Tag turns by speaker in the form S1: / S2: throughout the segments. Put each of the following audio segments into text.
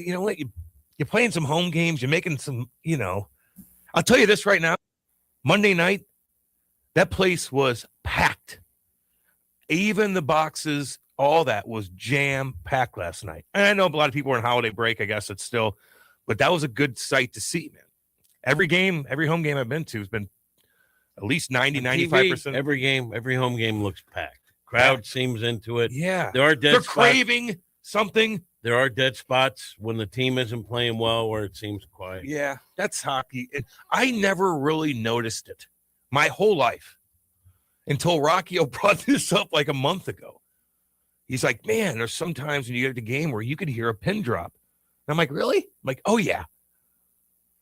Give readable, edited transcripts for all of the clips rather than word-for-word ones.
S1: you know what? You're playing some home games. You're making some, I'll tell you this right now. Monday night, that place was packed. Even the boxes, all that was jam-packed last night. And I know a lot of people are on holiday break. I guess it's still, but that was a good sight to see, man. Every home game I've been to has been at least 90, 95%.
S2: Every home game looks packed. Crowd seems into it.
S1: Yeah.
S2: They're
S1: craving something.
S2: There are dead spots when the team isn't playing well where it seems quiet.
S1: Yeah, that's hockey. I never really noticed it my whole life until Rocky brought this up like a month ago. He's like, man, there's sometimes when you get at the game where you could hear a pin drop. And I'm like, really? I'm like, oh, yeah.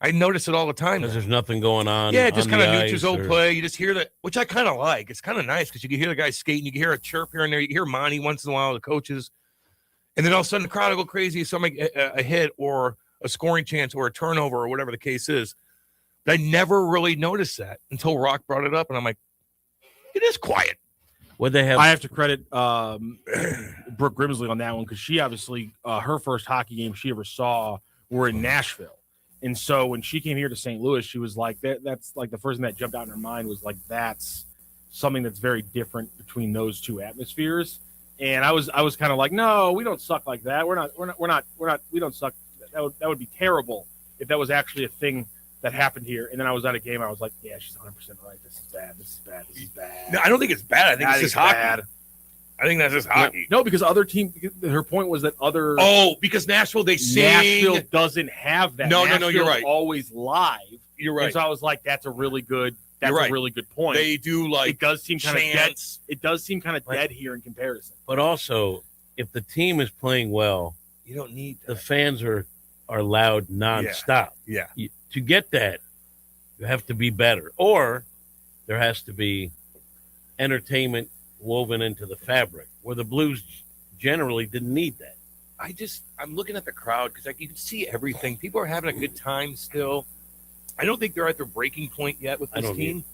S1: I notice it all the time.
S2: Because there's nothing going on.
S1: Yeah, just kind of neutral play. You just hear that, which I kind of like. It's kind of nice because you can hear the guys skating. You can hear a chirp here and there. You can hear Monty once in a while, the coaches. And then all of a sudden the crowd will go crazy. Something a hit or a scoring chance or a turnover or whatever the case is. But I never really noticed that until Rock brought it up. And I'm like, it is quiet.
S2: What they have?
S3: I have to credit Brooke Grimsley on that one because she obviously her first hockey game she ever saw were in Nashville. And so when she came here to St. Louis, she was like, that's like the first thing that jumped out in her mind was like, that's something that's very different between those two atmospheres. And I was kind of like, no, we don't suck like that. We don't suck. That would be terrible if that was actually a thing that happened here. And then I was at a game. I was like, yeah, she's 100% right. This is bad.
S1: No, I don't think it's bad. I think it's just hockey. Bad. I think that's just hockey.
S3: No, because other teams. Her point was that other.
S1: Oh, because Nashville they sing.
S3: Nashville doesn't have that.
S1: No, you're right.
S3: Always live.
S1: You're right.
S3: And so I was like, that's a really good. That's a really good point.
S1: They do like
S3: it does seem kind of dead. It does seem kind of dead here in comparison.
S2: But also, if the team is playing well,
S1: you don't need that.
S2: The fans are loud nonstop.
S1: Yeah.
S2: To get that, you have to be better, or there has to be entertainment woven into the fabric. Where the Blues generally didn't need that.
S1: I'm looking at the crowd because you can see everything. People are having a good time still. I don't think they're at their breaking point yet with this team,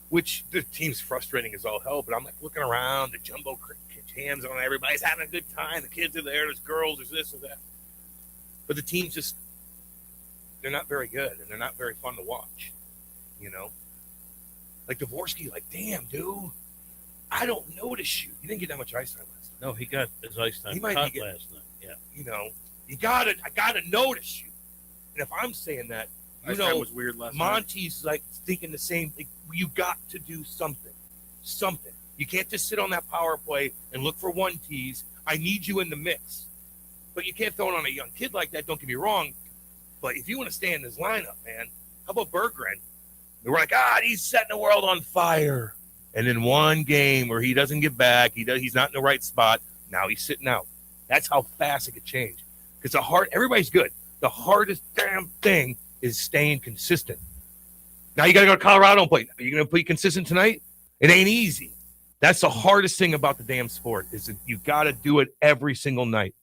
S1: which the team's frustrating as all hell. But I'm like looking around, the jumbo hands on everybody's having a good time. The kids are there, there's girls, there's this or that. But the team's just, they're not very good and they're not very fun to watch, Like Dvorsky, like, damn, dude, I don't notice you. You didn't get that much ice time last night.
S2: No, he got his ice time cut last night. Yeah.
S1: I gotta notice you. And if I'm saying that,
S3: was weird last
S1: Monty's night. Like thinking the same thing. You got to do something. You can't just sit on that power play and look for one tease. I need you in the mix. But you can't throw it on a young kid like that. Don't get me wrong. But if you want to stay in this lineup, man, how about Berggren? We're like, he's setting the world on fire. And in one game where he doesn't get back, he's not in the right spot. Now he's sitting out. That's how fast it could change. Because everybody's good. The hardest damn thing is staying consistent. Now you got to go to Colorado and play. Are you going to be consistent tonight? It ain't easy. That's the hardest thing about the damn sport is that you got to do it every single night.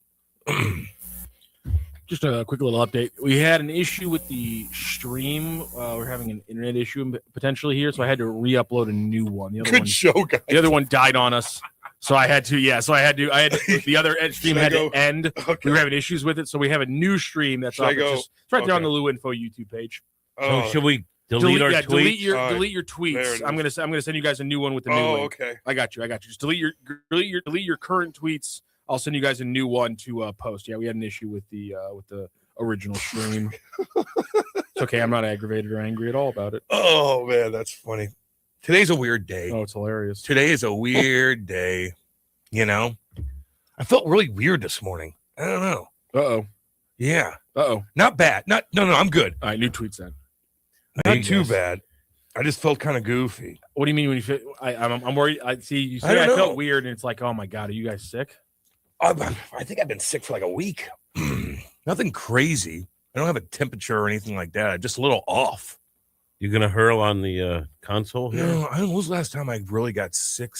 S3: Just a quick little update. We had an issue with the stream. We're having an internet issue potentially here, so I had to re-upload a new one. The other
S1: Good show, guys.
S3: The other one died on us, so I had to. The other stream had to end. Okay. We were having issues with it, so we have a new stream that's off. It's right there on the Lou Info YouTube page.
S2: So should we delete our tweets?
S3: Delete your tweets. I'm gonna send you guys a new one with the new link.
S1: Okay.
S3: I got you. Just delete your current tweets. I'll send you guys a new one to post. Yeah, we had an issue with the original stream. It's okay. I'm not aggravated or angry at all about it.
S1: Oh, man, that's funny. Today's a weird day.
S3: Oh, it's hilarious.
S1: Today is a weird day. I felt really weird this morning. I don't know.
S3: Uh-oh.
S1: Yeah.
S3: Uh-oh.
S1: Not bad. No, I'm good.
S3: All right, new tweets then.
S1: Not too bad. I just felt kind of goofy.
S3: What do you mean when you feel? I'm worried. I felt weird, and it's like, oh my god, are you guys sick?
S1: I think I've been sick for like a week. Nothing crazy. I don't have a temperature or anything like that. I'm just a little off.
S2: You gonna hurl on the console here?
S1: No, when was the last time I really got sick?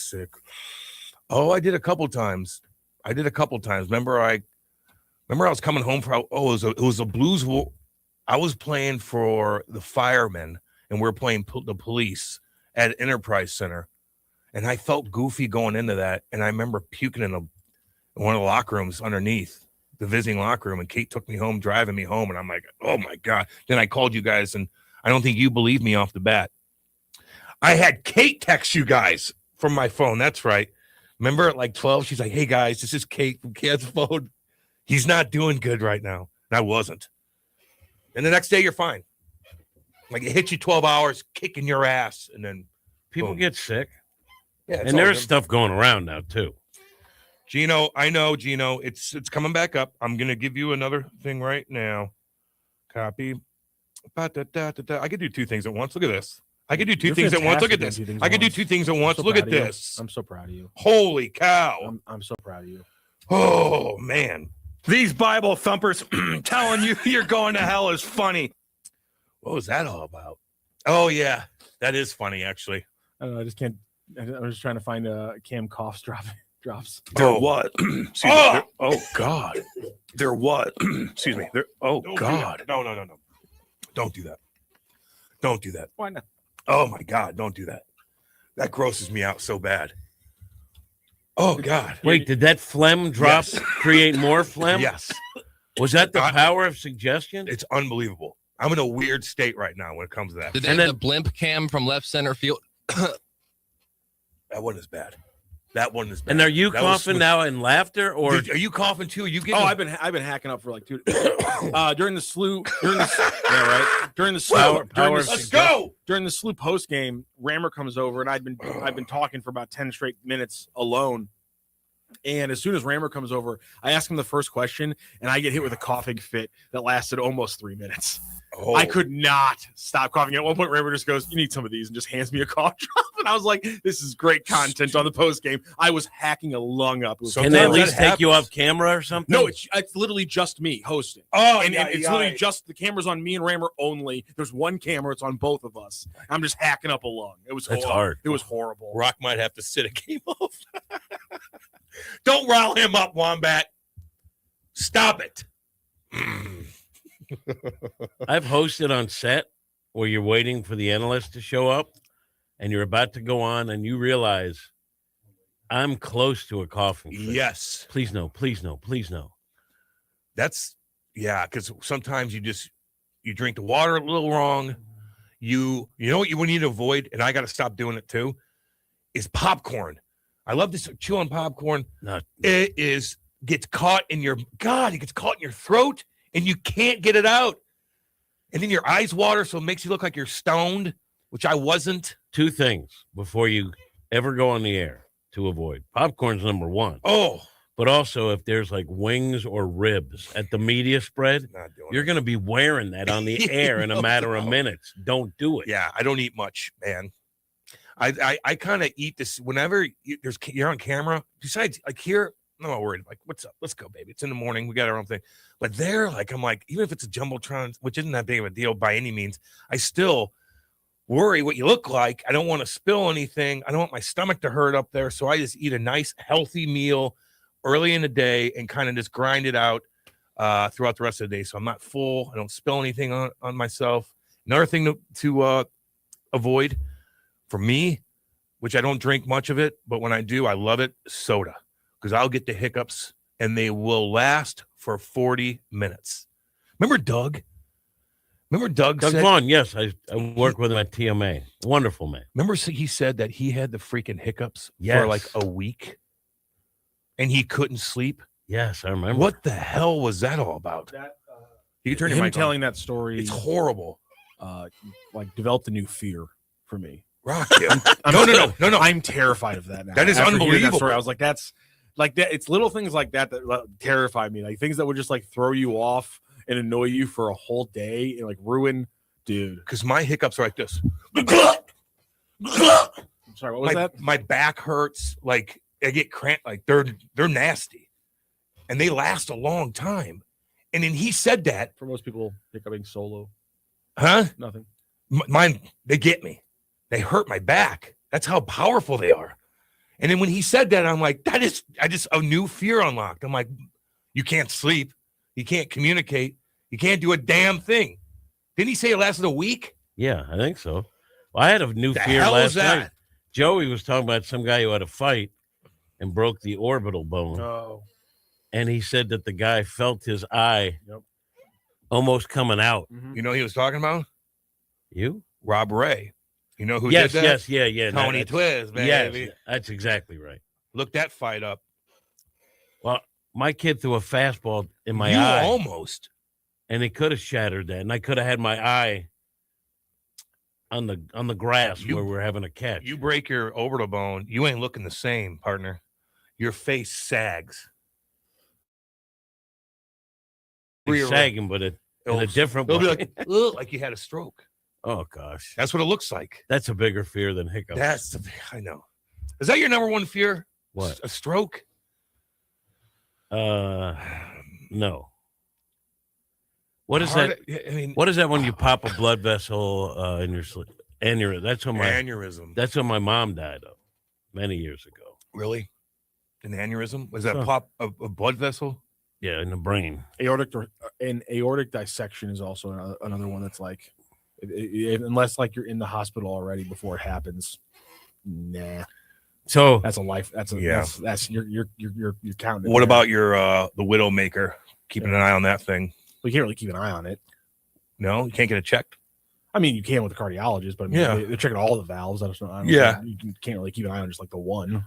S1: Oh, I did a couple times. Remember I was coming home for it was a Blues. I was playing for the firemen, and we were playing the police at Enterprise Center, and I felt goofy going into that, and I remember puking in one of the locker rooms underneath. the visiting locker room, and Kate took me home, driving me home, and I'm like, oh my God. Then I called you guys, and I don't think you believed me off the bat. I had Kate text you guys from my phone. That's right. Remember at like 12, she's like, hey guys, this is Kate from Cad's phone. He's not doing good right now. And I wasn't. And the next day you're fine. Like it hits you 12 hours, kicking your ass, and then
S2: People
S1: boom.
S2: get sick.
S1: Yeah, it's
S2: And
S1: all
S2: there's
S1: good.
S2: stuff going around now, too.
S1: Gino, I know, Gino, it's coming back up. I'm gonna give you another thing right now. Copy. I could do two things at once. Look at this. I could do two
S3: You're
S1: things at once. Look at
S3: fantastic
S1: this.
S3: doing two things
S1: I
S3: at
S1: could do
S3: once.
S1: two things at
S3: I'm
S1: once.
S3: so
S1: Look
S3: proud
S1: at
S3: of you.
S1: this.
S3: I'm so proud of you.
S1: Holy cow.
S3: I'm so proud of you.
S1: Oh man.
S4: These Bible thumpers telling you you're going to hell is funny.
S1: What was that all about? Oh yeah. That is funny, actually.
S3: I don't know. I just can't. I'm just trying to find Cam coughs drops.
S4: There
S1: Oh.
S4: what? Excuse me.
S1: Oh!
S4: There, oh God. There what? Excuse me. There. Oh
S1: Don't do
S4: God.
S1: that. No. Don't do that. Don't do that.
S3: Why not?
S1: Oh my God, don't do that. That grosses me out so bad. Oh God.
S2: Wait, did that phlegm drop
S1: Yes.
S2: create more phlegm?
S1: Yes.
S2: Was that the
S1: I-
S2: power of suggestion?
S1: It's unbelievable. I'm in a weird state right now when it comes to that.
S5: Did they
S2: And
S5: have
S2: then-
S5: the blimp cam from left center field?
S1: That one is bad. That one is bad.
S2: And are you
S1: That was
S2: coughing
S1: smooth.
S2: now in laughter or
S1: Dude, are you coughing too? Are you getting?
S3: Oh, I've been hacking up for like 2 during the slew during the yeah, right during the slew
S2: Power-
S3: during
S2: power
S3: the,
S2: of
S1: Let's go.
S3: during the slew post game. Rammer comes over and I've been talking for about 10 straight minutes alone. And as soon as Rammer comes over, I ask him the first question, and I get hit with a coughing fit that lasted almost 3 minutes.
S1: Oh,
S3: I could not stop coughing. At one point, Rammer just goes, "You need some of these," and just hands me a cough drop. And I was like, "This is great content on the post game." I was hacking a lung up. It was
S1: So
S2: can they at
S1: Sometimes
S2: least
S1: that
S2: take you
S1: happens.
S2: off camera or something?
S3: no, it's literally just me hosting.
S1: Oh,
S3: And
S1: yeah,
S3: it's
S1: yeah.
S3: literally just the camera's on me and Rammer only. There's one camera, it's on both of us. I'm just hacking up a lung. It was
S2: That's
S3: horrible.
S2: hard.
S3: It was horrible.
S1: Rock might have to sit a game off. Don't rile him up, Wombat. Stop it.
S2: I've hosted on set where you're waiting for the analyst to show up and you're about to go on and you realize I'm close to a coughing fit.
S1: Yes.
S2: Please no, please no, please no.
S1: That's because sometimes you drink the water a little wrong. You know what you need to avoid, and I got to stop doing it too, is popcorn. I love this chew on popcorn.
S2: Not
S1: It gets caught in your it gets caught in your throat, and you can't get it out. And then your eyes water, so it makes you look like you're stoned, which I wasn't.
S2: two things before you ever go on the air to avoid. Popcorn's number one.
S1: Oh,
S2: But also if there's like wings or ribs at the media spread,
S1: not doing
S2: you're
S1: it.
S2: going to be wearing that on the air in a matter of minutes. Don't do it.
S1: Yeah, I don't eat much, man. I kind of eat this whenever you're on camera. Besides, like here, I'm not worried. Like, what's up? Let's go, baby. It's in the morning. We got our own thing. But there, like, I'm like, even if it's a jumbotron, which isn't that big of a deal by any means, I still worry what you look like. I don't want to spill anything. I don't want my stomach to hurt up there. So I just eat a nice, healthy meal early in the day and kind of just grind it out throughout the rest of the day. So I'm not full. I don't spill anything on myself. Another thing to avoid for me, which I don't drink much of it, but when I do, I love it, soda, because I'll get the hiccups and they will last for 40 minutes. Remember Doug? Doug
S2: Doug
S1: said,
S2: Vaughn, yes, I work with him at TMA. Wonderful man.
S1: remember he said that he had the freaking hiccups
S2: Yes.
S1: for like a week and he couldn't sleep?
S2: Yes, I remember.
S1: What the hell was that all about?
S3: That,
S1: You can turn your
S3: him
S1: mic on.
S3: telling that story,
S1: It's horrible.
S3: like developed a new fear for me.
S1: Rock you. No.
S3: I'm terrified of that now.
S1: That is
S3: After hearing
S1: unbelievable.
S3: story, I was like, that's like that. It's little things like that that terrify me. Like things that would just like throw you off and annoy you for a whole day and like ruin, dude.
S1: Because my hiccups are like this.
S3: I'm sorry, what was that?
S1: My back hurts. Like I get cramp. Like they're nasty, and they last a long time. And then he said that,
S3: For most people, hiccuping solo,
S1: huh?
S3: nothing.
S1: Mine, they get me. They hurt my back. That's how powerful they are. And then when he said that, I'm like, a new fear unlocked. I'm like, you can't sleep. You can't communicate. You can't do a damn thing. Didn't he say it lasted a week?
S2: Yeah, I think so. Well, I had a new
S1: The
S2: fear
S1: hell
S2: last
S1: is that?
S2: night. Joey was talking about some guy who had a fight and broke the orbital bone.
S3: No.
S2: and he said that the guy felt his eye
S3: Yep.
S2: almost coming out.
S1: You know who he was talking about?
S2: You?
S1: Rob Ray. You know who
S2: Yes,
S1: did that?
S2: yeah.
S1: Tony
S2: That's-
S1: Twiz,
S2: Yes,
S1: baby.
S2: that's exactly right.
S1: Look that fight up.
S2: Well, my kid threw a fastball in my
S1: you
S2: eye,
S1: almost.
S2: and it could have shattered that, and I could have had my eye on the grass
S1: You-
S2: where we're having a catch.
S1: You break your orbital bone, you ain't looking the same, partner. Your face sags.
S2: It's sagging, but in a different
S1: It'll
S2: way.
S1: be like, ugh, like you had a stroke.
S2: Oh gosh,
S1: That's what it looks like.
S2: that's a bigger fear than hiccups.
S1: That's the I know. Is that your number one fear?
S2: What?
S1: A stroke?
S2: No. What is
S1: Heart-
S2: that?
S1: I mean,
S2: What is that when you pop a blood vessel in your sleep? Aneurysm.
S1: aneurysm.
S2: That's when my mom died of many years ago.
S1: Really? An aneurysm? Was that
S2: Huh.
S1: pop a blood vessel?
S2: Yeah, in the brain.
S3: Aortic dissection is also another one that's like, unless like you're in the hospital already before it happens. Nah,
S2: So
S3: that's a life. That's a
S1: Yeah.
S3: that's you're counting. it
S1: What
S3: there.
S1: about your the Widowmaker? Keeping an eye on that thing.
S3: We can't really keep an eye on it.
S1: No, you can't get it checked.
S3: I mean, you can with the cardiologist, but I mean,
S1: Yeah.
S3: they're checking all the valves. I don't
S1: Yeah.
S3: you can't really keep an eye on just like the one.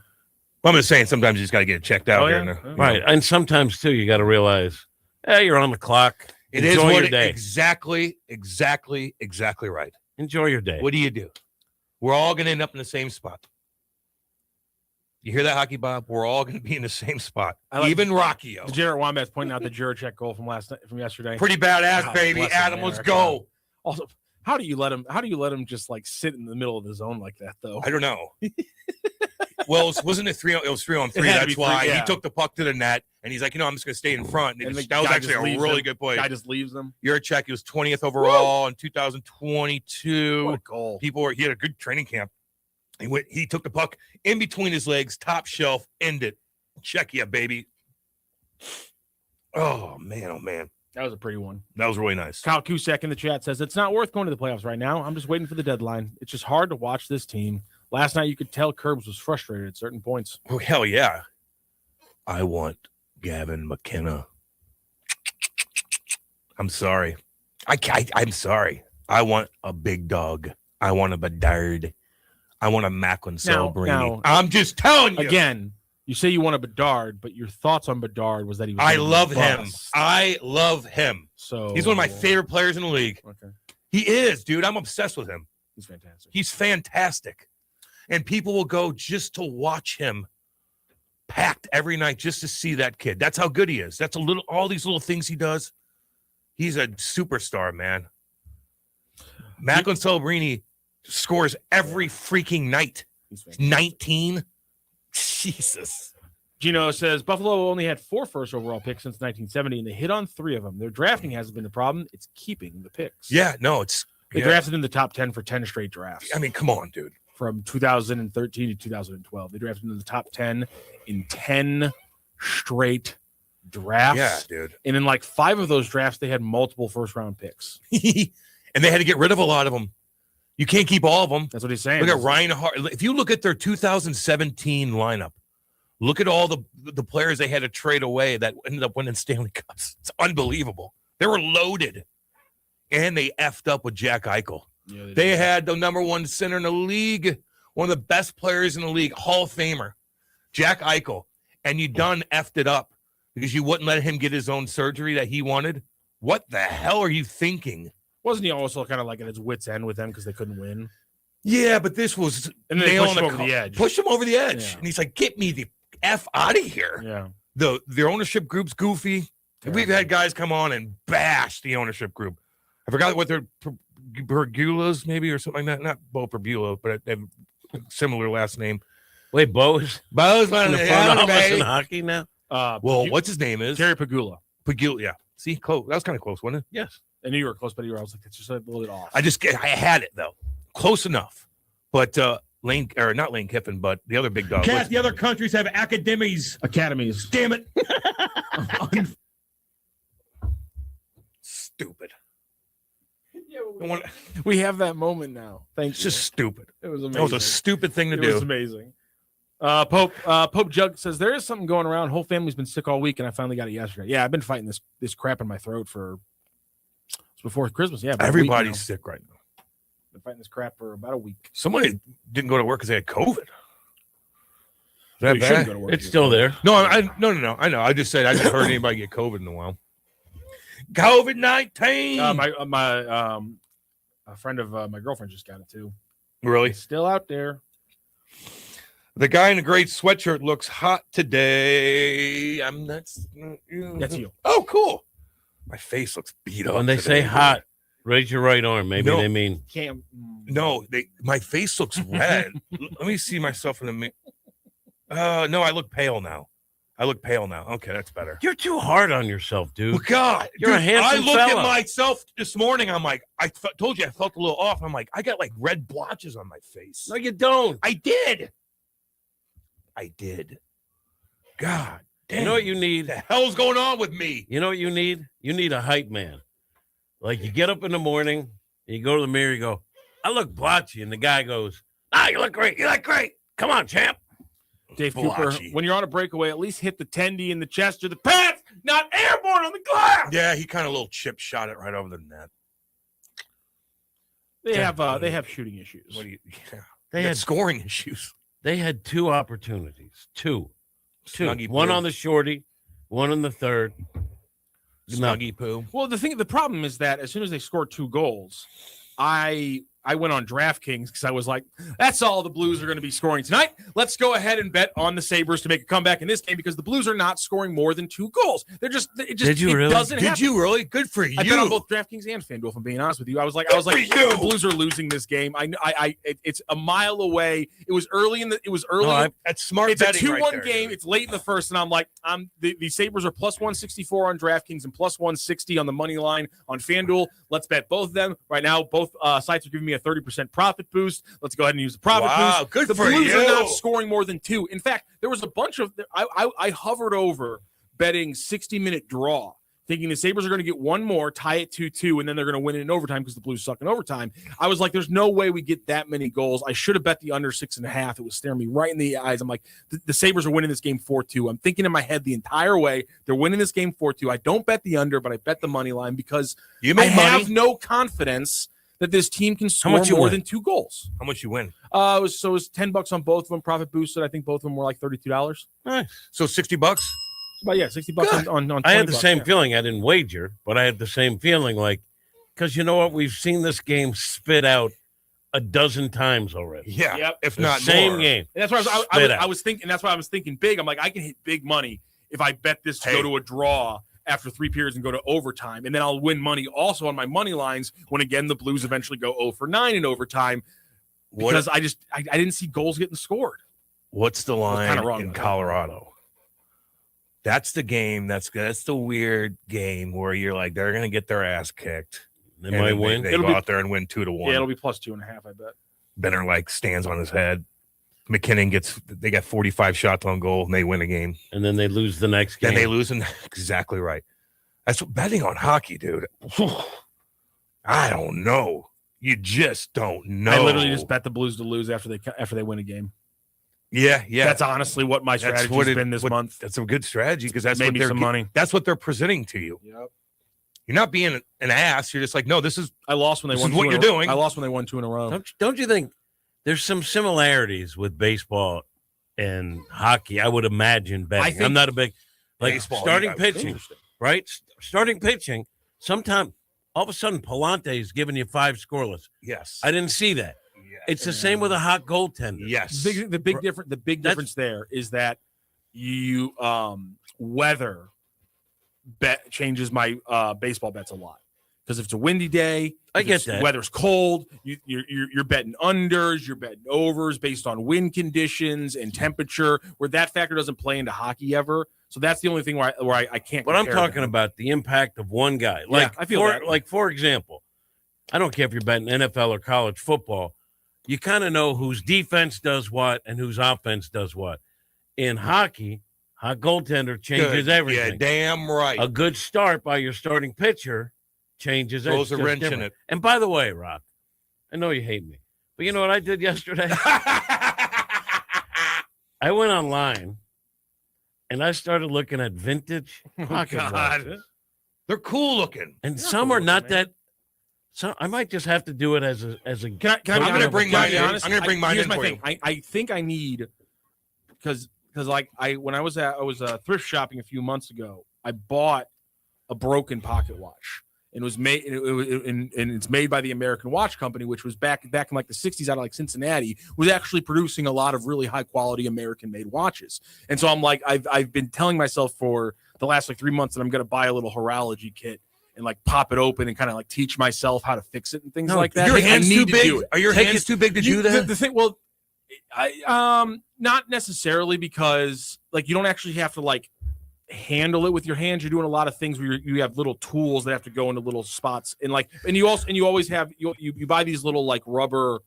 S1: Well, I'm just saying sometimes you just got to get it checked out
S3: Oh,
S1: here.
S3: yeah?
S1: And
S3: Yeah.
S2: right, and sometimes too, you got to realize, hey, you're on the clock.
S1: It is
S2: Enjoy
S1: what
S2: your day.
S1: exactly right.
S2: Enjoy your day.
S1: What do? We're all going to end up in the same spot. You hear that, Hockey Bob? We're all going to be in the same spot.
S3: I like-
S1: Even Rockio.
S3: Degenerate Wombat's pointing out the Juracek goal from yesterday.
S1: Pretty badass,
S3: God
S1: baby.
S3: bless
S1: Adam, let's
S3: America.
S1: go.
S3: Also, how do you let him just like sit in the middle of the zone like that though?
S1: I don't know. Well, wasn't it 3 on? It was 3 on 3.
S3: had to
S1: That's
S3: be three,
S1: why
S3: yeah.
S1: he took the puck to the net, and he's like, I'm just going to stay in front. And
S3: And the
S1: that was
S3: guy
S1: actually
S3: just
S1: a
S3: leaves
S1: really
S3: him.
S1: good play.
S3: Guy just leaves them.
S1: Juracek, he was 20th overall in 2022.
S3: What a goal!
S1: He had a good training camp. He took the puck in between his legs, top shelf, end it. Check ya, baby. Oh man.
S3: That was a pretty one.
S1: That was really nice.
S3: Kyle Cusack in the chat says it's not worth going to the playoffs right now. I'm just waiting for the deadline. It's just hard to watch this team. Last night you could tell Curbs was frustrated at certain points.
S1: Oh, hell yeah. I want Gavin McKenna. I'm sorry. I'm sorry. I want a big dog. I want a Bedard. I want a Macklin Celebrini.
S3: now-
S1: I'm just telling you.
S3: Again, you say you want a Bedard, but your thoughts on Bedard was that he was
S1: I
S3: gonna be
S1: love him.
S3: bust.
S1: I love him.
S3: So
S1: He's one of my favorite players in the league.
S3: Okay,
S1: He is, dude. I'm obsessed with him.
S3: he's fantastic.
S1: He's fantastic. And people will go just to watch him packed every night just to see that kid. That's how good he is. That's all these little things he does. He's a superstar, man. Macklin Celebrini scores every freaking night.
S3: He's fantastic.
S1: 19. Jesus.
S3: Gino says Buffalo only had 4 first overall picks since 1970, and they hit on 3 of them. Their drafting hasn't been the problem; it's keeping the picks.
S1: Yeah, no, it's.
S3: They
S1: Yeah.
S3: drafted in the top 10 for 10 straight drafts.
S1: I mean, come on, dude.
S3: From 2013 to 2012, they drafted in the top 10 in 10 straight drafts.
S1: Yeah, dude.
S3: And in like 5 of those drafts, they had multiple first round picks.
S1: And they had to get rid of a lot of them. You can't keep all of them.
S3: That's what he's saying.
S1: Look at Ryan Hart. If you look at their 2017 lineup, look at all the players they had to trade away that ended up winning Stanley Cups. It's unbelievable. They were loaded. And they effed up with Jack Eichel.
S3: Yeah,
S1: They
S3: did.
S1: had the number 1 center in the league, one of the best players in the league, Hall of Famer, Jack Eichel. And you done effed it up because you wouldn't let him get his own surgery that he wanted. What the hell are you thinking?
S3: Wasn't he also kind of like at his wits' end with them because they couldn't win?
S1: Yeah, but this was
S3: And then they
S1: nail
S3: pushed
S1: on
S3: him over the edge.
S1: Push him over the edge.
S3: Yeah.
S1: And he's like, get me the F out of here.
S3: Yeah.
S1: Their ownership group's goofy. We've had guys come on and bash the ownership group. I forgot what their Bergulas maybe or something like that. Not Bo Pergula, but they have a similar last name.
S2: Wait, Bo's
S1: Bo's
S2: in
S1: one
S2: the
S1: of
S2: front
S1: the
S2: office in hockey now?
S1: Well, what's his name is?
S3: Terry Pagula.
S1: Pagula. Yeah. See, close. That was kind of close, wasn't it?
S2: Yes.
S3: I knew you were close, but I was like, it's just a little bit off.
S1: I had it though, close enough. But not Lane Kiffin, but the other big dog.
S6: Cat, the other countries have academies.
S3: Academies.
S6: Damn it.
S1: Stupid.
S3: We have that moment now. Thanks.
S1: It's just stupid.
S3: It was amazing.
S1: That was a stupid thing to
S3: It
S1: do.
S3: was amazing. Pope Jug says there is something going around. Whole family's been sick all week, and I finally got it yesterday. Yeah, I've been fighting this crap in my throat before Christmas. Yeah, about a week now.
S1: Everybody's sick right now.
S3: Been fighting this crap for about a week.
S1: Somebody didn't go to work because they had COVID. Is
S3: So
S1: that
S3: you shouldn't
S1: bad?
S3: go to work.
S2: It's still there.
S1: No, no. I know. I just said I haven't heard anybody get COVID in a while. COVID-19.
S3: A friend of my girlfriend just got it too.
S1: Really?
S3: It's still out there.
S1: The guy in the gray sweatshirt looks hot today. That's
S3: you.
S1: Oh, cool. My face looks beat up.
S2: When they
S1: today.
S2: say hot, raise your right arm. Maybe
S1: No.
S2: they mean
S3: Can't.
S1: No, my face looks red. Let me see myself in the mirror. No, I look pale now. Okay, that's better.
S2: you're too hard on yourself, dude.
S1: Well, God,
S2: You're a handsome
S1: I looked
S2: fella.
S1: at myself this morning. I'm like, told you I felt a little off. I'm like, I got like red blotches on my face.
S2: No, you don't.
S1: I did. God damn.
S2: You know what you
S1: What
S2: need?
S1: the hell's going on with me?
S2: You know what you need? You need a hype man. Like you get up in the morning and you go to the mirror, you go, I look blotchy. And the guy goes, you look great. You look great. Come on, champ.
S3: Dave Cooper,
S1: Blotchy.
S3: when you're on a breakaway, at least hit the tendy in the chest or the pants, not airborne on the glass.
S1: Yeah, he kind of little chip shot it right over the net.
S3: They have shooting issues.
S1: What do you? Yeah,
S2: They
S1: got
S2: had
S1: scoring issues.
S2: They had two opportunities. Two.
S1: Snuggy
S2: One
S1: poo.
S2: on the shorty, one on the third.
S1: Snuggy poo.
S3: Well, the problem is that as soon as they scored 2 goals, I went on DraftKings because I was like, that's all the Blues are going to be scoring tonight. Let's go ahead and bet on the Sabres to make a comeback in this game because the Blues are not scoring more than 2 goals.
S2: Did you really?
S3: doesn't
S1: Did
S3: happen.
S1: you really? Good for you.
S3: I bet on both DraftKings and FanDuel, if I'm being honest with you. I was like,
S1: for you.
S3: the Blues are losing this game. It's a mile away. It was early
S1: That's smart
S3: It's a
S1: betting
S3: 2-1
S1: right there,
S3: game.
S1: dude.
S3: It's late in the first, and I'm like, the Sabres are plus 164 on DraftKings and plus 160 on the money line on FanDuel. Let's bet both of them right now. Both sites are giving me a 30% profit boost. Let's go ahead and use the profit
S1: Wow,
S3: boost.
S1: good
S3: the
S1: for
S3: Blues
S1: you.
S3: are not scoring more than 2. In fact, there was a bunch of I hovered over betting 60-minute draw, thinking the Sabres are going to get one more, tie it 2-2, and then they're going to win it in overtime because the Blues suck in overtime. I was like, there's no way we get that many goals. I should have bet the under 6.5. It was staring me right in the eyes. I'm like, the Sabres are winning this game 4-2. I'm thinking in my head the entire way, they're winning this game 4-2. I don't bet the under, but I bet the money line because
S1: You
S3: I
S1: made
S3: have
S1: money.
S3: no confidence that this team can score
S2: much you
S3: more
S2: win?
S3: than 2 goals.
S1: How much you win?
S3: It was $10 on both of them. Profit boosted. I think both of them were like $32.
S2: Nice.
S1: So $60.
S3: But yeah, $60
S1: Good.
S3: on 20
S2: I had the
S3: bucks,
S2: same
S3: yeah.
S2: feeling. I didn't wager, but I had the same feeling because you know what? We've seen this game spit out a dozen times already.
S1: Yeah.
S3: Yep.
S1: If
S2: The
S1: not
S2: same
S1: more.
S2: game.
S3: And that's why
S2: Spit out.
S3: I was thinking. That's why I was thinking big. I'm like, I can hit big money if I bet this to
S1: Hey.
S3: go to a draw after 3 periods and go to overtime, and then I'll win money also on my money lines when again the Blues eventually go 0 for 9 in overtime because I didn't see goals getting scored.
S1: What's the line
S3: kinda wrong
S1: in
S3: with that.
S1: Colorado? That's the game. That's the weird game where you're like they're gonna get their ass kicked.
S2: They
S1: and
S2: might
S1: then
S2: win.
S1: They
S3: It'll
S1: go
S3: be-
S1: out there and win 2-1.
S3: Yeah, it'll be plus 2.5. I bet.
S1: Benner like stands on his head. McKinnon they got 45 shots on goal and they win a game.
S2: And then they lose the next game.
S1: Then they lose and exactly right. That's what betting on hockey, dude. I don't know. You just don't know.
S3: I literally just bet the Blues to lose after they win a game.
S1: Yeah.
S3: That's honestly what my
S1: That's
S3: strategy
S1: what
S3: has
S1: it-
S3: been this
S1: what-
S3: month.
S1: That's a good strategy because that's
S3: Made
S1: what
S3: me
S1: they're
S3: some money.
S1: That's what they're presenting to you.
S3: Yep.
S1: You're not being an ass. You're just like, no, this is
S3: I lost when they
S1: This
S3: won.
S1: is what
S3: 2 in
S1: you're
S3: a row.
S1: doing.
S3: I lost when they won 2 in a row.
S2: Don't you think there's some similarities with baseball and hockey? I would imagine betting.
S3: think
S2: I'm not a big
S1: Baseball,
S2: starting
S1: yeah,
S2: pitching, right? Starting pitching. Sometime all of a sudden Palante is giving you 5 scoreless.
S1: yes.
S2: I didn't see that.
S1: Yeah.
S2: It's the same with a hot goaltender.
S1: Yes.
S3: The big difference there is that you weather bet changes my baseball bets a lot because if it's a windy day,
S2: I
S3: if
S2: get
S3: it's-
S2: that.
S3: weather's cold, you're betting unders, you're betting overs based on wind conditions and temperature, where that factor doesn't play into hockey ever. So that's the only thing where I can't.
S2: But I'm
S3: compare
S2: talking
S3: them.
S2: about the impact of one guy. Like
S3: I feel that.
S2: for example, I don't care if you're betting NFL or college football. You kind of know whose defense does what and whose offense does what. In hockey, hot goaltender changes
S1: Good.
S2: everything.
S1: Yeah, damn right.
S2: A good start by your starting pitcher changes it.
S1: Throws
S2: It's
S1: a
S2: just
S1: wrench in
S2: different.
S1: it.
S2: And by the way, Rock, I know you hate me, but you know what I did yesterday? I went online and I started looking at vintage pocket watches.
S1: They're cool looking.
S2: And some are not that. So I might just have to do it as a.
S3: Can I
S1: I'm gonna bring mine in.
S3: honest?
S1: I'm gonna bring mine
S3: here's
S1: in
S3: my
S1: for
S3: thing. I think I need because like when I was thrift shopping a few months ago, I bought a broken pocket watch. And it was made, and it's made by the American Watch Company, which was back in like the 60s out of like Cincinnati, was actually producing a lot of really high quality American made watches. And so I'm like, I've been telling myself for the last like 3 months that I'm going to buy a little horology kit and like pop it open and kind of like teach myself how to fix it and things like that.
S1: Your hands
S3: I need
S1: too
S3: to do
S1: big?
S3: it.
S1: Are your hands too big to do that?
S3: The thing, well, not necessarily, because like you don't actually have to like handle it with your hands. You're doing a lot of things where you have little tools that have to go into little spots, and you always have you buy these little like rubber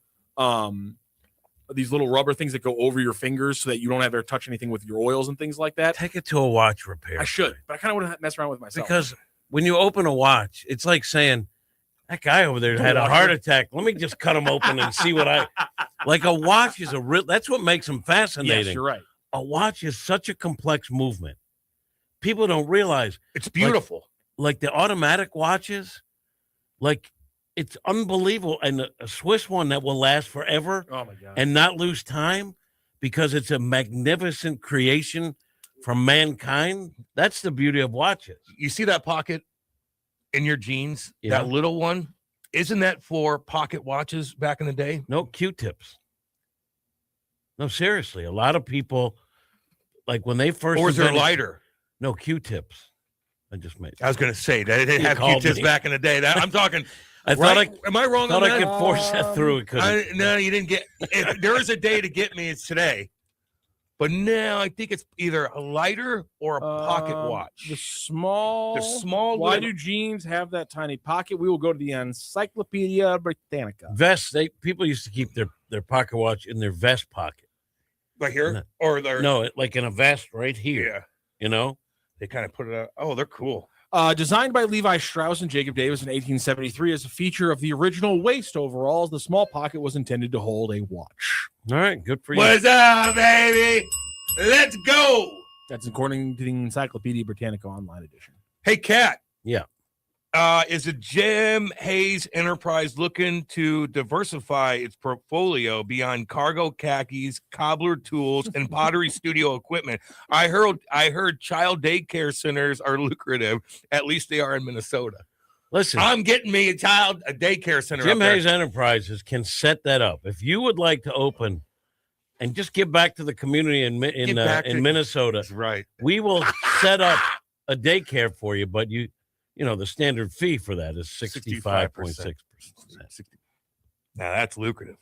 S3: these little rubber things that go over your fingers so that you don't ever touch anything with your oils and things like that.
S2: Take it to a watch repair.
S3: I should, but I kind of want to mess around with myself,
S2: because when you open a watch, it's like saying that guy over there had a heart attack. Let me just cut him open and see what I like. A watch is that's what makes them fascinating.
S3: Yes, you're right.
S2: A watch is such a complex movement. People don't realize
S1: It's beautiful.
S2: like the automatic watches, like it's unbelievable. And a Swiss one that will last forever
S3: Oh my god.
S2: and not lose time because it's a magnificent creation from mankind. That's the beauty of watches.
S1: You see that pocket in your jeans?
S2: Yeah.
S1: That little one? Isn't that for pocket watches back in the day?
S2: No Q-tips. No, seriously. A lot of people, like when they first
S1: Or is there
S2: invented-
S1: lighter?
S2: No Q-tips. I just made.
S1: I was going to say that they
S2: You
S1: had
S2: called
S1: Q-tips
S2: me.
S1: back in the day. That I'm talking.
S2: I thought
S1: right? Am I wrong
S2: thought
S1: on
S2: I
S1: that?
S2: could force that through. It couldn't.
S1: No, you didn't get. If there is a day to get me, it's today. But now I think it's either a lighter or a pocket watch.
S3: The small. Why
S1: little-
S3: do jeans have that tiny pocket? We will go to the Encyclopedia Britannica.
S2: Vests. People used to keep their pocket watch in their vest pocket.
S1: Right here, or their
S2: Like in a vest right here.
S1: Yeah,
S2: You know.
S1: they kind of put it out. Oh, they're cool.
S3: Designed by Levi Strauss and Jacob Davis in 1873 as a feature of the original waist overalls, the small pocket was intended to hold a watch.
S2: All right. Good for you.
S1: What's up, baby? Let's go.
S3: That's according to the Encyclopedia Britannica online edition.
S1: Hey, Kat.
S2: Yeah.
S1: Is it Jim Hayes Enterprise looking to diversify its portfolio beyond cargo khakis, cobbler tools, and pottery studio equipment? I heard child daycare centers are lucrative. At least they are in Minnesota.
S2: Listen,
S1: I'm getting me a daycare center.
S2: Jim
S1: up there.
S2: Hayes Enterprises can set that up. If you would like to open and just give back to the community in Minnesota,
S1: That's right.
S2: we will set up a daycare for you. But the standard fee for that is 65.6%.
S1: Now that's lucrative.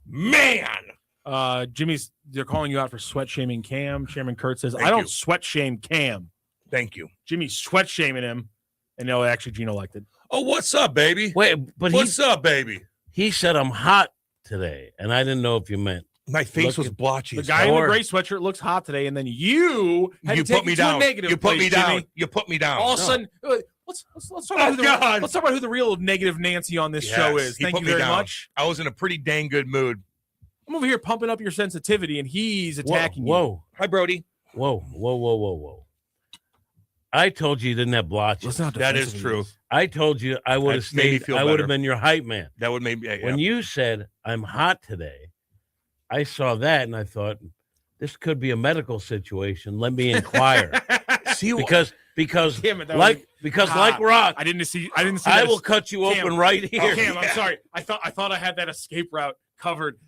S1: Man.
S3: They're calling you out for sweat shaming Cam. Chairman Kurt says,
S1: Thank
S3: I don't
S1: you.
S3: sweat shame Cam.
S1: Thank you.
S3: Jimmy's sweat shaming him. And no, actually, Gino liked it.
S1: Oh, what's up, baby?
S2: Wait, but
S1: What's up, baby?
S2: he said I'm hot today, and I didn't know if you meant.
S1: My face
S2: Look
S1: was
S2: at-
S1: blotchy.
S3: The
S1: as
S3: guy
S1: hell.
S3: in the
S2: Or-
S3: gray sweatshirt looks hot today, and then you had
S1: You
S3: to take
S1: put me
S3: it to a
S1: down.
S3: negative
S1: You put me
S3: place,
S1: down.
S3: Jimmy.
S1: You put me down.
S3: All of a sudden, let's talk about let's talk about who the real negative Nancy on this show
S1: Yes,
S3: is.
S1: he
S3: Thank
S1: put
S3: you
S1: me
S3: very
S1: down.
S3: much.
S1: I was in a pretty dang good mood.
S3: I'm over here pumping up your sensitivity, and he's attacking you.
S2: Whoa,
S1: Hi, Brody.
S2: whoa. I told you you didn't have blotches.
S3: Let's not
S1: That is
S3: defensively
S1: true.
S3: use.
S2: I told you I would have
S1: That made me
S2: stayed.
S1: feel
S2: I would
S1: better.
S2: have been your hype man.
S1: That would make me. Yeah.
S2: When you said I'm hot today, I saw that and I thought this could be a medical situation. Let me inquire
S1: See,
S2: because
S3: Damn it, that
S2: like
S3: was
S2: because
S3: hot.
S2: like Rock,
S3: I didn't see.
S2: I
S3: that
S2: will cut you
S3: Cam.
S2: open right here.
S3: Cam, I'm sorry. I thought I had that escape route covered.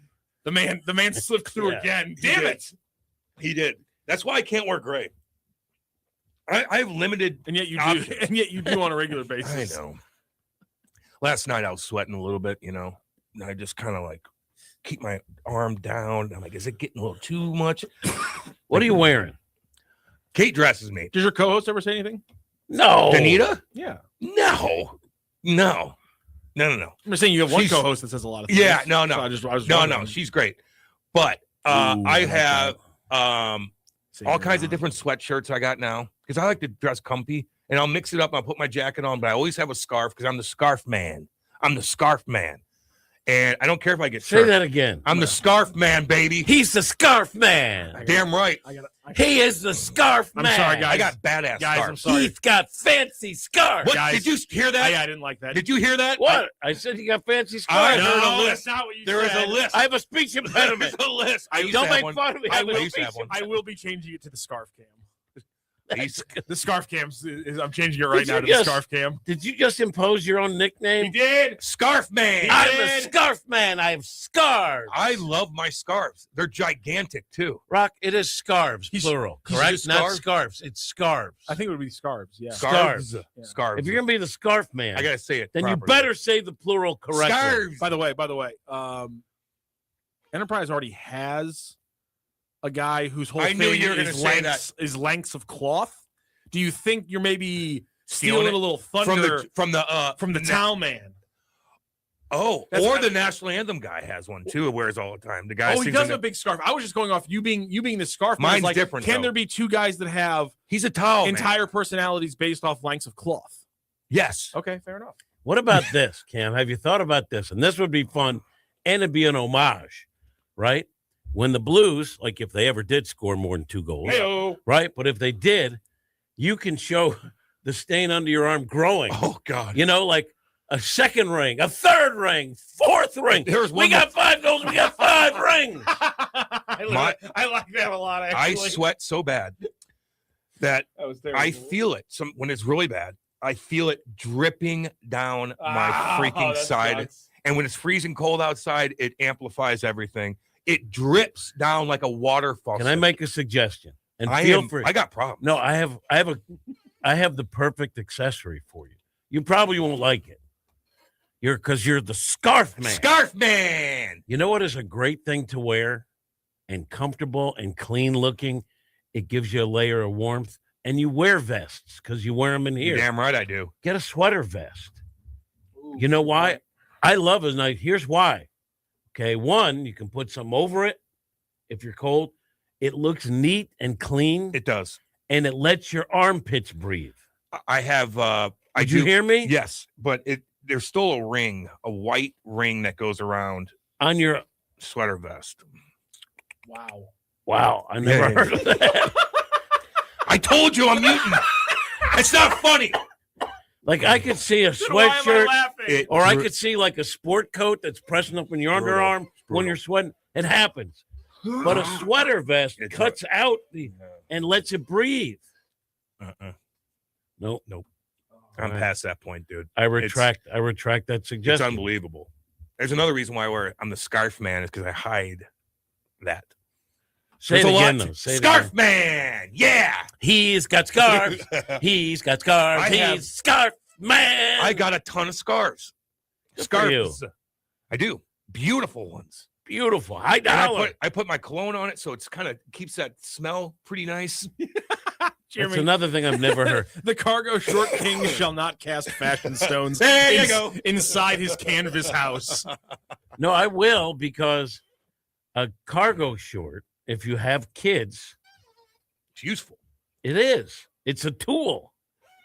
S3: The man slipped through
S2: Yeah.
S3: again.
S1: He
S3: Damn
S1: did.
S3: it!
S1: he did. That's why I can't wear gray. I have limited.
S3: And yet you do.
S1: Options.
S3: And yet you do on a regular basis.
S1: I know. Last night I was sweating a little bit, and I just kind of like keep my arm down. I'm like, is it getting a little too much?
S2: What are you wearing?
S1: Kate dresses me.
S3: Does your co-host ever say anything?
S2: No,
S1: Danita?
S3: Yeah.
S1: No.
S3: I'm just saying you have one
S1: She's-
S3: co-host that says a lot of things.
S1: Yeah, no.
S3: So I was
S1: No,
S3: wondering.
S1: she's great. But
S3: Ooh,
S1: I
S3: like
S1: have
S3: that. Say
S1: all
S3: it
S1: kinds
S3: now.
S1: of different sweatshirts I got now because I like to dress comfy, and I'll mix it up. I'll put my jacket on, but I always have a scarf because I'm the scarf man. And I don't care if I get
S2: Say
S1: shirked.
S2: that again.
S1: I'm the scarf man, baby.
S2: He's the scarf man.
S1: Damn right.
S2: He is the scarf
S3: I'm
S2: man.
S3: sorry, guys.
S1: I got badass
S3: Guys, I'm
S1: scarves.
S3: sorry.
S2: He's got fancy scarves.
S1: What?
S3: Guys.
S1: Did you hear that?
S3: I didn't like that.
S1: Did you hear that?
S2: What? I said he got fancy
S1: I
S2: scarves.
S1: heard a
S3: No,
S1: list.
S3: that's not what you
S1: There is
S3: said.
S1: a list.
S2: I have a speech impediment.
S1: There's a list. I used
S2: Don't
S1: to have
S2: make
S1: one.
S2: fun of me.
S1: I
S2: have a
S1: used to
S2: speech
S1: have one.
S3: I will be changing it to the scarf cam.
S2: That's-
S3: The scarf cam I'm changing it right
S2: Did
S3: now
S2: you
S3: to
S2: just-
S3: the scarf cam.
S2: Did you just impose your own nickname?
S3: did.
S1: Scarf man.
S2: I'm the scarf man. I have scarves.
S1: I love my scarves. They're gigantic too.
S2: Rock, it is scarves, plural,
S1: he's
S2: correct?
S1: just
S2: Not
S1: scarves?
S2: scarves. It's scarves.
S3: I think it would be scarves. Yeah.
S2: Scarves.
S3: Yeah.
S1: Scarves.
S2: If you're going to be the scarf man,
S1: I gotta say it.
S2: then you
S1: properly.
S2: better say the plural correctly.
S1: Scarves.
S3: By the way, Enterprise already has a guy whose whole
S1: I
S3: thing
S1: knew you were gonna
S3: is
S1: say
S3: is lengths of cloth. Do you think you're maybe
S1: Stealing
S3: stealing
S1: it
S3: a little thunder
S1: from the
S3: town man?
S1: Oh,
S3: That's
S1: or
S3: what
S1: the national anthem guy has one too. It wears all the time. The guy.
S3: Oh, he
S1: sings
S3: does
S1: in
S3: have a big scarf. I was just going off you being the scarf man.
S1: Mine's
S3: It's like,
S1: different,
S3: Can
S1: though.
S3: there be two guys that have
S1: He's a towel
S3: entire
S1: man.
S3: personalities based off lengths of cloth?
S1: Yes.
S3: Okay, fair enough.
S2: What about this, Cam? Have you thought about this? And this would be fun, and it'd be an homage, right? When the Blues, like if they ever did score more than 2 goals,
S3: Hey-o.
S2: right? But if they did, you can show the stain under your arm growing.
S1: Oh God.
S2: You know, like a second ring, a third ring, fourth ring.
S1: There's
S2: We
S1: one
S2: got 5 goals. We got 5 rings.
S3: I like that a lot.
S1: I
S3: Actually,
S1: sweat so bad that
S3: That was terrible.
S1: I feel it. When it's really bad, I feel it dripping down my freaking
S3: that
S1: side.
S3: sucks.
S1: And when it's freezing cold outside, it amplifies everything. It drips down like a waterfall.
S2: Can I make a suggestion? And
S1: I
S2: feel free.
S1: I got problems.
S2: No, I have the perfect accessory for you. You probably won't like it. Because you're the scarf man.
S1: Scarf man.
S2: You know what is a great thing to wear and comfortable and clean looking? It gives you a layer of warmth. And you wear vests because you wear them in here.
S1: You're damn right I do.
S2: Get a sweater vest. You know why? I love it. Now, here's why. Okay, one, you can put something over it if you're cold. It looks neat and clean,
S1: It does.
S2: and it lets your armpits breathe.
S1: I have. I
S2: Did
S1: do
S2: you hear me?
S1: Yes, but there's still a ring, a white ring that goes around
S2: On your
S1: sweater vest.
S2: wow, I never
S1: Yeah.
S2: heard of that.
S1: I told you I'm mutant. It's not funny.
S2: Like I could see a
S3: Why am I
S2: sweatshirt,
S3: laughing?
S2: or I could see like a sport coat that's pressing up on your
S1: Brutal.
S2: underarm when
S1: Brutal.
S2: you're sweating. It happens. But a sweater vest
S1: It's
S2: cuts out and lets it breathe. Nope.
S1: I'm
S2: Right.
S1: past that point, dude.
S2: I retract that
S1: It's
S2: suggestion.
S1: unbelievable. There's another reason why I'm the scarf man is because I hide that.
S2: Say it
S1: There's a
S2: again,
S1: lot
S2: though.
S1: to-
S2: Say it
S1: Scarf
S2: again.
S1: man. Yeah.
S2: He's got scarves. He's got scarves.
S1: I
S2: He's
S1: have-
S2: scarf man.
S1: I got a ton of scarves.
S2: Good for you.
S1: Scarves. I do. Beautiful ones.
S2: Beautiful. High
S1: And I
S2: dollar.
S1: put my cologne on it so it's kind of keeps that smell pretty nice.
S2: That's
S3: Jeremy,
S2: another thing I've never heard.
S3: the cargo short king shall not cast fashion stones
S1: There you go.
S3: inside his canvas house.
S2: No, I will, because a cargo short, if you have kids,
S1: It's useful.
S2: it is. It's a tool.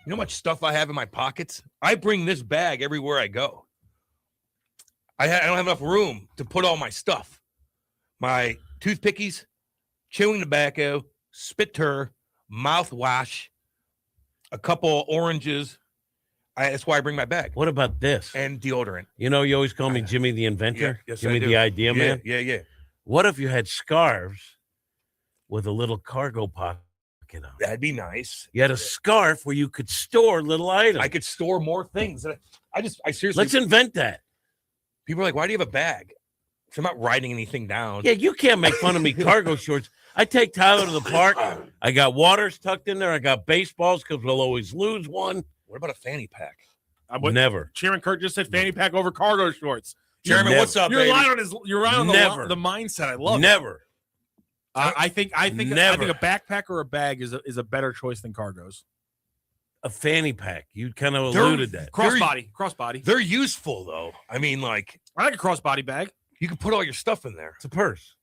S1: You know how much stuff I have in my pockets? I bring this bag everywhere I go. I don't have enough room to put all my stuff. My toothpickies, chewing tobacco, spitter, mouthwash, a couple oranges. That's why I bring my bag.
S2: What about this?
S1: And deodorant.
S2: You know, you always call me Jimmy the Inventor.
S1: Yes,
S2: Jimmy
S1: I do.
S2: the Idea
S1: Yeah,
S2: Man.
S1: yeah.
S2: What if you had scarves with a little cargo pocket on it?
S1: That'd be nice.
S2: You had a scarf where you could store little items.
S1: I could store more things. I seriously.
S2: Let's invent that.
S1: People are like, why do you have a bag? 'Cause I'm not writing anything down.
S2: Yeah, you can't make fun of me cargo shorts. I take Tyler to the park. I got waters tucked in there. I got baseballs because we'll always lose one.
S1: What about a fanny pack?
S2: Never.
S3: Chairman Kurt just said fanny pack over cargo shorts.
S1: Chairman,
S2: Never.
S1: what's up,
S3: You're
S1: baby?
S3: relying on you're relying on
S2: Never.
S3: the mindset. I love it.
S2: Never.
S3: I think
S2: Never.
S3: a backpack or a bag is a better choice than cargos.
S2: A fanny pack. You kind of
S1: They're-
S2: alluded that.
S3: Crossbody.
S1: They're useful though. I mean, like
S3: I like a crossbody bag.
S1: you can put all your stuff in there.
S2: It's a purse.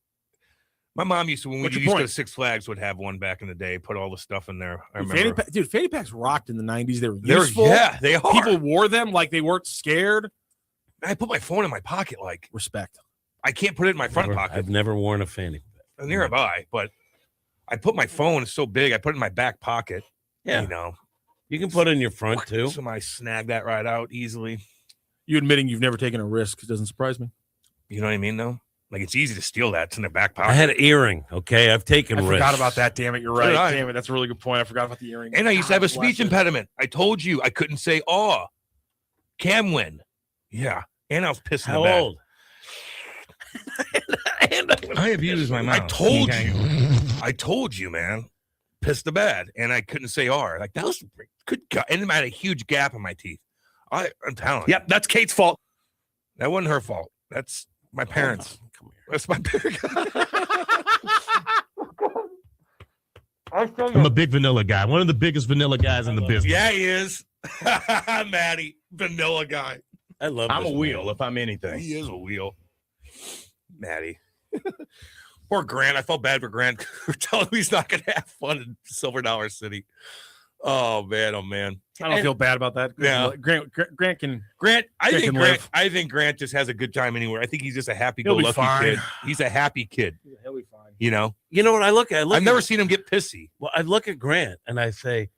S1: My mom used to, when we
S3: What's your
S1: used to go
S3: point?
S1: to Six Flags, would have one back in the day. Put all the stuff in there. I
S3: Fanny
S1: remember.
S3: fanny packs rocked in the 90s. They were
S1: They're-
S3: useful.
S1: yeah, they are.
S3: People wore them like they weren't scared.
S1: I put my phone in my pocket. Like
S3: Respect.
S1: I can't put it in my front pocket.
S2: I've never worn a fanny pack.
S1: Neither have I. But I put my phone. It's so big. I put it in my back pocket.
S2: Yeah.
S1: You know.
S2: You can put it in your front too.
S1: Somebody snag that right out easily.
S3: You admitting you've never taken a risk doesn't surprise me.
S1: You know what I mean, though? Like, it's easy to steal that. It's in the back pocket.
S2: I had an earring. Okay, I've taken
S3: I
S2: risks.
S3: forgot about that. Damn it, you're
S1: So did I.
S3: right. Damn it, that's a really good point. I forgot about the earring.
S1: And I used to have a speech
S3: Bless it.
S1: impediment. I told you I couldn't say "aw." Camwin. Yeah. And I was pissing
S2: How
S1: the bed.
S2: old?
S4: I abuse my mouth.
S1: I told you, man. Pissed the bed. And I couldn't say R. Like, that was good. And I had a huge gap in my teeth. I'm telling you.
S4: Yep, that's Kate's fault.
S1: That wasn't her fault. That's my parents.
S2: Come here.
S1: That's my parents.
S6: I'm a big vanilla guy. One of the biggest vanilla guys in the business.
S1: Yeah, he is. Maddie, vanilla guy.
S2: I love.
S4: I'm
S2: this
S4: a wheel
S2: man.
S4: if I'm anything.
S1: He is a wheel. Maddie. Poor Grant. I felt bad for Grant. We're telling him he's not going to have fun in Silver Dollar City. Oh, man. Oh, man.
S3: I don't feel bad about that.
S1: Yeah.
S3: Grant can.
S1: Grant, I
S3: Grant
S1: think
S3: can
S1: Grant,
S3: live.
S1: I think Grant just has a good time anywhere. I think he's just a
S3: He'll be
S1: happy-go-lucky
S3: fine.
S1: kid. He's a happy kid,
S3: He'll be fine.
S1: you know?
S2: You know what I look at?
S1: I've never seen him get pissy.
S2: Well, I look at Grant and I say,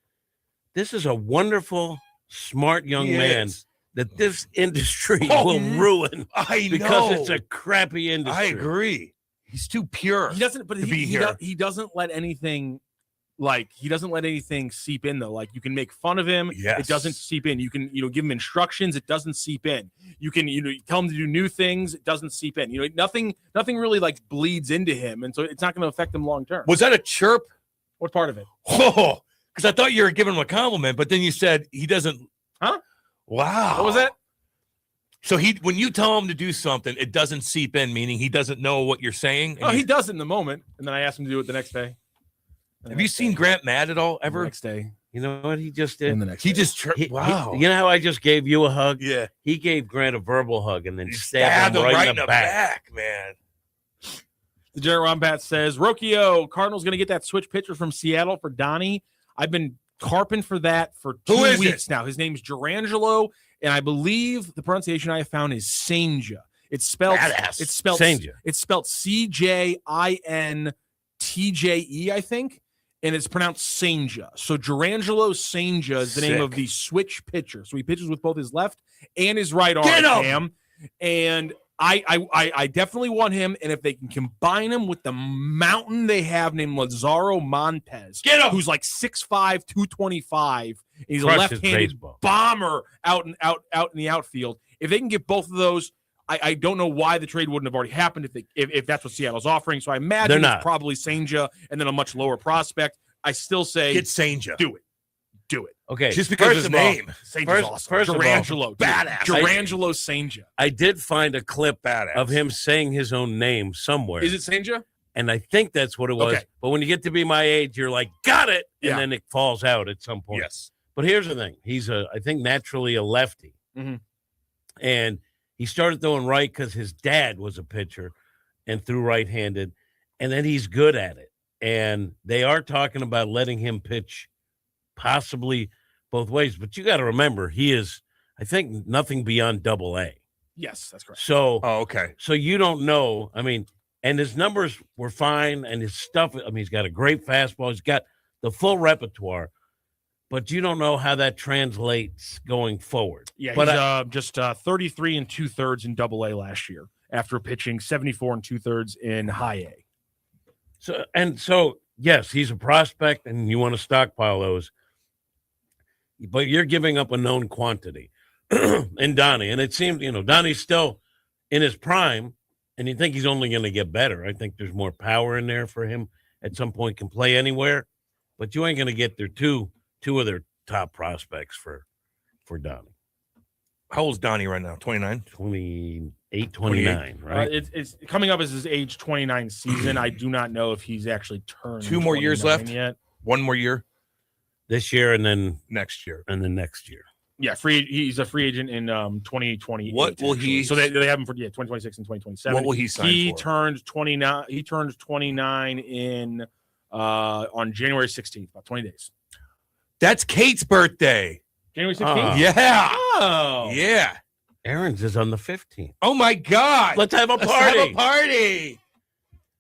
S2: "This is a wonderful, smart young
S1: He
S2: man
S1: is.
S2: that this industry
S1: Oh,
S2: will ruin
S1: I
S2: because
S1: know.
S2: it's a crappy industry."
S1: I agree. He's too pure.
S3: He doesn't, but
S1: to be here.
S3: he doesn't let anything. Like he doesn't let anything seep in though. Like you can make fun of him,
S1: Yes.
S3: it doesn't seep in. You can give him instructions, it doesn't seep in. You can tell him to do new things, it doesn't seep in. Nothing really like bleeds into him, and so it's not going to affect him long term.
S1: Was that a chirp?
S3: What part of it?
S1: Oh, because I thought you were giving him a compliment, but then you said he doesn't.
S3: Huh?
S1: Wow.
S3: What was that?
S1: So when you tell him to do something, it doesn't seep in, meaning he doesn't know what you're saying.
S3: Oh, he does it in the moment, and then I ask him to do it the next day.
S1: Have you seen Grant mad at all
S3: The
S1: ever?
S3: next day?
S2: You know what he just did?
S3: And the next
S1: He
S3: day.
S1: just chirped. Wow.
S2: You know how I just gave you a hug?
S1: Yeah.
S2: He gave Grant a verbal hug and then
S1: He
S2: stabbed him right in the back.
S1: back, man.
S3: The Jared Rombat says, Rokio, Cardinals going to get that switch pitcher from Seattle for Donnie. I've been carping for that for 2
S1: Who is
S3: weeks now. His name's Durangelo, and I believe the pronunciation I have found is Senja. It's spelled
S1: Badass.
S3: It's spelled
S2: Senja.
S3: It's spelled CJINTJE, I think, and it's pronounced Senja. So Durangelo Senja is the name of
S1: Sick.
S3: the switch pitcher. So he pitches with both his left and his right arm.
S1: Get him!
S3: Cam. And I definitely want him, and if they can combine him with the mountain they have named Lazaro Montez,
S1: Get him!
S3: who's like 6'5", 225, and he's
S2: Crushes
S3: a left-handed
S2: baseball.
S3: bomber out in the outfield. If they can get both of those, I don't know why the trade wouldn't have already happened if that's what Seattle's offering. So I
S2: They're
S3: imagine
S2: not.
S3: it's probably Senja and then a much lower prospect. I still say
S1: Get Senja.
S3: do it. Do it.
S2: Okay.
S1: Just because
S2: first
S1: his
S2: of all,
S1: name.
S3: Senja's
S2: First-
S3: awesome.
S2: first of all,
S3: Durangelo. dude.
S1: badass.
S3: Durangelo Senja.
S2: I did find a clip
S1: Badass.
S2: of him saying his own name somewhere.
S3: Is it Senja?
S2: And I think that's what it was.
S3: Okay.
S2: But when you get to be my age, you're like, got it. And
S3: Yeah.
S2: then it falls out at some point.
S1: Yes.
S2: But here's the thing. He's I think naturally a lefty.
S3: Mhm.
S2: And he started throwing right because his dad was a pitcher and threw right-handed. And then he's good at it. And they are talking about letting him pitch possibly both ways. But you got to remember, he is, I think, nothing beyond Double-A.
S3: Yes, that's correct.
S2: So
S1: Oh, okay.
S2: so you don't know. I mean, and his numbers were fine, and his stuff. I mean, he's got a great fastball. He's got the full repertoire, but you don't know how that translates going forward.
S3: Yeah,
S2: but
S3: he's just 33 and 2/3 in Double-A last year after pitching 74 and 2/3 in High A.
S2: So yes, he's a prospect, and you want to stockpile those, but you're giving up a known quantity in Donnie, and it seems Donnie's still in his prime, and you think he's only going to get better. I think there's more power in there for him. At some point, can play anywhere, but you ain't going to get their two of their top prospects for Donnie.
S1: How old's Donnie right now? 29?
S2: 28, 29, right?
S3: It's coming up as his age 29 season. I do not know if he's actually turned
S1: 2 more years
S3: 29
S1: left?
S3: yet.
S1: 1 more year?
S2: This year and then
S1: Next year.
S2: next year.
S3: Yeah, he's a free agent in 2020.
S1: What will he-
S3: So they have him for 2026 and 2027.
S1: What will he sign
S3: He
S1: for?
S3: turned 29. He turned 29 in on January 16th, about 20 days.
S1: That's Kate's birthday.
S3: January 16th.
S2: Ah.
S1: Yeah.
S3: Oh,
S1: Yeah.
S2: Aaron's is on the 15th.
S1: Oh my God!
S2: Let's have a
S1: Let's
S2: party.
S1: have a party.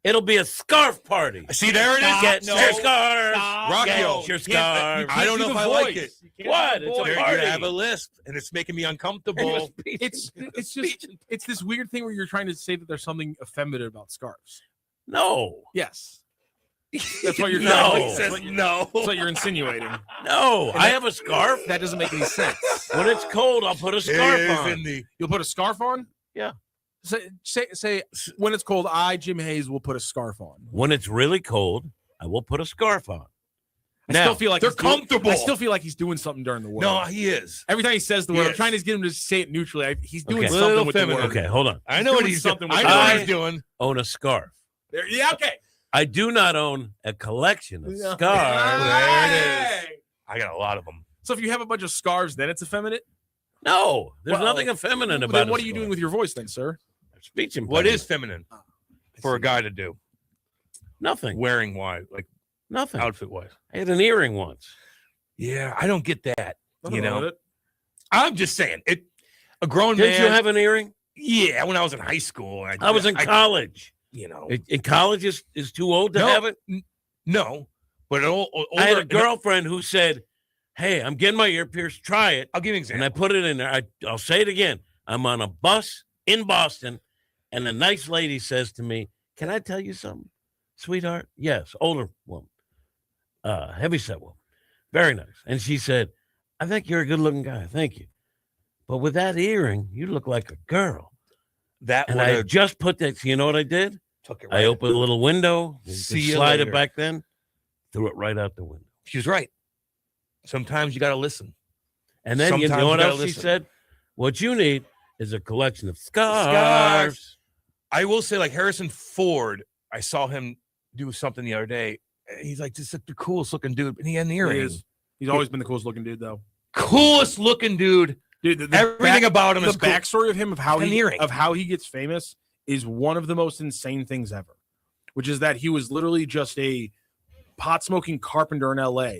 S2: It'll be a scarf party.
S1: See, there it is.
S2: Get
S1: No.
S2: your scarves.
S1: Rockio.
S2: Get your scarves.
S1: I don't know if I like it.
S2: What? It's a
S1: You
S2: party.
S1: have a lisp, and it's making me uncomfortable.
S3: It's just it's this weird thing where you're trying to say that there's something effeminate about scarves.
S2: No.
S3: Yes. That's what you're
S2: No.
S3: trying to
S1: He
S3: say.
S1: says no.
S3: That's what you're insinuating.
S2: No. I have a scarf.
S3: That doesn't make any sense.
S2: When it's cold, I'll put a scarf
S1: Is
S2: on.
S1: in the
S3: You'll put a scarf on?
S2: Yeah.
S3: Say when it's cold, Jim Hayes, will put a scarf on.
S2: When it's really cold, I will put a scarf on.
S3: I
S2: Now,
S3: still feel like
S1: they're
S3: he's doing-
S1: comfortable.
S3: I still feel like he's doing something during the word.
S1: No, he is.
S3: Every time he says the word, I'm
S1: Yes.
S3: trying to get him to say it neutrally. He's doing
S2: Okay.
S3: something
S1: Little
S3: with the
S1: feminine.
S3: word.
S2: Okay, hold on.
S1: I know what
S3: doing
S1: he's
S3: something
S1: doing.
S3: with
S1: I know
S2: the-
S1: what he's doing.
S2: Own a scarf.
S3: Yeah, okay.
S2: I do not own a collection of
S3: Yeah.
S2: scarves.
S1: There it is.
S3: Hey!
S1: I got a lot of them.
S3: So if you have a bunch of scarves, then it's effeminate?
S2: No, there's
S3: Well,
S2: nothing effeminate about
S3: Then
S2: a
S3: what are you
S2: scarf.
S3: doing with your voice then, sir?
S2: Speech impediment.
S1: What is feminine for a guy to do?
S2: Nothing?
S1: Wearing wise, like
S2: Nothing.
S1: outfit wise.
S2: I had an earring once.
S1: Yeah, I don't get that.
S3: Nothing
S1: You
S3: wrong
S1: know,
S3: with it.
S1: I'm just saying it. A grown
S2: Did
S1: man.
S2: you have an earring?
S1: Yeah, when I was in high school.
S2: I was in college.
S1: You know,
S2: In college is too old to
S1: No.
S2: have it.
S1: no, but an older.
S2: I had a girlfriend who said, "Hey, I'm getting my ear pierced. Try it."
S1: I'll give you an
S2: And I
S1: example.
S2: put it in there. I'll say it again. I'm on a bus in Boston, and a nice lady says to me, "Can I tell you something, sweetheart?" Yes, older woman, heavyset woman, very nice. And she said, "I think you're a good-looking guy. Thank you, but with that earring, you look like a girl."
S1: That
S2: And
S1: would
S2: I
S1: have
S2: just put that. So you know what I did?
S1: took it
S2: I
S1: right.
S2: opened a little window, you could
S1: See you
S2: slide
S1: later.
S2: it back then, threw it right out the window.
S1: She was right. Sometimes you got to listen.
S2: And then you
S1: Sometimes
S2: know what
S1: you gotta
S2: else she
S1: listen.
S2: said? What you need is a collection of scarves.
S1: Scarves. I will say, like Harrison Ford, I saw him do something the other day. He's like, this is the coolest looking dude. And he had an
S3: He
S1: earring.
S3: is. He's always been the coolest looking dude, though.
S1: Coolest looking dude.
S3: Dude,
S1: Everything about him
S3: the
S1: is cool.
S3: backstory of him of how
S1: An
S3: he
S1: earring.
S3: gets famous is one of the most insane things ever, which is that he was literally just a pot smoking carpenter in LA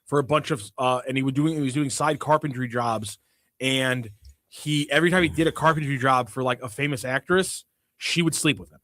S3: for a bunch of and he was doing side carpentry jobs, and he every time he did a carpentry job for like a famous actress, she would sleep with him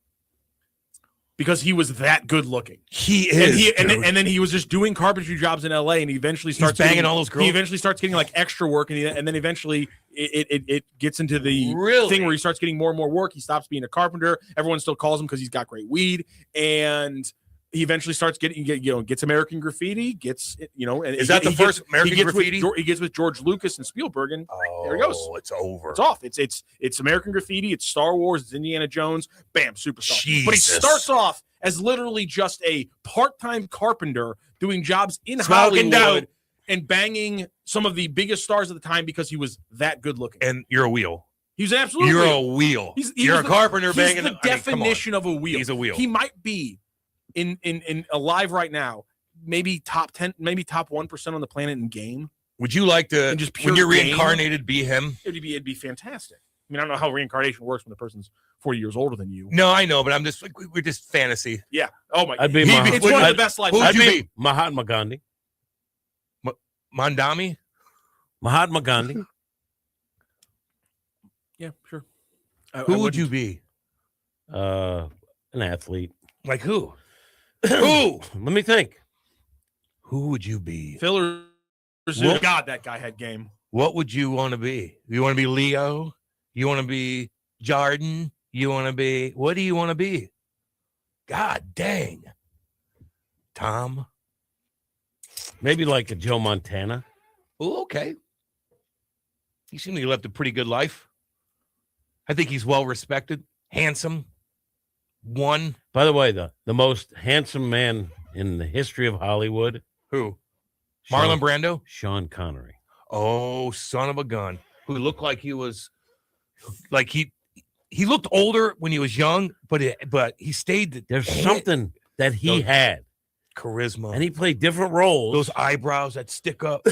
S3: because he was that good looking.
S1: He
S3: And
S1: is.
S3: he and,
S1: dude.
S3: and then he was just doing carpentry jobs in LA, and he eventually
S1: He's
S3: starts
S1: banging
S3: getting,
S1: all those girls.
S3: He eventually starts getting like extra work, and then eventually it gets into the
S1: Really?
S3: thing where he starts getting more and more work. He stops being a carpenter. Everyone still calls him because he's got great weed, and he eventually starts gets American Graffiti. Gets and
S1: Is that the first American
S3: he gets
S1: Graffiti?
S3: He gets with George Lucas and Spielberg, and
S1: Oh,
S3: there he goes.
S1: It's over.
S3: it's off. It's American Graffiti. It's Star Wars. It's Indiana Jones. Bam, superstar. But he
S1: Jesus.
S3: starts off as literally just a part-time carpenter doing jobs in
S1: Smoking
S3: Hollywood
S1: dope.
S3: and banging some of the biggest stars at the time because he was that good looking.
S1: And you're a wheel.
S3: He was absolutely.
S1: You're a wheel.
S3: He
S1: You're
S3: was
S1: a
S3: the-
S1: carpenter
S3: he's
S1: banging.
S3: the
S1: I mean, come on.
S3: definition of a wheel.
S1: He's a wheel.
S3: He might be in alive right now. Maybe top 10, maybe top 1% on the planet in game.
S1: Would you like to,
S3: And just
S1: when
S3: pure
S1: you're
S3: game?
S1: reincarnated, be him?
S3: It'd be fantastic. I mean, I don't know how reincarnation works when the person's 40 years older than you.
S1: No, I know, but I'm just like, we're just fantasy.
S3: Yeah. Oh my.
S2: I'd be
S3: It's
S2: Mahatma-
S3: one of
S2: I'd-
S3: the best life.
S1: who would
S2: I'd
S1: you
S2: be
S1: be?
S2: Mahatma Gandhi.
S1: Mandami?
S2: Mahatma Gandhi.
S3: Yeah, sure.
S1: Who would you be?
S2: An athlete.
S1: Like who? Who?
S2: Let me think.
S1: Who would you be?
S3: Filler?
S1: What-
S3: God, that guy had game.
S1: What would you want to be? You want to be Leo? You want to be Jordan? You want to be, what do you want to be? God dang. Tom?
S2: Maybe like a Joe Montana.
S1: Oh, okay. He seemed like he lived a pretty good life. I think he's well respected, handsome. One.
S2: By the way, the most handsome man in the history of Hollywood,
S1: Who? Marlon
S2: Sean,
S1: Brando?
S2: Sean Connery.
S1: Oh, son of a gun. Who looked like he was like he looked older when he was young, but he stayed
S2: There's
S1: hit.
S2: something that he
S1: Those-
S2: had,
S1: charisma.
S2: and he played different roles.
S1: those eyebrows that stick up.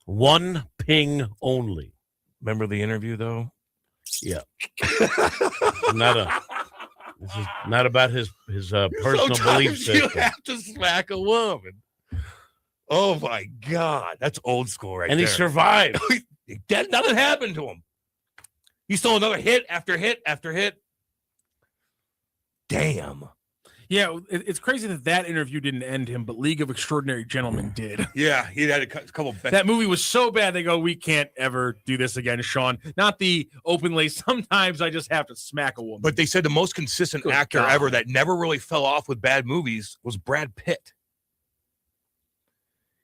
S2: One ping only.
S1: Remember the interview though?
S2: Yeah. Not a. This is not about his personal belief
S1: Sometimes you
S2: system.
S1: have to smack a woman. Oh my God, that's old school right
S2: And
S1: there.
S2: he survived.
S1: Nothing happened to him. He stole another hit after hit after hit. Damn.
S3: Yeah, it's crazy that interview didn't end him, but League of Extraordinary Gentlemen did.
S1: Yeah, he had a couple.
S3: That movie was so bad, they go, we can't ever do this again, Sean. Not the openly, sometimes I just have to smack a woman.
S1: But they said the most consistent
S3: Good
S1: actor
S3: God.
S1: ever that never really fell off with bad movies was Brad Pitt.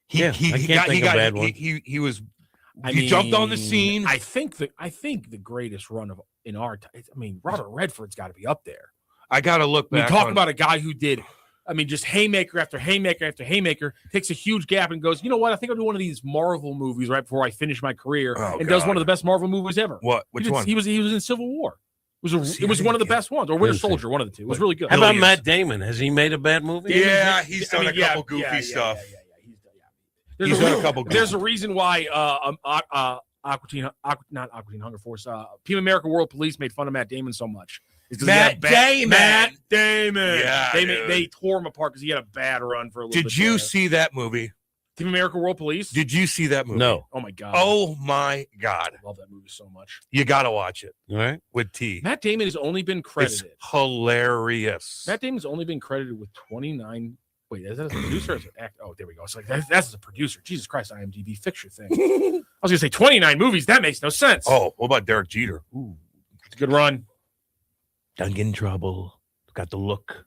S1: He
S2: Yeah, I can't think of bad ones.
S1: He was.
S3: I
S1: He jumped on the
S3: mean,
S1: scene.
S3: I think the greatest run of in our time. I mean, Robert Redford's got to be up there.
S1: I gotta look
S3: I mean,
S1: back.
S3: talk
S1: on-
S3: about a guy who did. I mean, just haymaker after haymaker after haymaker, takes a huge gap and goes, you know what? I think I'll do one of these Marvel movies right before I finish my career,
S1: Oh,
S3: and does
S1: God.
S3: one of the best Marvel movies ever.
S1: What? Which one?
S3: He was in Civil War. It was
S1: See,
S3: it was
S1: I
S3: one of the
S1: didn't get
S3: best ones, or Winter
S2: Didn't see.
S3: Soldier, one of the two. It was really good.
S2: How about
S1: Billions.
S2: Matt Damon? Has he made a bad movie?
S1: Yeah, he's done a couple goofy
S3: yeah,
S1: stuff.
S3: Yeah.
S1: He's done a couple
S3: There's a reason why not Aqua Teen Hunger Force, Team America World Police made fun of Matt Damon so much. It's 'cause he had a
S1: Damon.
S3: Matt Damon.
S1: Yeah, dude.
S3: they tore him apart because he had a bad run for a little bit.
S1: Did you
S3: there.
S1: see that movie?
S3: Team America World Police?
S1: Did you see that movie?
S2: No.
S3: Oh my god!
S1: Oh my God!
S3: I love that movie so much.
S1: You gotta watch it
S2: All right.
S1: with T.
S3: Matt Damon has only been
S1: It's
S3: credited.
S1: hilarious.
S3: Matt Damon's only been credited with 29. Wait, is that as a producer? Or as an act? Oh, there we go. It's like that's as a producer. Jesus Christ, IMDb, fix your thing. I was gonna say 29 movies. That makes no sense.
S1: Oh, what about Derek Jeter?
S3: Ooh, it's a good run.
S1: Don't get in trouble. Got the look.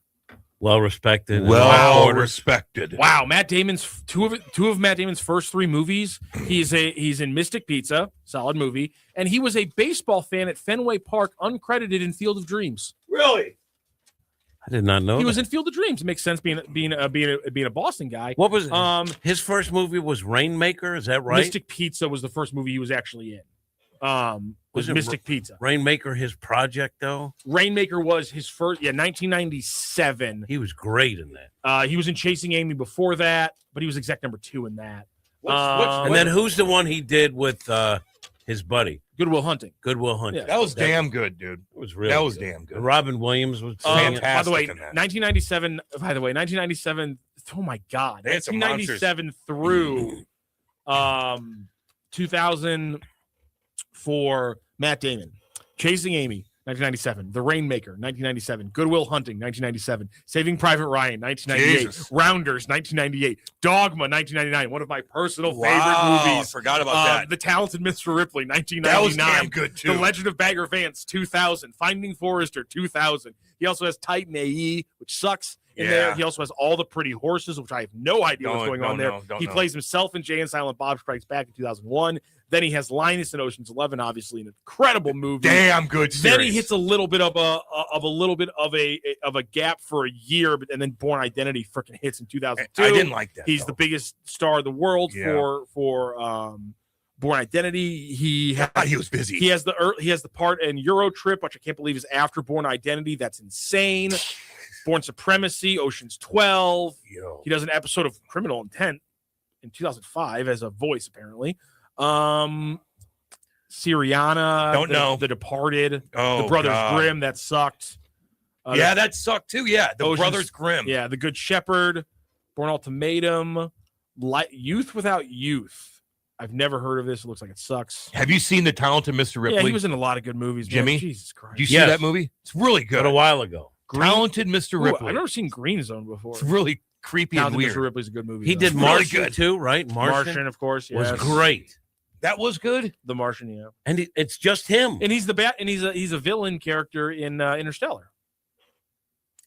S2: Well respected. and
S1: Well
S2: well ordered.
S1: respected.
S3: Wow, Matt Damon's two of Matt Damon's first three movies. He's in Mystic Pizza, solid movie, and he was a baseball fan at Fenway Park, uncredited in Field of Dreams.
S1: Really?
S2: I did not know.
S3: He was
S2: that.
S3: in Field of Dreams. It makes sense being a Boston guy.
S2: What was
S3: His
S2: his first movie was Rainmaker? Is that right?
S3: Mystic Pizza was the first movie he was actually in. Was
S2: Was it
S3: Mystic Pizza.
S2: Rainmaker his project though?
S3: Rainmaker was his first, 1997.
S2: He was great in that.
S3: He was in Chasing Amy before that, but he was exec number 2 in that.
S2: And then who's the one he did with his buddy?
S3: Goodwill Hunting.
S2: Goodwill Hunting.
S3: Yeah.
S1: That was damn good, dude.
S2: It was really
S1: That was
S2: good.
S1: damn good.
S2: And Robin Williams was
S1: Fantastic.
S3: By the way,
S1: in that.
S3: 1997. By the way, 1997. Oh my God,
S1: They had some
S3: 1997 through 2000 for Matt Damon. Chasing Amy, 1997. The Rainmaker, 1997. Goodwill Hunting, 1997. Saving Private Ryan, 1998.
S1: Jesus.
S3: Rounders, 1998. Dogma, 1999. One of my personal favorite
S1: I
S3: movies.
S1: forgot about that.
S3: The Talented Mr. Ripley, 1999.
S1: That was damn good too.
S3: The Legend of Bagger Vance, 2000. Finding Forrester, 2000. He also has Titan AE, which sucks in there.
S1: Yeah.
S3: He also has All the Pretty Horses, which I have no idea what's going on there. He plays himself in Jay and Silent Bob Strikes Back in 2001. Then he has Linus in Ocean's 11, obviously an incredible movie.
S1: Damn good series.
S3: Then he hits a little bit of a gap for a year, but and then Born Identity freaking hits in 2002.
S1: I didn't like that.
S3: He's
S1: though.
S3: the biggest star in the world
S1: Yeah.
S3: for Born Identity. He
S1: was busy.
S3: he has the part in Euro Trip, which I can't believe is after Born Identity. That's insane. Born Supremacy, Ocean's 12.
S1: Yo.
S3: He does an episode of Criminal Intent in 2005 as a voice, apparently. Syriana,
S1: Don't know.
S3: The Departed,
S1: Oh,
S3: The Brothers
S1: God.
S3: Grimm, that sucked.
S1: Yeah, that sucked too. Yeah, the
S3: Ocean's-
S1: Brothers Grimm.
S3: Yeah, The Good Shepherd, Born Ultimatum, Youth Without Youth. I've never heard of this. It looks like it sucks.
S1: Have you seen The Talented Mr. Ripley?
S3: Yeah, he was in a lot of good movies. man.
S1: Jimmy?
S3: Jesus Christ.
S1: Do you see
S2: Yes.
S1: that movie? It's really
S2: But
S1: good.
S2: a while ago.
S1: Talented Mr.
S3: Ooh,
S1: Ripley.
S3: I've never seen Green Zone before.
S1: It's really creepy and
S3: Talented
S1: weird.
S3: Mr. Ripley's a good movie.
S2: He
S3: though.
S2: did
S1: really
S2: Martian
S1: good.
S2: too, right?
S3: Martian, of course.
S2: was
S3: Yes.
S2: great.
S1: That was good.
S3: The Martian, yeah.
S2: And it's just him.
S3: And he's he's a villain character in Interstellar.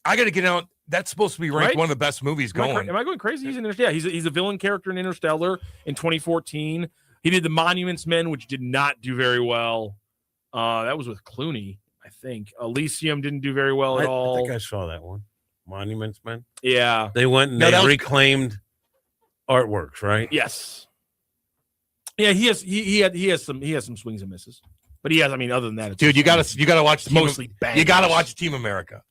S1: I got to get out. That's supposed to be ranked
S3: Right?
S1: one of the best movies going.
S3: Am I going crazy? He's in Interstellar. Yeah, he's a villain character in Interstellar in 2014. He did The Monuments Men, which did not do very well. That was with Clooney, I think. Elysium didn't do very well at all.
S2: I think I saw that one. Monuments Men.
S3: Yeah.
S2: They went and
S1: No,
S2: they
S1: that was-
S2: reclaimed artworks, right?
S3: Yes. Yeah, he has some swings and misses. But he has, other than that, it's
S1: Dude, you got to watch
S3: it's mostly bang.
S1: You got to watch Team America.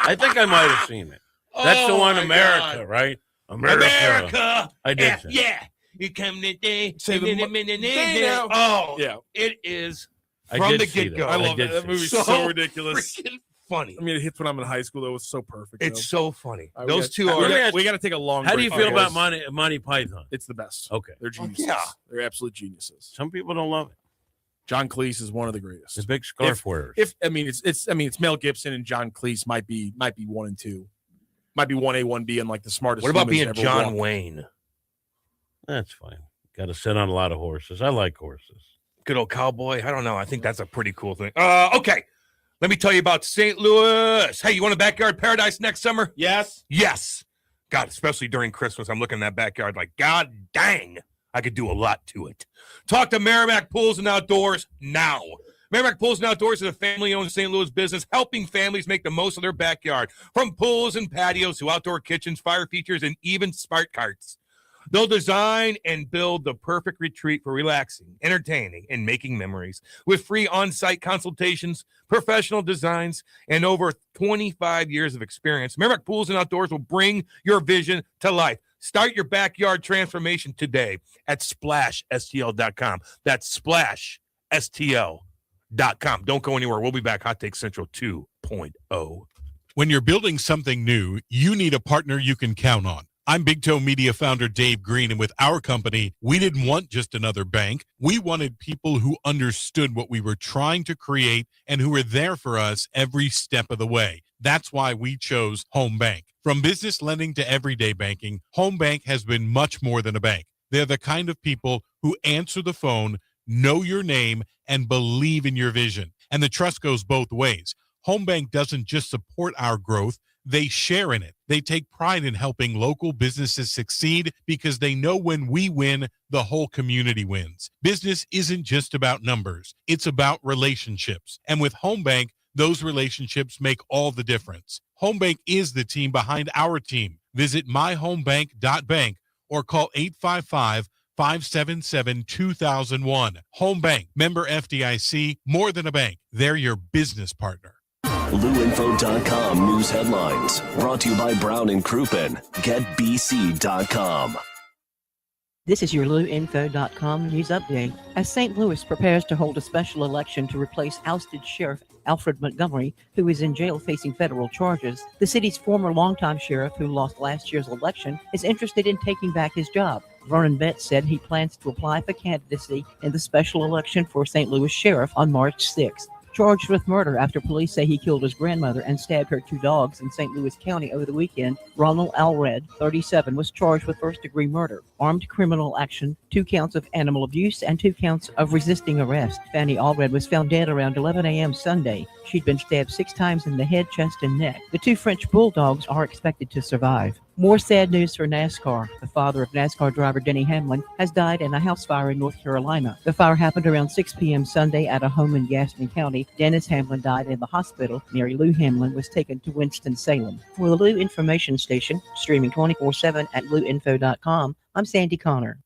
S2: I think I might have seen it. That's the
S1: Oh,
S2: one,
S1: my
S2: America,
S1: God.
S2: right? America. I did.
S1: Yeah,
S2: say.
S1: yeah. You come today.
S3: Say the day now.
S1: Oh,
S3: Yeah.
S1: it is
S2: I
S1: from
S2: did
S1: the
S2: see
S1: get go.
S2: that.
S3: I love
S2: did
S3: that. That
S2: see
S3: movie's
S1: So
S3: so ridiculous.
S1: freaking funny.
S3: It hits when I'm in high school, though. It's so perfect.
S1: It's so funny.
S3: though.
S1: Those two
S2: Let me
S1: are.
S2: ask-
S3: We got to take a long
S2: How do
S3: break.
S2: you feel
S3: guys.
S2: about Monty Python?
S3: It's the best.
S2: Okay.
S3: They're geniuses.
S1: yeah.
S3: They're absolute geniuses.
S2: Some people don't love it.
S3: John Cleese is one of the greatest.
S2: The big scarf wearers.
S3: It's Mel Gibson and John Cleese might be 1 and 2. Might be 1A, 1B, and like the smartest.
S1: What about
S3: humans
S1: being
S3: ever
S1: John
S3: walked.
S1: Wayne?
S2: That's fine. Got to sit on a lot of horses. I like horses.
S1: Good old cowboy. I don't know. I think that's a pretty cool thing. Okay. Let me tell you about St. Louis. Hey, you want a backyard paradise next summer?
S3: Yes.
S1: Yes. God, especially during Christmas, I'm looking in that backyard like, God dang, I could do a lot to it. Talk to Merrimack Pools and Outdoors now. Merrimack Pools and Outdoors is a family-owned St. Louis business helping families make the most of their backyard. From pools and patios to outdoor kitchens, fire features, and even smart carts. They'll design and build the perfect retreat for relaxing, entertaining, and making memories. With free on-site consultations, professional designs, and over 25 years of experience, Merrimack Pools and Outdoors will bring your vision to life. Start your backyard transformation today at SplashSTL.com. That's SplashSTL.com. Don't go anywhere. We'll be back. Hot Take Central 2.0.
S6: When you're building something new, you need a partner you can count on. I'm Big Toe Media founder Dave Green, and with our company, we didn't want just another bank. We wanted people who understood what we were trying to create and who were there for us every step of the way. That's why we chose Home Bank. From business lending to everyday banking, Home Bank has been much more than a bank. They're the kind of people who answer the phone, know your name, and believe in your vision. And the trust goes both ways. Home Bank doesn't just support our growth, they share in it. They take pride in helping local businesses succeed because they know when we win, the whole community wins. Business isn't just about numbers. It's about relationships. And with Home Bank, those relationships make all the difference. Home Bank is the team behind our team. Visit myhomebank.bank or call 855-577-2001. Home Bank, member FDIC, more than a bank. They're your business partner.
S7: LouInfo.com news headlines brought to you by Brown and Crouppen. GetBC.com.
S8: This is your LouInfo.com news update. As St. Louis prepares to hold a special election to replace ousted Sheriff Alfred Montgomery, who is in jail facing federal charges, the city's former longtime sheriff, who lost last year's election, is interested in taking back his job. Vernon Betts said he plans to apply for candidacy in the special election for St. Louis Sheriff on March 6th. Charged with murder after police say he killed his grandmother and stabbed her 2 dogs in St. Louis County over the weekend, Ronald Alred, 37, was charged with first-degree murder, armed criminal action, 2 counts of animal abuse, and 2 counts of resisting arrest. Fanny Alred was found dead around 11 a.m. Sunday. She'd been stabbed 6 times in the head, chest, and neck. The 2 French bulldogs are expected to survive. More sad news for NASCAR. The father of NASCAR driver Denny Hamlin has died in a house fire in North Carolina. The fire happened around 6 p.m. Sunday at a home in Gaston County. Dennis Hamlin died in the hospital. Mary Lou Hamlin was taken to Winston-Salem. For the Lou Information Station, streaming 24/7 at LouInfo.com, I'm Sandy Connor.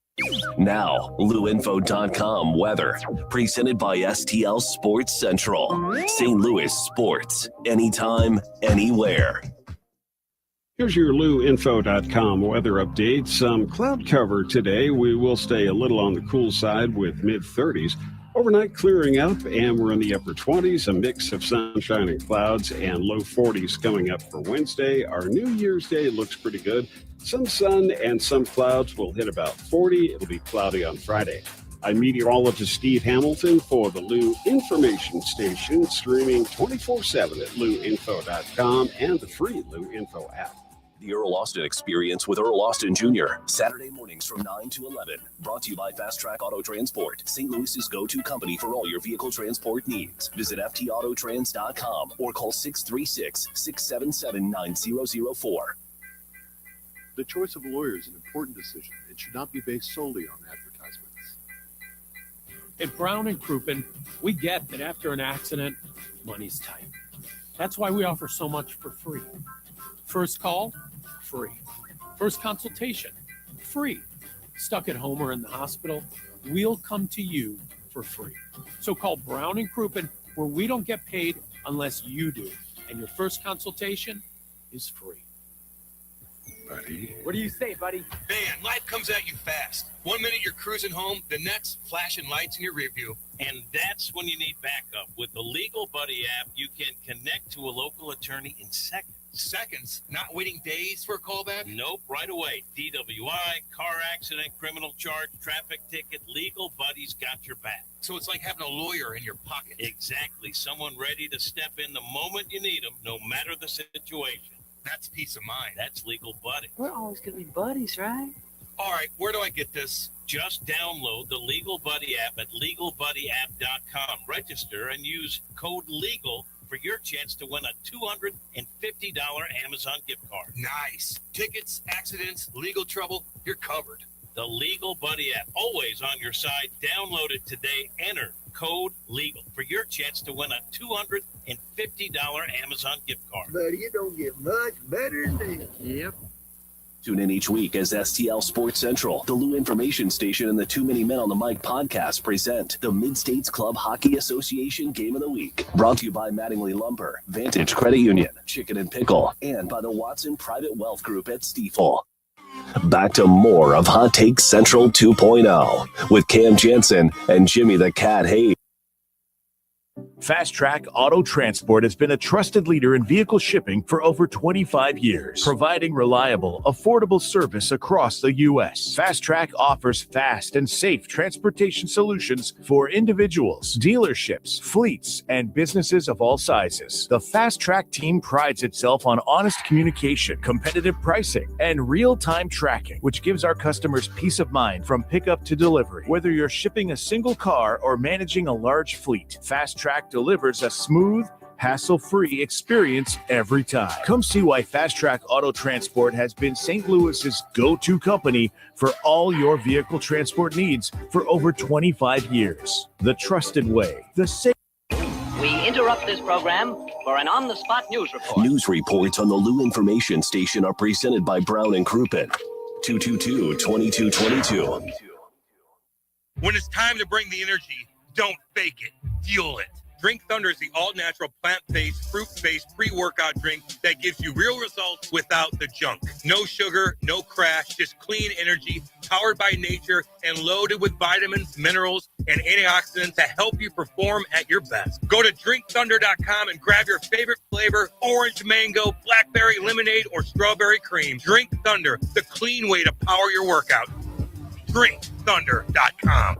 S7: Now, LouInfo.com weather. Presented by STL Sports Central. St. Louis sports. Anytime, anywhere.
S9: Here's your LouInfo.com weather update. Some cloud cover today. We will stay a little on the cool side with mid-30s. Overnight clearing up, and we're in the upper 20s. A mix of sunshine and clouds, and low 40s coming up for Wednesday. Our New Year's Day looks pretty good. Some sun and some clouds will hit about 40. It'll be cloudy on Friday. I'm meteorologist Steve Hamilton for the Lou Information Station, streaming 24/7 at LouInfo.com and the free Lou Info app.
S7: The Earl Austin Experience with Earl Austin Jr. Saturday mornings from 9 to 11. Brought to you by Fast Track Auto Transport, St. Louis's go-to company for all your vehicle transport needs. Visit ftautotrans.com or call 636-677-9004.
S10: The choice of a lawyer is an important decision. It should not be based solely on advertisements.
S11: At Brown and Crouppen, we get that after an accident, money's tight. That's why we offer so much for free. First call, free. First consultation, free. Stuck at home or in the hospital, we'll come to you for free. So call Brown and Crouppen, where we don't get paid unless you do. And your first consultation is free.
S10: Buddy.
S11: What do you say, buddy?
S1: Man, life comes at you fast. 1 minute you're cruising home, the next flashing lights in your rear view.
S12: And that's when you need backup. With the Legal Buddy app, you can connect to a local attorney in seconds.
S1: Seconds, not waiting days for a callback?
S2: Nope, right away. DWI, car accident, criminal charge, traffic ticket, Legal Buddy's got your back.
S1: So it's like having a lawyer in your pocket.
S2: Exactly. Someone ready to step in the moment you need them, no matter the situation.
S1: That's peace of mind.
S2: That's Legal Buddy.
S12: We're always going to be buddies, right?
S1: All right, where do I get this?
S2: Just download the Legal Buddy app at LegalBuddyApp.com. Register and use code LEGAL for your chance to win a $250 Amazon gift card.
S1: Nice. Tickets, accidents, legal trouble, you're covered.
S2: The Legal Buddy app, always on your side. Download it today. Enter code LEGAL for your chance to win a $250 Amazon gift card.
S13: Buddy, it don't get much better than this.
S12: Yep.
S7: Tune in each week as STL Sports Central, the Lou Information Station, and the Too Many Men on the Mic podcast present the Mid-States Club Hockey Association Game of the Week. Brought to you by Mattingly Lumber, Vantage Credit Union, Chicken and Pickle, and by the Watson Private Wealth Group at Stifel. Back to more of Hot Take Central 2.0 with Cam Jansen and Jimmy the Cat Hayes.
S14: Fast Track Auto Transport has been a trusted leader in vehicle shipping for over 25 years, providing reliable, affordable service across the U.S. Fast Track offers fast and safe transportation solutions for individuals, dealerships, fleets, and businesses of all sizes. The Fast Track team prides itself on honest communication, competitive pricing, and real-time tracking, which gives our customers peace of mind from pickup to delivery. Whether you're shipping a single car or managing a large fleet, Fast Track delivers a smooth, hassle-free experience every time. Come see why Fast Track Auto Transport has been St. Louis's go-to company for all your vehicle transport needs for over 25 years. The trusted way, the safe.
S15: We interrupt this program for an on-the-spot news report.
S7: News reports on the Lou Information Station are presented by Brown and Crouppen. 222-2222.
S1: When it's time to bring the energy, don't fake it, fuel it. Drink Thunder is the all-natural, plant-based, fruit-based pre-workout drink that gives you real results without the junk. No sugar, no crash, just clean energy, powered by nature, and loaded with vitamins, minerals, and antioxidants to help you perform at your best. Go to drinkthunder.com and grab your favorite flavor, orange mango, blackberry lemonade, or strawberry cream. Drink Thunder, the clean way to power your workout. drinkthunder.com.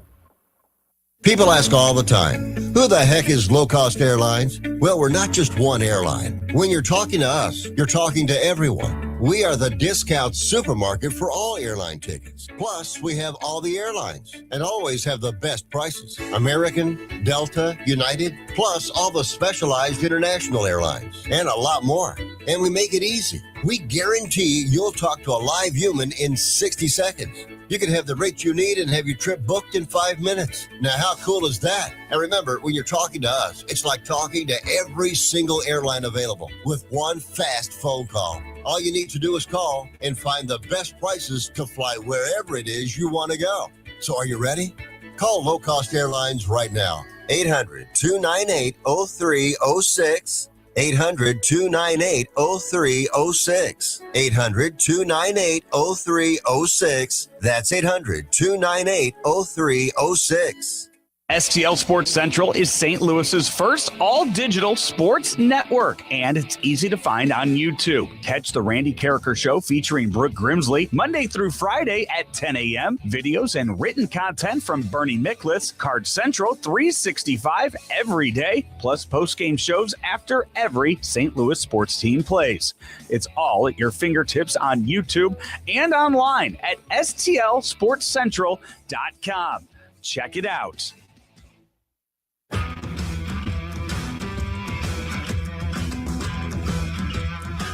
S16: People ask all the time, who the heck is Low Cost Airlines? Well, we're not just one airline. When you're talking to us, you're talking to everyone. We are the discount supermarket for all airline tickets. Plus, we have all the airlines and always have the best prices. American, Delta, United, plus all the specialized international airlines and a lot more. And we make it easy. We guarantee you'll talk to a live human in 60 seconds. You can have the rate you need and have your trip booked in 5 minutes. Now, how cool is that? And remember, when you're talking to us, it's like talking to every single airline available with one fast phone call. All you need to do is call and find the best prices to fly wherever it is you want to go. So are you ready? Call Low Cost Airlines right now. 800-298-0306. 800-298-0306. 800-298-0306. That's 800-298-0306.
S17: STL Sports Central is St. Louis's first all-digital sports network, and it's easy to find on YouTube. Catch the Randy Carricker Show featuring Brooke Grimsley Monday through Friday at 10 a.m. Videos and written content from Bernie Miklas, Card Central 365 every day, plus post-game shows after every St. Louis sports team plays. It's all at your fingertips on YouTube and online at stlsportscentral.com. Check it out.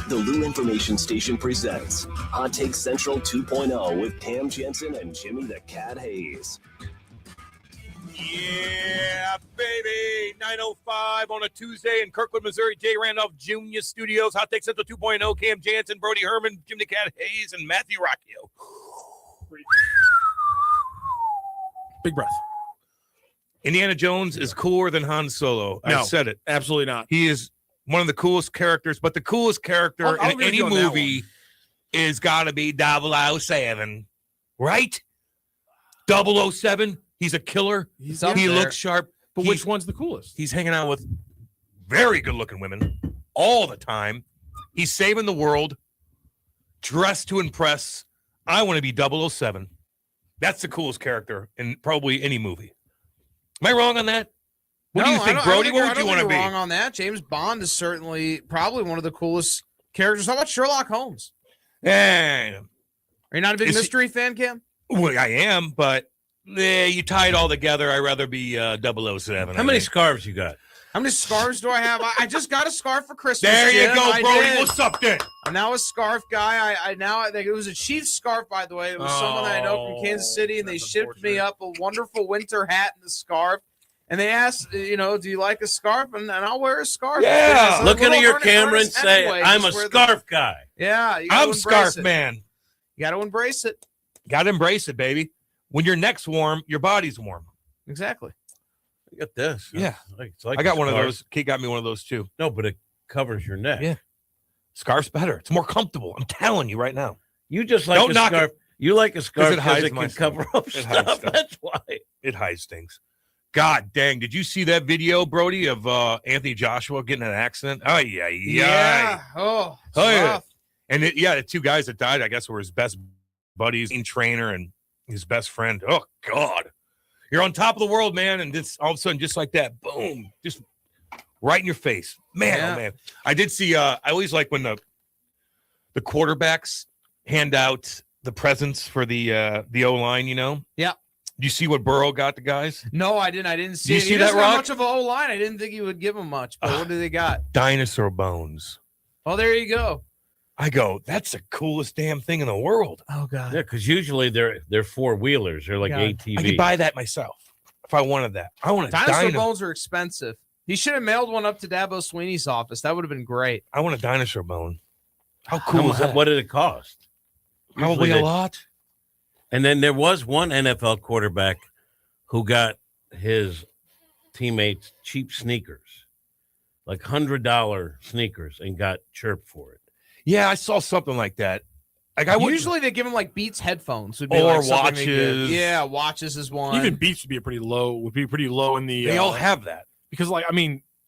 S7: The Lou Information Station presents Hot Take Central 2.0 with Cam Jensen and Jimmy the Cat Hayes.
S1: Yeah, baby. 9:05 on a Tuesday in Kirkwood, Missouri. Jay Randolph Jr. Studios. Hot Take Central 2.0. Cam Jansen, Brody Herman, Jim the Cat Hayes, and Matthew Rocchio.
S3: Big breath.
S1: Indiana Jones is cooler than Han Solo.
S3: No,
S1: I said it.
S3: Absolutely not.
S1: He is one of the coolest characters, but the coolest character
S3: I'll
S1: in any movie is got to be 007, right? 007. He's a killer. He looks sharp.
S3: But which one's the coolest?
S1: He's hanging out with very good-looking women all the time. He's saving the world, dressed to impress. I want to be 007. That's the coolest character in probably any movie. Am I wrong on that? What do you think, Brody? What would you want to be?
S18: Wrong on that. James Bond is certainly probably one of the coolest characters. How about Sherlock Holmes?
S1: Yeah.
S18: Are you not a big mystery fan, Cam?
S1: Well, I am, but you tie it all together. I'd rather be 007.
S2: How many scarves you got?
S18: How many scarves do I have? I just got a scarf for Christmas.
S1: There you
S18: Jim.
S1: go,
S18: I
S1: Brody.
S18: did.
S1: What's up, then?
S18: I'm now a scarf guy. I think it was a Chiefs scarf, by the way. It was someone that I know from Kansas City, and they shipped me up a wonderful winter hat and a scarf. And they asked, do you like a scarf? And I'll wear a scarf.
S2: Yeah. Look into your camera and say, I'm a scarf guy.
S18: Yeah.
S1: I'm scarf man.
S18: You got to embrace it.
S1: Got to embrace it, baby. When your neck's warm, your body's warm.
S18: Exactly.
S2: Look at this.
S1: Yeah.
S2: It's like
S1: I got
S2: a
S1: one of
S2: scarf.
S1: those. Kate got me one of those, too.
S2: No, but it covers your neck.
S1: Yeah. Scarf's better. It's more comfortable. I'm telling you right now.
S2: You just like
S1: Don't
S2: a
S1: knock
S2: scarf.
S1: it.
S2: You like a scarf
S1: It hides
S2: because it
S1: my
S2: can
S1: stuff.
S2: cover up
S1: It hides
S2: stuff.
S1: stuff.
S2: That's why.
S1: It hides things. God dang. Did you see that video, Brody, of Anthony Joshua getting in an accident? Oh, yeah.
S18: Yeah. Oh, it's
S1: Oh, yeah.
S18: rough.
S1: And the two guys that died, I guess, were his best buddies, in trainer, and his best friend. Oh, God. You're on top of the world, man. And this all of a sudden, just like that, boom, just right in your face. Man,
S18: Yeah.
S1: oh, man. I did see, I always like when the quarterbacks hand out the presents for the O-line,
S18: Yeah.
S1: Do you see what Burrow got the guys?
S18: No, I didn't. I didn't see
S1: you
S18: it.
S1: see
S18: He
S1: that,
S18: doesn't have
S1: Rock?
S18: much of an O-line. I didn't think he would give him much. But what do they got?
S1: Dinosaur bones.
S18: Oh, there you go.
S1: I go, that's the coolest damn thing in the world.
S18: Oh, God.
S2: Yeah, because usually they're four-wheelers. They're like
S18: God.
S2: ATVs.
S1: I could buy that myself if I wanted that. I want a
S18: Dinosaur
S1: dino.
S18: bones are expensive. He should have mailed one up to Dabo Sweeney's office. That would have been great.
S1: I want a dinosaur bone. How cool is that?
S2: What did it cost?
S1: Probably
S2: Usually
S1: a lot.
S2: And then there was one NFL quarterback who got his teammates cheap sneakers, like $100 sneakers, and got chirped for it.
S1: Yeah, I saw something like that. Like I
S18: Usually they give him like Beats headphones. Would be
S1: Or
S18: like something they give.
S1: watches.
S18: Yeah, watches is one.
S3: Even Beats would be pretty low in the.
S1: They all have that.
S3: Because,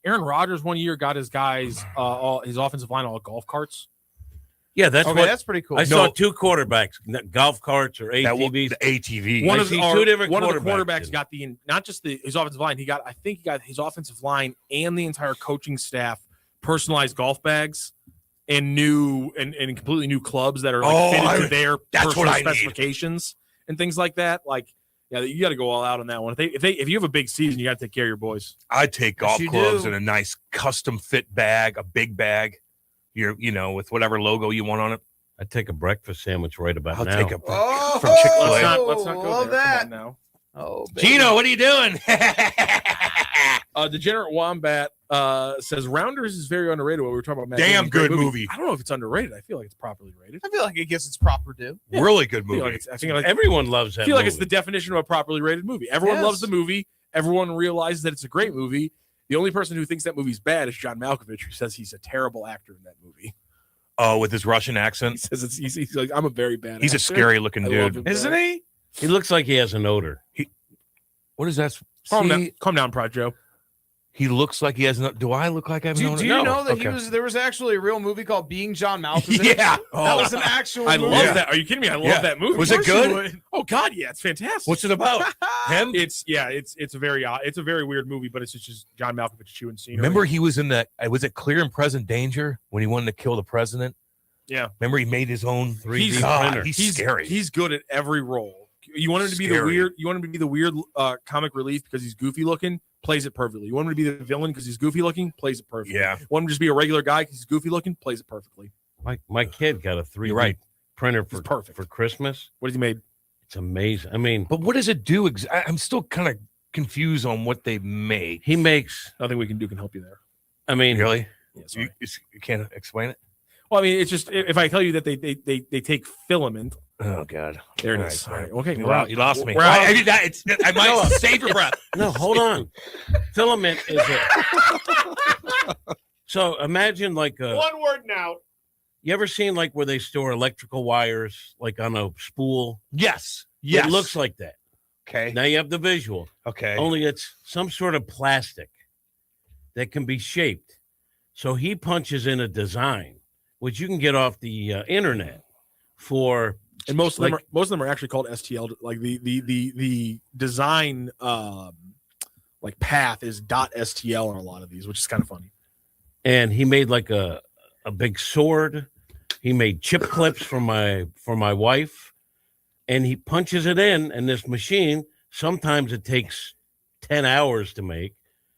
S3: Aaron Rodgers one year got his guys, all his offensive line, all golf carts.
S2: Yeah, that's
S18: Okay,
S2: what
S18: that's pretty cool.
S2: I saw two quarterbacks, golf carts or
S1: That
S2: ATVs.
S1: the ATV.
S3: One
S2: I
S3: of
S2: see
S3: the,
S2: two different
S3: one of the
S2: quarterbacks
S3: quarterbacks got not just his offensive line. I think he got his offensive line and the entire coaching staff personalized golf bags and completely new clubs that are fitted to their
S1: that's
S3: personal
S1: what I need.
S3: specifications and things like that. Yeah, you got to go all out on that one. If you have a big season, you got to take care of your boys.
S1: I'd take golf
S18: you
S1: clubs
S18: do.
S1: and a nice custom fit bag, a big bag. With whatever logo you want on it.
S2: I'd take a breakfast sandwich right about
S1: I'll
S2: now.
S1: take a
S18: Oh,
S1: from Chick-fil-A.
S3: Let's not go
S18: love
S3: there. Come
S18: that.
S3: on now.
S18: Oh, baby.
S1: Gino, what are you doing?
S3: Degenerate Wombat says Rounders is very underrated. What we were talking about, Matt
S1: Damn
S3: Damon's great
S1: good movie.
S3: I don't know if it's underrated. I feel like it's properly rated.
S18: I feel like it gets its proper due.
S1: Really good
S3: I feel
S1: movie.
S3: like I think
S2: Everyone loves that
S3: I feel like it's
S2: movie.
S3: the definition of a properly rated movie. Everyone
S18: Yes.
S3: loves the movie. Everyone realizes that it's a great movie. The only person who thinks that movie's bad is John Malkovich, who says he's a terrible actor in that movie.
S1: Oh, with his Russian
S3: He
S1: accent.
S3: says he's like, I'm a very bad
S1: He's a
S3: actor.
S1: scary looking
S3: I love
S1: dude.
S3: him,
S18: Isn't
S3: though.
S18: he?
S2: He looks like he has an odor.
S1: What is that?
S3: Calm down, Prod Joe.
S1: He looks like he has no. Do I look like I have
S18: Do
S1: no?
S18: you know that there was actually a real movie called Being John Malkovich?
S1: Yeah.
S18: That was an actual
S3: I
S18: movie.
S3: love that. Are you kidding me? I love
S1: Yeah.
S3: that movie.
S1: Was it
S3: Of course you
S1: good?
S3: would. Oh God, yeah, it's fantastic.
S1: What's it about? Him?
S3: It's a very odd, it's a very weird movie, but it's just John Malkovich chewing scenery.
S1: Remember he was in that. Was it Clear and Present Danger when he wanted to kill the president?
S3: Yeah.
S1: Remember he made his own 3D
S3: God,
S1: printer. He's scary.
S3: He's good at every role. You want him to be the
S1: Scary.
S3: weird. You want him to be the weird comic relief because he's goofy looking. Plays it perfectly. You want him to be the villain because he's goofy looking. Plays it perfectly.
S1: Yeah.
S3: Want him to just be a regular guy because he's goofy looking. Plays it perfectly.
S2: My kid got a 3D
S1: right.
S2: printer
S3: It's perfect
S2: for Christmas.
S3: What has he made?
S2: It's amazing. I mean,
S1: But what does it do? I'm still kind of confused on what they made.
S2: he makes.
S3: Nothing we can do can help you there.
S2: I mean,
S1: Really?
S3: Yeah, sorry.
S1: You can't explain it?
S3: Well, I mean, it's just if I tell you that they take filament.
S1: Oh, God.
S3: There it
S1: All
S3: is.
S1: right,
S3: All right. Okay.
S1: You lost me.
S3: We're out.
S1: I might save your breath.
S2: No, hold on. Filament is it. So imagine like a.
S3: One word now.
S2: You ever seen like where they store electrical wires like on a spool?
S1: Yes.
S2: It looks like that.
S1: Okay.
S2: Now you have the visual.
S1: Okay.
S2: Only it's some sort of plastic that can be shaped. So he punches in a design which you can get off the internet for.
S3: And most of them are actually called STL. Like the design like path is .stl on a lot of these, which is kind of funny.
S2: And he made like a big sword. He made chip clips for my wife, and he punches it in. And this machine, sometimes it takes 10 hours to make.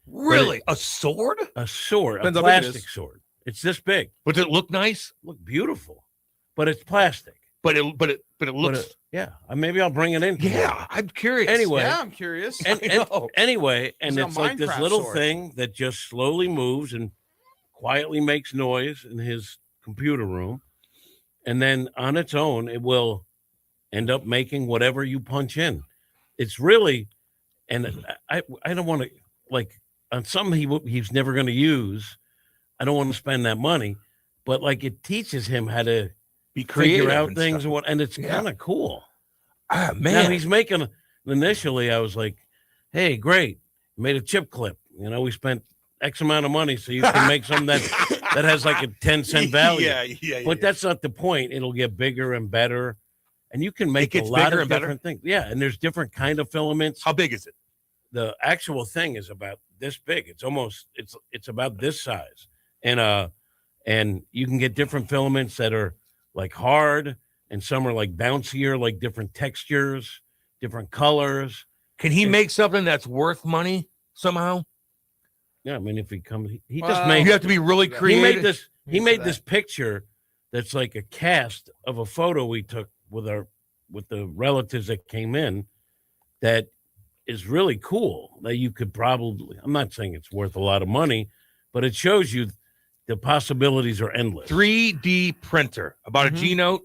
S1: Really, a sword?
S2: A sword,
S1: Depends
S2: a
S1: how big it
S2: plastic
S1: is.
S2: sword. It's this big.
S1: But does it look nice?
S2: Look beautiful, but it's plastic.
S1: But it looks.
S2: Yeah, maybe I'll bring it in.
S1: Yeah, I'm curious.
S2: Anyway,
S18: Yeah, I'm curious.
S2: Anyway, and
S18: It's a
S2: it's like this
S18: Minecraft
S2: little
S18: sword.
S2: thing that just slowly moves and quietly makes noise in his computer room, and then on its own, it will end up making whatever you punch in. It's really, and I don't want to, like, on some he's never going to use. I don't want to spend that money, but like it teaches him how to
S1: be creative
S2: figure out
S1: and
S2: things
S1: stuff.
S2: and it's kind of cool.
S1: Ah,
S2: Now
S1: man.
S2: he's making. Initially, I was like, "Hey, great, you made a chip clip. You know, we spent X amount of money, so you can make something that has like a 10-cent value."
S1: Yeah.
S2: But that's not the point. It'll get bigger and better, and you can make a
S1: gets
S2: lot
S1: bigger
S2: of
S1: and better?
S2: different things. Yeah, and there's different kind of filaments.
S1: How big is it?
S2: The actual thing is about this big. It's almost it's about this size, and you can get different filaments that are like hard, and some are like bouncier, like different textures, different colors.
S1: Can he make something that's worth money somehow?
S2: Yeah, I mean, if he comes, he
S1: Well,
S2: just made.
S1: you have to be really creative.
S2: He made this picture that's like a cast of a photo we took with the relatives that came in. That is really cool. That you could probably. I'm not saying it's worth a lot of money, but it shows you the possibilities are endless.
S1: 3D printer. About a G note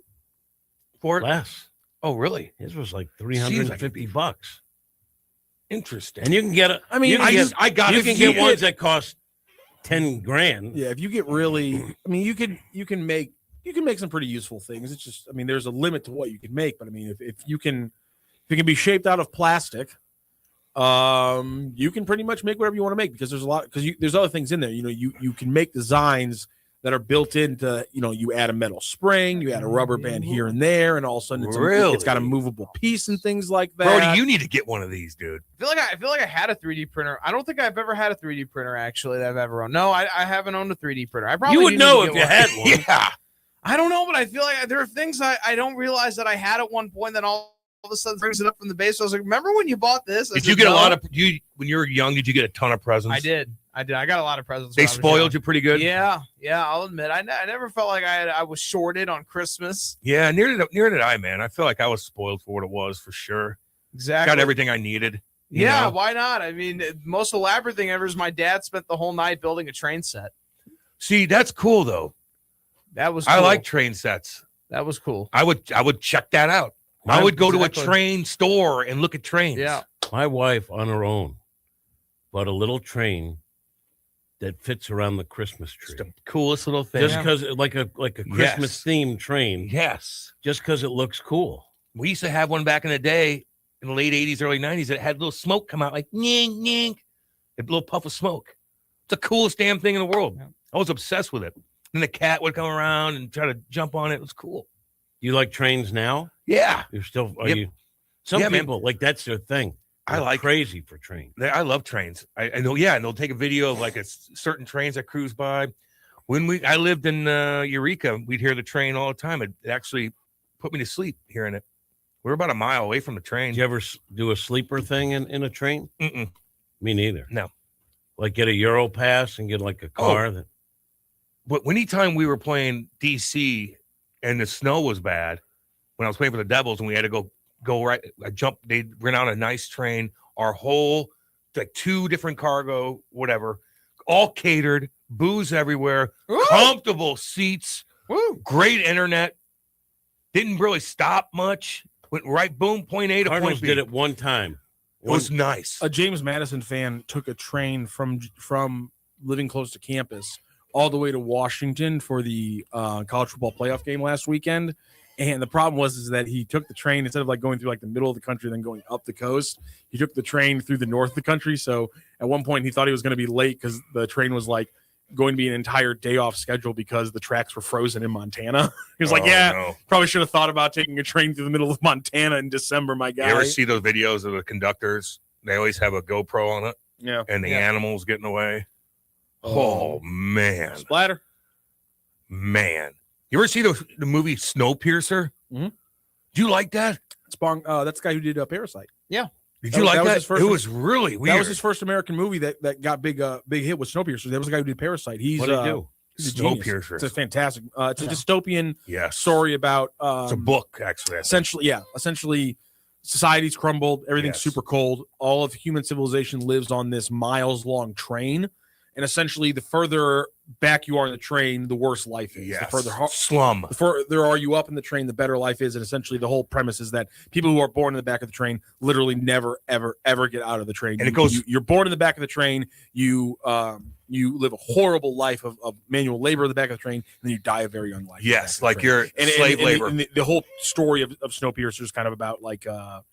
S1: for it?
S2: Less.
S1: Oh, really?
S2: His was like
S1: Seems like
S2: $350.
S1: Interesting.
S2: And you can get
S3: I mean,
S2: you can get ones that cost 10 grand.
S3: Yeah, if you get really, I mean, you can make some pretty useful things. It's just, I mean, there's a limit to what you can make, but I mean, if you can be shaped out of plastic, you can pretty much make whatever you want to make because there's other things in there. You know, you can make designs that are built into, you know, you add a metal spring, you add a rubber band here and there, and all of a sudden it's got a movable piece and things like that.
S1: Brody, you need to get one of these, dude.
S18: I feel like I had a 3D printer. I don't think I've ever had a 3D printer actually that I've ever owned. No, I haven't owned a 3D printer. I probably
S2: You would
S18: need
S2: know
S18: to
S2: if
S18: get
S2: you had one.
S1: Yeah.
S18: I don't know, but I feel like there are things I don't realize that I had at one point. Then all of a sudden brings it up from the base. I was like, remember when you bought this?
S1: Did you get a lot of when you were young? Did you get a ton of presents?
S18: I did. I got a lot of presents.
S1: They
S18: when I was
S1: spoiled
S18: young.
S1: you pretty good.
S18: Yeah. I'll admit, I never felt like I was shorted on Christmas.
S1: Yeah, near did I, man. I feel like I was spoiled for what it was for sure.
S18: Exactly.
S1: Got everything I needed. you
S18: Yeah,
S1: know?
S18: why not? I mean, most elaborate thing ever is my dad spent the whole night building a train set.
S1: See, that's cool though.
S18: That was.
S1: I
S18: cool.
S1: like train sets.
S18: That was cool.
S1: I would check that out. I would go to a
S18: Exactly.
S1: train store and look at trains.
S18: Yeah.
S2: My wife on her own bought a little train that fits around the Christmas tree.
S1: The coolest little thing.
S2: Just because, like a Christmas themed train.
S1: Yes.
S2: Just because it looks cool.
S1: We used to have one back in the day, in the late 80s, early 90s, that had little smoke come out like nying, nying, a little puff of smoke. It's the coolest damn thing in the world. I was obsessed with it. And the cat would come around and try to jump on it. It was cool.
S2: You like trains now?
S1: Yeah.
S2: You're still, are
S1: Yep.
S2: you? Some
S1: Yeah, man.
S2: people, like, that's their thing.
S1: I
S2: They're
S1: like
S2: crazy for trains.
S1: I love trains. I know, yeah, and they'll take a video of like certain trains that cruise by. When I lived in Eureka, we'd hear the train all the time. It actually put me to sleep hearing it. We were about a mile away from the train.
S2: Did you ever do a sleeper thing in a train?
S1: Mm-mm.
S2: Me neither.
S1: No.
S2: Like get a Euro pass and get like a car that.
S1: But anytime we were playing DC and the snow was bad, when I was playing for the Devils and we had to go right, I jumped. They ran on a nice train. Our whole like 2 different cargo, whatever, all catered, booze everywhere, comfortable seats, great internet. Didn't really stop much. Went right, boom, point A to
S2: Cardinals
S1: point B.
S2: did it one time.
S1: It was nice.
S3: A James Madison fan took a train from living close to campus all the way to Washington for the college football playoff game last weekend. And the problem is that he took the train instead of like going through like the middle of the country, then going up the coast. He took the train through the north of the country. So at one point he thought he was going to be late because the train was like going to be an entire day off schedule because the tracks were frozen in Montana. He was like,
S1: Oh,
S3: "Yeah,
S1: no.
S3: probably should have thought about taking a train through the middle of Montana in December, my guy."
S1: You ever see those videos of the conductors? They always have a GoPro on it.
S3: Yeah.
S1: And the
S3: Yeah.
S1: animals getting away. Oh, man.
S3: Splatter.
S1: Man. You ever see the movie Snowpiercer?
S3: Mm-hmm.
S1: Do you like that?
S3: It's that's the guy who did Parasite.
S18: Yeah.
S1: Did you like that?
S3: Was his first,
S1: it was really weird.
S3: That was his first American movie that got big hit with Snowpiercer. That was the guy who did Parasite.
S1: What did he do?
S3: He's a genius.
S1: Snowpiercer.
S3: It's a fantastic. It's a dystopian story about.
S1: It's a book, actually.
S3: Essentially, society's crumbled. Everything's super cold. All of human civilization lives on this miles-long train, and essentially, the further back you are in the train, the worse life is. The further
S1: slum.
S3: The further are you up in the train, the better life is. And essentially, the whole premise is that people who are born in the back of the train literally never, ever, ever get out of the train.
S1: And it goes.
S3: You're born in the back of the train. You live a horrible life of manual labor in the back of the train, and then you die a very young life.
S1: Yes, like you're slave labor.
S3: And the whole story of Snowpiercer is kind of about like a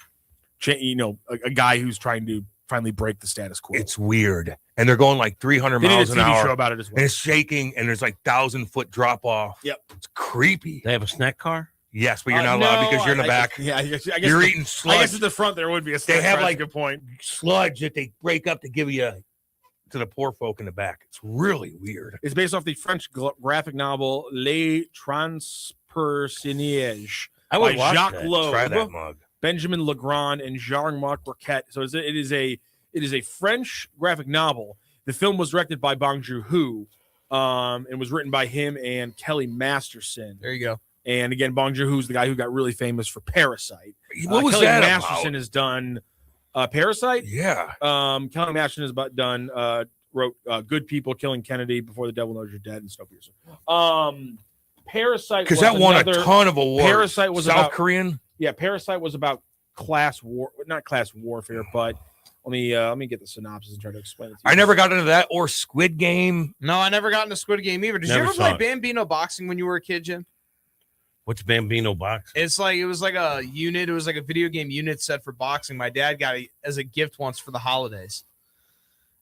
S3: guy who's trying to finally break the status quo.
S1: It's weird, and they're going like 300 miles an hour.
S3: Show about it as well.
S1: And it's shaking, and there's like 1,000-foot drop off.
S3: Yep,
S1: it's creepy.
S2: They have a snack car.
S1: Yes, but you're not allowed because you're in the back.
S3: I guess
S1: you're eating sludge.
S3: I guess at the front there would be a snack
S1: They have
S3: car.
S1: like
S3: That's a good point.
S1: Sludge that they break up to give you to the poor folk in the back. It's really weird.
S3: It's based off the French graphic novel Les Transpersonnages by Jacques Loeb,
S1: Try that mug.
S3: Benjamin Legrand, and Jean-Marc Roquette. So it is a French graphic novel. The film was directed by Bong Joon-ho, and was written by him and Kelly Masterson.
S18: There you go.
S3: And again, Bong Joon-ho is the guy who got really famous for Parasite.
S1: What was
S3: Kelly
S1: that
S3: Masterson
S1: about?
S3: has done Parasite.
S1: Yeah.
S3: Kelly Masterson has wrote Good People, Killing Kennedy, Before the Devil Knows You're Dead, and Snowpiercer. Parasite,
S1: Because that won a ton of awards.
S3: Parasite was
S1: South Korean.
S3: Yeah, Parasite was about not class warfare, but let me get the synopsis and try to explain it to you.
S1: I never got into that or Squid Game.
S18: No, I never got into Squid Game either. Did
S2: Never
S18: you ever
S2: saw
S18: play
S2: it.
S18: Bambino boxing when you were a kid, Jim?
S2: What's Bambino box?
S18: It was like a unit. It was like a video game unit set for boxing. My dad got it as a gift once for the holidays.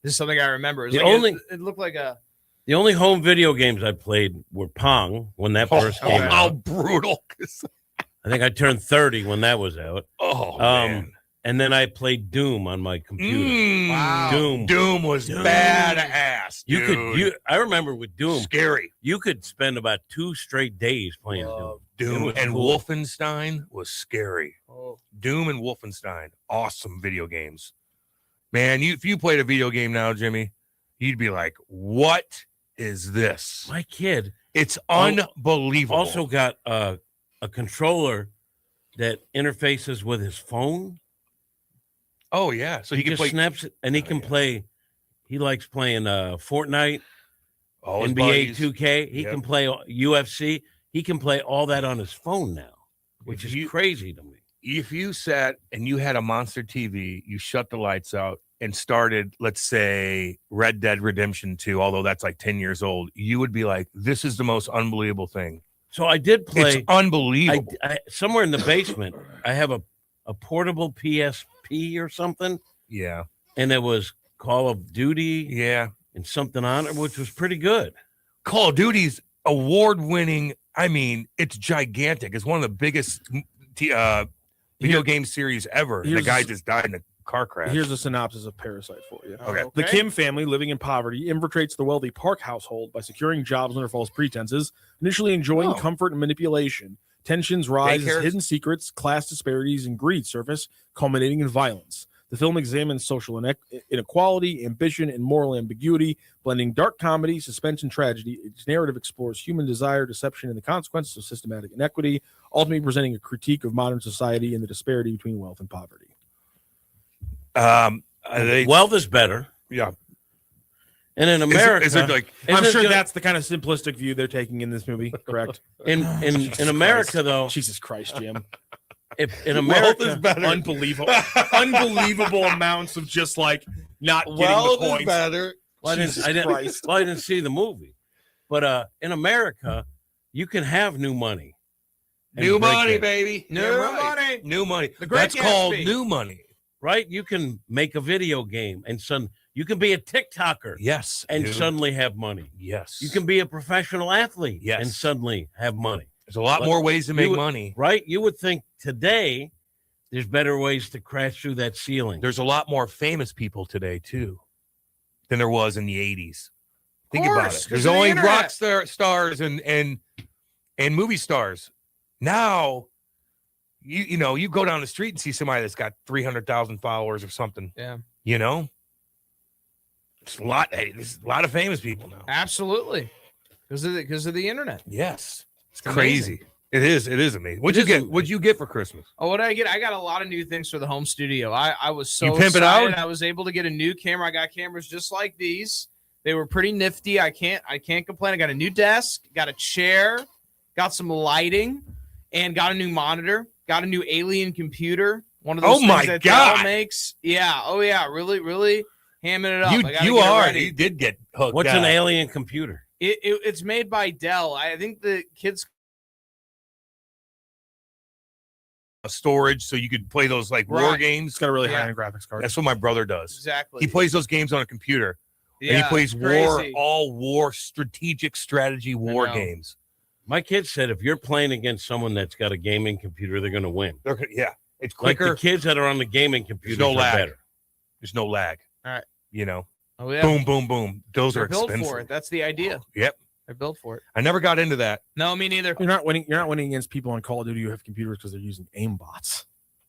S18: This is something I remember. It looked like a.
S2: The only home video games I played were Pong when that first came out.
S1: How brutal!
S2: I think I turned 30 when that was out.
S1: Oh man!
S2: And then I played Doom on my computer.
S1: Wow. Doom was badass.
S2: I remember with Doom,
S1: scary.
S2: You could spend about 2 straight days playing Doom.
S1: Doom and
S2: cool.
S1: Wolfenstein was scary. Doom and Wolfenstein, awesome video games. Man, if you played a video game now, Jimmy, you'd be like, "What is this?"
S2: My kid,
S1: it's unbelievable.
S2: Also got a controller that interfaces with his phone.
S1: Oh yeah, so he can
S2: just
S1: play.
S2: snaps it, and he can play. He likes playing Fortnite,
S1: All his
S2: NBA
S1: buddies.
S2: 2K. He
S1: Yep.
S2: can play UFC. He can play all that on his phone now, which is crazy to me.
S1: If you sat and you had a monster TV, you shut the lights out and started, let's say, Red Dead Redemption 2, although that's like 10 years old, you would be like, "This is the most unbelievable thing."
S2: So I did play.
S1: It's unbelievable.
S2: Somewhere in the basement, I have a portable PSP or something.
S1: Yeah.
S2: And it was Call of Duty.
S1: Yeah.
S2: And something on it, which was pretty good.
S1: Call of Duty's award-winning. I mean, it's gigantic. It's one of the biggest video game series ever. The guy just died in a car crash.
S3: Here's a synopsis of Parasite for you.
S1: Okay.
S3: The Kim family, living in poverty, infiltrates the wealthy Park household by securing jobs under false pretenses, initially enjoying comfort and manipulation. Tensions rise as hidden secrets, class disparities, and greed surface, culminating in violence. The film examines social inequality, ambition, and moral ambiguity, blending dark comedy, suspense, and tragedy. Its narrative explores human desire, deception, and the consequences of systematic inequity, ultimately presenting a critique of modern society and the disparity between wealth and poverty.
S2: Wealth is better.
S1: Yeah.
S2: And in America,
S3: I'm sure that's the kind of simplistic view they're taking in this movie, correct?
S2: In America, though,
S3: Jesus Christ, Jim.
S2: If in America,
S3: Wealth is better. Unbelievable amounts of just like not getting the point.
S1: better.
S2: Well, I didn't see the movie, but in America, you can have new money. and
S1: New
S2: break
S1: money,
S2: it.
S1: baby.
S18: New money.
S1: New money.
S18: The Great
S1: That's called
S18: Gatsby.
S1: new money.
S2: Right? You can make a video game, and You can be a TikToker.
S1: Yes.
S2: And
S1: dude.
S2: suddenly have money.
S1: Yes.
S2: You can be a professional athlete.
S1: Yes.
S2: And suddenly have money.
S1: There's a lot more ways to make money.
S2: Right? You would think today there's better ways to crash through that ceiling.
S1: There's a lot more famous people today, too, than there was in the 80s. Think about it. There's only rock stars and movie stars. Now, you go down the street and see somebody that's got 300,000 followers or something.
S18: Yeah.
S1: It's a lot. Hey, there's a lot of famous people now.
S18: Absolutely. Because of the internet.
S1: Yes. It's
S18: amazing.
S1: crazy. It is amazing. What'd you get for Christmas?
S18: Oh, what did I get? I got a lot of new things for the home studio. I was so
S1: You pimp it
S18: excited.
S1: out?
S18: I was able to get a new camera. I got cameras just like these. They were pretty nifty. I can't complain. I got a new desk, got a chair, got some lighting, and got a new monitor. Got a new alien computer. One of those things that Dell makes. Yeah. Oh yeah. Really, really hamming it up.
S1: You did get hooked.
S2: What's an alien computer?
S18: It's made by Dell. I think the kids
S1: storage so you could play those like war games.
S3: It's got a really high-end graphics card.
S1: That's what my brother does.
S18: Exactly.
S1: He plays those games on a computer.
S18: Yeah,
S1: and he plays
S18: crazy.
S1: war strategic strategy war games.
S2: My kid said if you're playing against someone that's got a gaming computer, they're going to win.
S1: Yeah, it's
S2: Like
S1: quicker.
S2: the kids that are on the gaming computer
S1: There's no
S2: are
S1: lag.
S2: better.
S1: There's no lag.
S18: All right. Oh yeah.
S1: Boom, boom, boom. Those
S18: They're
S1: are
S18: built
S1: expensive.
S18: for it. That's the idea.
S1: Yep.
S18: They're built for it.
S1: I never got into that.
S18: No, me neither.
S3: You're not winning against people on Call of Duty who have computers because they're using aim bots.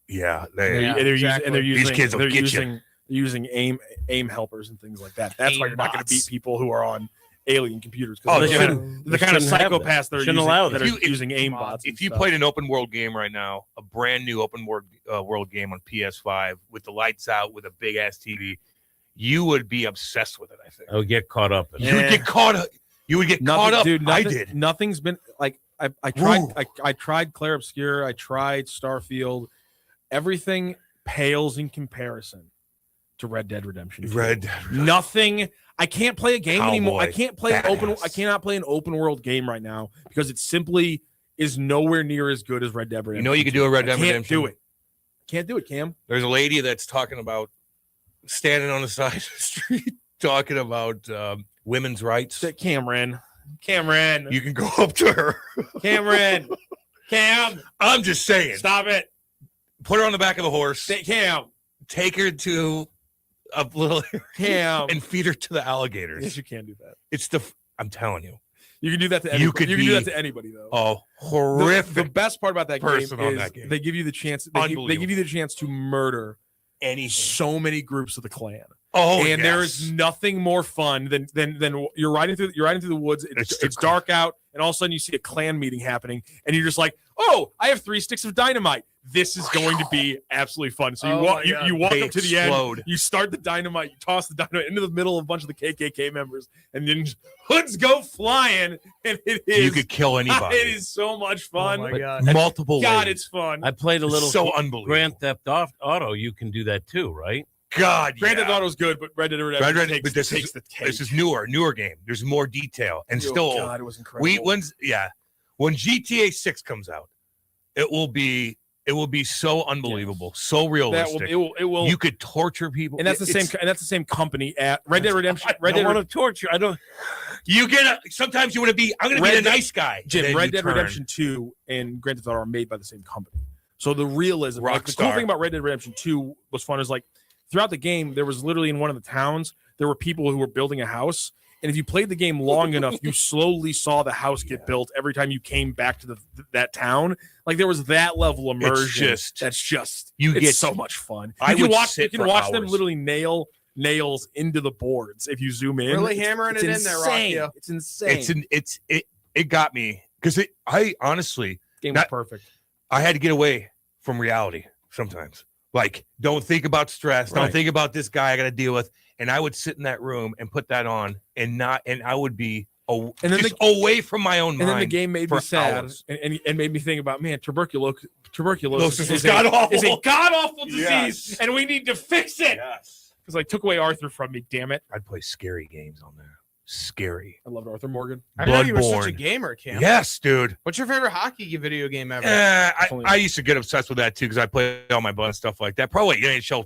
S1: Yeah,
S3: these
S1: kids will get you.
S3: Using aim helpers and things like that. That's why you're not going to beat people who are on alien computers.
S1: Oh,
S3: They're
S1: they
S3: the kind of
S2: shouldn't have that.
S3: psychopaths that are
S2: Shouldn't allow
S3: using aim bots.
S1: If you played an open world game right now, a brand new open world game on PS5 with the lights out with a big ass TV, you would be obsessed with it. I think.
S2: I would get caught up.
S1: You would get caught up. You would get caught up.
S3: Dude,
S1: I did.
S3: Nothing's been like I tried. I tried Clair Obscur. I tried Starfield. Everything pales in comparison to Red Dead Redemption 2. Nothing. I can't play a game anymore. I can't play I cannot play an open world game right now because it simply is nowhere near as good as Red Dead Redemption.
S1: You know you could do a Red Dead Redemption.
S3: Do it. Can't do it, Cam.
S1: There's a lady that's talking about standing on the side of the street talking about women's rights.
S3: Cameron.
S1: You can go up to her.
S3: Cameron. Cam.
S1: I'm just saying.
S3: Stop it.
S1: Put her on the back of the horse.
S3: Cam.
S1: Take her to a little
S3: Cam
S1: and feed her to the alligators.
S3: Yes, you can do that.
S1: It's I'm telling you.
S3: You can do that to anybody. You can do that to anybody though.
S1: Oh, horrific.
S3: The best part about that game is
S1: that game.
S3: they give you the chance. They give you the chance to murder so many groups of the clan.
S1: Oh,
S3: and there is nothing more fun than you're riding through the woods. It's dark out, and all of a sudden you see a clan meeting happening, and you're just like, "Oh, I have 3 sticks of dynamite. This is going to be absolutely fun." So you walk up to the end, you start the dynamite, you toss the dynamite into the middle of a bunch of the KKK members, and then hoods go flying, and
S1: you could kill anybody.
S3: It is so much fun.
S18: Oh my God.
S1: Multiple
S3: God,
S1: ways.
S3: it's fun.
S2: I played a little
S1: so unbelievable.
S2: Grand Theft Auto. You can do that too, right?
S1: God,
S3: Grand Theft Auto is good, but Red Dead Redemption takes the cake.
S1: This is newer game. There's more detail and still.
S3: God, it was incredible.
S1: When GTA 6 comes out, it will be so unbelievable, so realistic.
S3: It will.
S1: You could torture people,
S3: and that's the same company at Red Dead Redemption.
S2: I don't want to torture. I don't.
S1: You sometimes you want to be. I'm going to be the nice guy.
S3: Jim, Red Dead Redemption 2 and Grand Theft Auto are made by the same company, so the realism. Like, the cool thing about Red Dead Redemption 2 was fun is like throughout the game there was literally in one of the towns there were people who were building a house. And if you played the game long enough, you slowly saw the house get built every time you came back to that town. Like there was that level of immersion. It's so much fun. You can watch them literally nail nails into the boards if you zoom in.
S18: Really hammering it in there, Rocky.
S3: It's insane.
S1: It got me because I honestly
S3: game was perfect.
S1: I had to get away from reality sometimes. Like, don't think about stress. Don't think about this guy I got to deal with. And I would sit in that room and put that on, and I would be away from my own mind.
S3: And then the game made me sad and made me think about, man, tuberculosis is
S1: god awful.
S3: Is a god awful disease, and we need to fix it. Because I took away Arthur from me. Damn it!
S1: I'd play scary games on there. Scary.
S3: I loved Arthur Morgan.
S18: I know you were such a gamer, Cam.
S1: Yes, dude.
S18: What's your favorite hockey video game ever?
S1: I used to get obsessed with that too because I played all my butt and stuff like that. Probably NHL.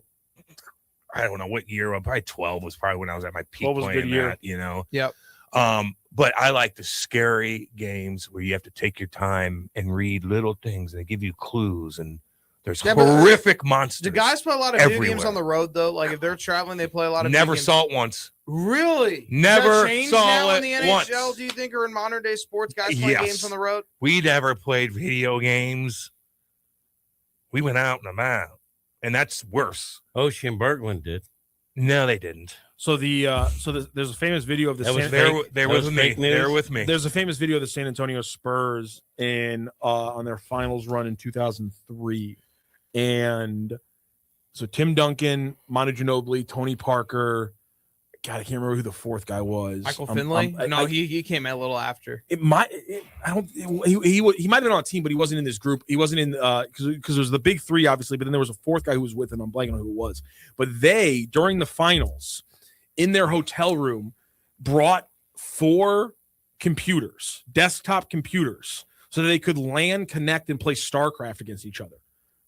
S1: I don't know what year. Probably 12 was probably when I was at my peak
S3: 12 was a
S1: playing
S3: good year.
S1: that, you know.
S18: Yep.
S1: But I like the scary games where you have to take your time and read little things. They give you clues, and there's horrific monsters.
S18: Do guys play a lot of video games
S1: everywhere.
S18: on the road though? Like if they're traveling, they play a lot of.
S1: Never
S18: video games?
S1: saw it once.
S18: Really?
S1: Never
S18: Does that change
S1: saw
S18: now
S1: it
S18: in the NHL.
S1: once.
S18: Do you think, or in modern day sports, guys play games on the road?
S1: We never played video games. We went out and about, and that's worse.
S2: Ocean and Berglund did.
S1: No, they didn't.
S3: So there's a famous video of the There's a famous video of the San Antonio Spurs on their finals run in 2003, and so Tim Duncan, Manu Ginobili, Tony Parker. God, I can't remember who the fourth guy was.
S18: Michael Finley? He came a little after.
S3: He might have been on a team, but he wasn't in this group. He wasn't in because there's the big three, obviously, but then there was a fourth guy who was with him. I'm blanking on who it was. But they, during the finals, in their hotel room, brought 4 computers, desktop computers, so that they could LAN, connect, and play StarCraft against each other.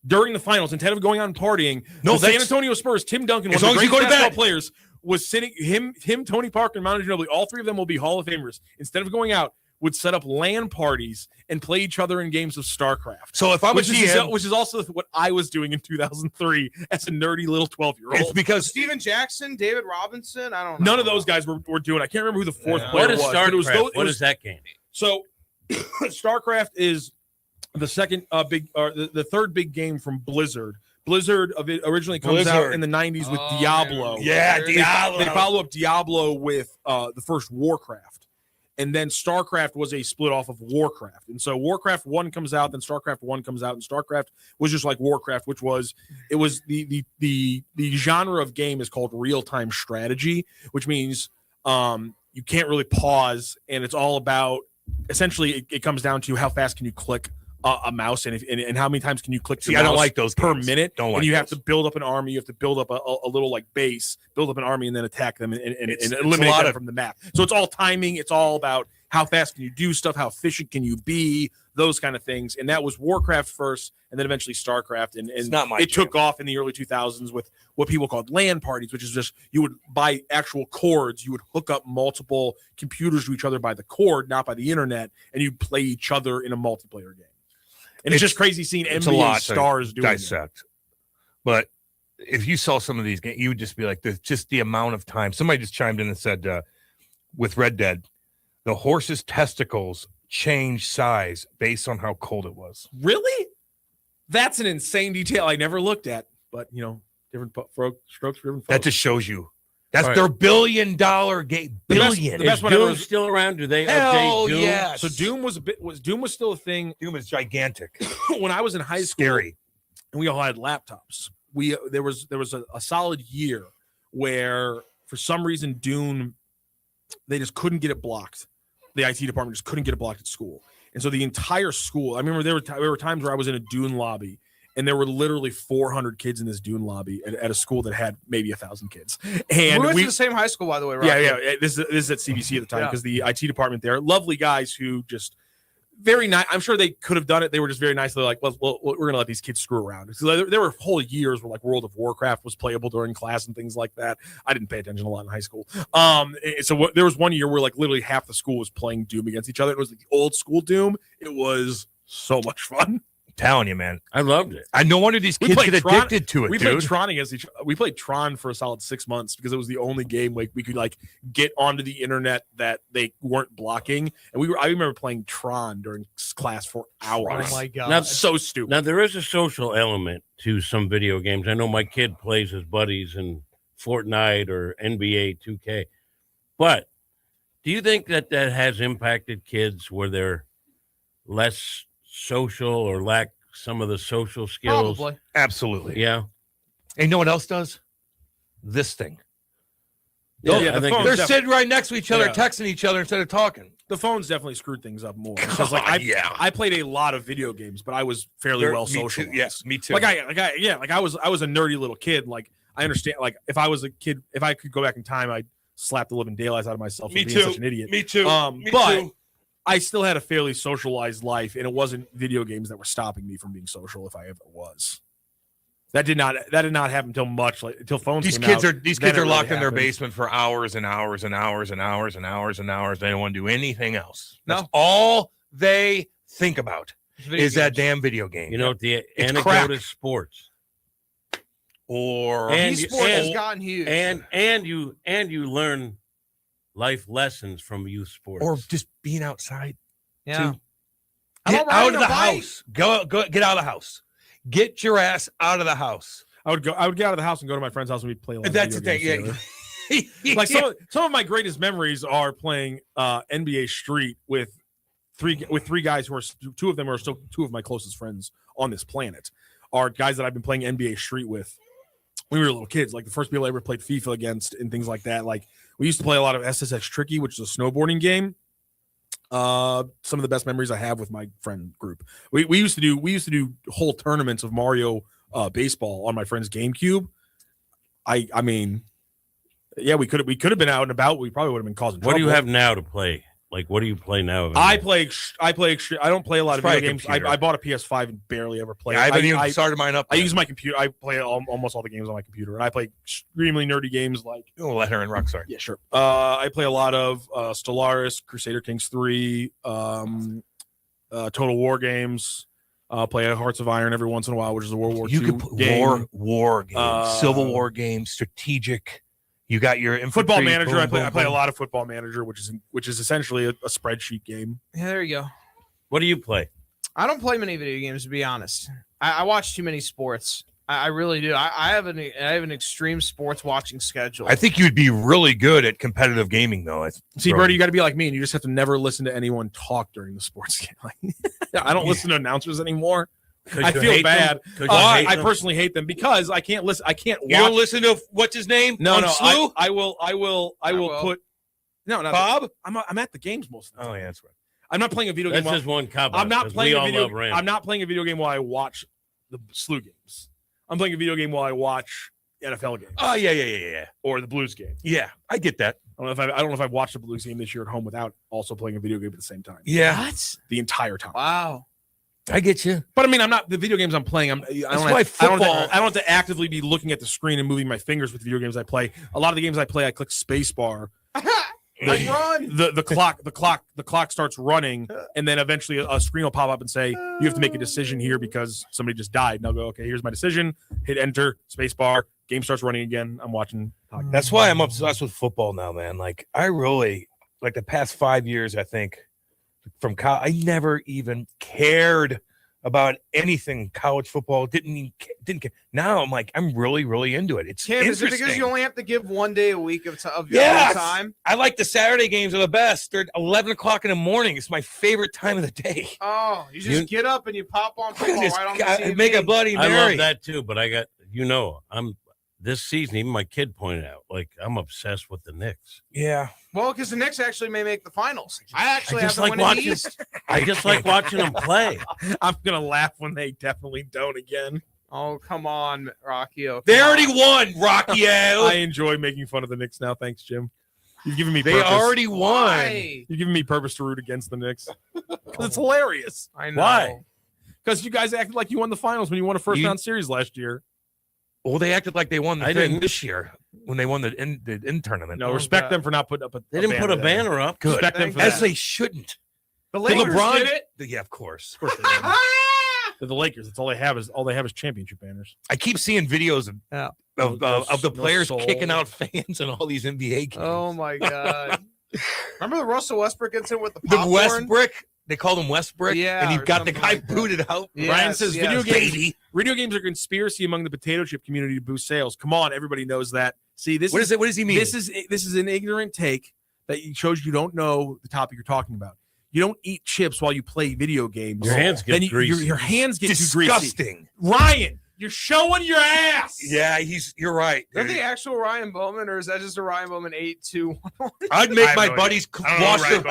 S3: During the finals, instead of going out and partying, the San Antonio Spurs, Tim Duncan, one of the greatest basketball players, was sitting him, Tony Parker, and Manu Ginobili. All 3 of them will be Hall of Famers. Instead of going out, would set up LAN parties and play each other in games of StarCraft.
S1: So if I'm
S3: which is also what I was doing in 2003 as a nerdy little 12-year-old.
S1: It's because
S18: Steven Jackson, David Robinson. I don't know.
S3: None of those guys were doing. I can't remember who the fourth player
S2: What is
S3: was.
S2: StarCraft? What is that game?
S3: So StarCraft is the second the third big game from Blizzard. Blizzard originally comes out in the 90s with Diablo.
S1: Yeah, Diablo.
S3: They follow up Diablo with the first Warcraft. And then StarCraft was a split off of Warcraft. And so Warcraft 1 comes out, then StarCraft 1 comes out, and StarCraft was just like Warcraft, which was the genre of game is called real-time strategy, which means you can't really pause, and it's all about essentially it comes down to how fast can you click a mouse and how many times can you click
S1: I don't like those
S3: per
S1: games.
S3: minute.
S1: Don't like
S3: and you have
S1: those.
S3: to build up an army. You have to build up a little like base, build up an army, and then attack them and
S1: It's
S3: eliminate
S1: a lot
S3: them
S1: of-
S3: from the map. So it's all timing. It's all about how fast can you do stuff, how efficient can you be, those kind of things. And that was Warcraft first, and then eventually StarCraft. And
S1: not my
S3: it took off in the early 2000s with what people called LAN parties, which is just you would buy actual cords. You would hook up multiple computers to each other by the cord, not by the internet, and you'd play each other in a multiplayer game. And it's just crazy seeing
S1: It's a
S3: NBA
S1: lot to
S3: stars doing it.
S1: dissect. But if you saw some of these games, you would just be like, there's just the amount of time. Somebody just chimed in and said, with Red Dead, the horse's testicles change size based on how cold it was.
S3: Really? That's an insane detail I never looked at. But, different strokes for different folks.
S1: That just shows you. That's
S2: All right.
S1: their $1 billion game.
S3: The best-
S1: Billion.
S3: the best
S2: Is
S3: one ever
S2: Doom
S3: was-
S2: still around? Do they
S1: Hell
S2: update Doom?
S1: yes.
S3: So Doom was still a thing
S1: Doom is gigantic.
S3: when I was in high school.
S1: Scary.
S3: And we all had laptops. There was a solid year where for some reason Doom they just couldn't get it blocked. The IT department just couldn't get it blocked at school. And so the entire school, I remember there were times where I was in a Dune lobby and there were literally 400 kids in this Dune lobby at a school that had maybe 1,000 kids. And
S18: we went to the same high school, by the way, right?
S3: yeah. This is at CBC at the time because the IT department there, lovely guys who just very nice. I'm sure they could have done it. They were just very nice. They're like, well, we're going to let these kids screw around. So there were whole years where like World of Warcraft was playable during class and things like that. I didn't pay attention a lot in high school. There was one year where like literally half the school was playing Doom against each other. It was like the old school Doom. It was so much fun.
S1: Telling you, man.
S2: I loved it.
S1: I no wonder these kids get addicted to it,
S3: We
S1: dude.
S3: played Tron against each other. We played Tron for a solid 6 months because it was the only game like we could like get onto the internet that they weren't blocking. And I remember playing Tron during class for hours.
S18: Oh my god.
S2: Now,
S3: So stupid.
S2: Now there is a social element to some video games. I know my kid plays his buddies in Fortnite or NBA 2K. But do you think that has impacted kids where they're less social or lack some of the social skills?
S18: Probably.
S1: Absolutely.
S2: Yeah.
S1: And you know what else does? This thing.
S3: Yeah,
S1: They're
S3: the phone's
S1: sitting right next to each other,
S3: Yeah.
S1: texting each other instead of talking.
S3: The phones definitely screwed things up more. Because like I played a lot of video games, but I was fairly well
S1: Me too.
S3: socialized.
S1: Yes, me too.
S3: I was a nerdy little kid. Like I understand. Like if I was a kid, if I could go back in time, I'd slap the living daylights out of myself for
S1: Me
S3: being
S1: too.
S3: such an idiot.
S1: Me too. Me
S3: But
S1: too.
S3: I still had a fairly socialized life, and it wasn't video games that were stopping me from being social if I ever was. That did not happen until phones.
S1: These
S3: came
S1: kids
S3: out.
S1: are locked in their basement for hours and hours and hours and hours and hours and hours. They don't want to do anything else. That's all they think about is that damn video game.
S2: You know, the anecdote
S1: crack.
S2: is sports.
S1: Or
S18: esports has gotten huge.
S2: And you learn life lessons from youth sports.
S1: Or just being outside.
S18: Yeah.
S1: too. Get out of the house. Go get out of the house. Get your ass out of the house.
S3: I would get out of the house and go to my friend's house and we'd play.
S1: That's the thing. Yeah.
S3: Like some of my greatest memories are playing NBA Street with three guys who are two of them are still two of my closest friends on this planet. Are guys that I've been playing NBA Street with when we were little kids. Like the first people I ever played FIFA against and things like that. Like we used to play a lot of SSX Tricky, which is a snowboarding game. Some of the best memories I have with my friend group. We used to do whole tournaments of Mario baseball on my friend's GameCube. I mean, yeah, we could have been out and about. We probably would have been causing trouble.
S2: What do you have now to play? Like, what do you play now?
S3: I play. I don't play a lot of video games. I bought a PS5 and barely ever play.
S1: Yeah, I haven't even started mine up.
S3: I use my computer. I play almost all the games on my computer, and I play extremely nerdy games like.
S1: Oh, let her in Rockstar.
S3: Yeah, sure. I play a lot of Stellaris, Crusader Kings 3, Total War games. Play Hearts of Iron every once in a while, which is a World War II
S1: You could
S3: game.
S1: war games, Civil War games, strategic. You got your infantry,
S3: Football Manager.
S1: boom,
S3: I
S1: boom,
S3: play a
S1: boom.
S3: lot of Football Manager, which is essentially a spreadsheet game.
S18: Yeah, there you go.
S2: What do you play?
S18: I don't play many video games, to be honest. I watch too many sports. I really do. I have an extreme sports watching schedule.
S1: I think you'd be really good at competitive gaming, though.
S3: See, Brody, you got to be like me, and you just have to never listen to anyone talk during the sports game. Like, I don't listen to announcers anymore. I feel bad. I personally hate them because I can't listen. I can't watch.
S1: You don't listen to what's his name?
S3: No, no.
S1: Slew?
S3: I will put. No, not
S1: Bob.
S3: I'm at the games most of the time.
S1: Oh yeah, that's right.
S3: I'm not playing a video game.
S2: That's just one cop out,
S3: I'm not
S2: 'cause
S3: playing
S2: we
S3: a
S2: all
S3: video.
S2: love Rams.
S3: I'm not playing a video game while I watch the Slew games. I'm playing a video game while I watch NFL games.
S1: Oh yeah.
S3: Or the Blues game.
S1: Yeah, I get that.
S3: I don't know if I've watched the Blues game this year at home without also playing a video game at the same time.
S1: Yeah.
S18: What?
S3: The entire time.
S18: Wow.
S1: I get you.
S3: But I mean, I'm not the video games I'm playing. I don't have to actively be looking at the screen and moving my fingers with the video games I play. A lot of the games I play, I click space bar. The clock starts running, and then eventually a screen will pop up and say you have to make a decision here because somebody just died. And I'll go, okay, here's my decision. Hit enter, space bar. Game starts running again. I'm watching.
S1: That's why I'm obsessed with football now, man. Like I really like the past 5 years. I think from college, I never even cared about anything college football. Didn't care. Now I'm like, I'm really into it. It's
S18: Kim, is
S1: interesting.
S18: it because you only have to give 1 day a week of your
S1: Yes!
S18: time?
S1: I like the Saturday games are the best. They're 11 o'clock in the morning. It's my favorite time of the day.
S18: Oh, you just get up and you pop on football
S1: Just
S18: right on the TV.
S1: make a Bloody
S2: I
S1: Mary.
S2: love that too, but I got I'm this season. Even my kid pointed out, like I'm obsessed with the Knicks.
S1: Yeah.
S18: Well, because the Knicks actually may make the finals. I actually
S2: just
S18: have them
S2: like
S18: winning
S2: watching.
S18: the East.
S2: I just like watching them play.
S3: I'm gonna laugh when they definitely don't again.
S18: Oh, come on, Rocky.
S1: They already won, Rocky.
S3: I enjoy making fun of the Knicks now. Thanks, Jim. You've given me
S1: They
S3: purpose.
S1: already won.
S18: Why?
S3: You've given me purpose to root against the Knicks. Because it's hilarious.
S18: I know.
S2: Why?
S3: Because you guys acted like you won the finals when you won a first round series last year.
S1: Well, they acted like they won the
S2: I
S1: thing
S2: didn't.
S1: this year when they won the in tournament.
S3: No, respect them for not putting up a
S2: They didn't put a
S3: there.
S2: banner up.
S1: Good.
S3: Respect them for
S1: As
S3: that.
S1: they shouldn't.
S18: The
S1: The
S18: Lakers
S1: LeBron
S18: did it.
S1: Yeah, of course.
S3: Of course they did. They're the Lakers. That's all they have is championship banners.
S1: I keep seeing videos of the
S3: No
S1: players
S3: soul.
S1: kicking out fans in all these NBA games.
S18: Oh my God! Remember the Russell Westbrook incident with the
S1: The
S18: popcorn?
S1: Westbrook, they called him Westbrook,
S18: Yeah,
S1: and he
S18: or
S1: got the
S18: something
S1: guy
S18: like that.
S1: booted out.
S18: Yes,
S3: Ryan says
S18: yes.
S3: video games are a conspiracy among the potato chip community to boost sales. Come on, everybody knows that. See, this
S1: What is it? What does he mean?
S3: This is an ignorant take that shows you don't know the topic you're talking about. You don't eat chips while you play video games.
S2: Your hands get
S3: Then
S2: greasy.
S3: Your hands get too greasy.
S1: Disgusting.
S3: Ryan, you're showing your ass.
S1: Yeah, you're right.
S18: Is that the actual Ryan Bowman, or is that just a Ryan Bowman 8-2-1?
S1: I'd make my buddies wash their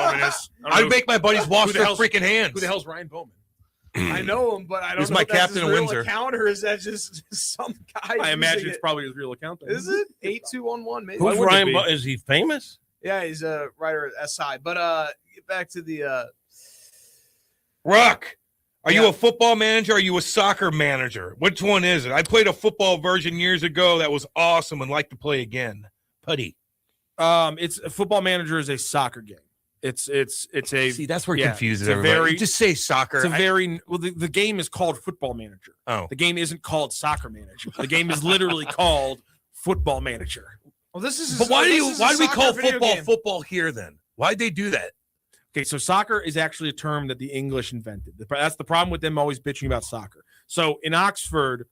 S1: I'd make my buddies wash their freaking hands.
S3: Who the hell's Ryan Bowman?
S18: I know him, but I don't
S1: He's
S18: know
S1: my
S18: if that's
S1: captain
S18: his
S1: of
S18: real
S1: Windsor.
S18: account, or is that just some guy?
S3: I imagine
S18: using
S3: it's
S18: it?
S3: probably his real account. then.
S18: Is it 8-2-1-1? Maybe.
S2: Who's Ryan? Is he famous?
S18: Yeah, he's a writer at SI. But get back to the
S1: Rock, Are you a football manager? Or are you a soccer manager? Which one is it? I played a football version years ago that was awesome and like to play again. Putty.
S3: It's a Football Manager is a soccer game. It's a
S1: See, that's where it confuses
S3: it's a
S1: everybody. Just say soccer.
S3: It's a the game is called Football Manager.
S1: Oh.
S3: The game isn't called Soccer Manager. The game is literally called Football Manager.
S18: Well, this is.
S1: But why do we call football
S18: game.
S1: football here then? Why'd they do that?
S3: Okay, so soccer is actually a term that the English invented. That's the problem with them always bitching about soccer. So in Oxford,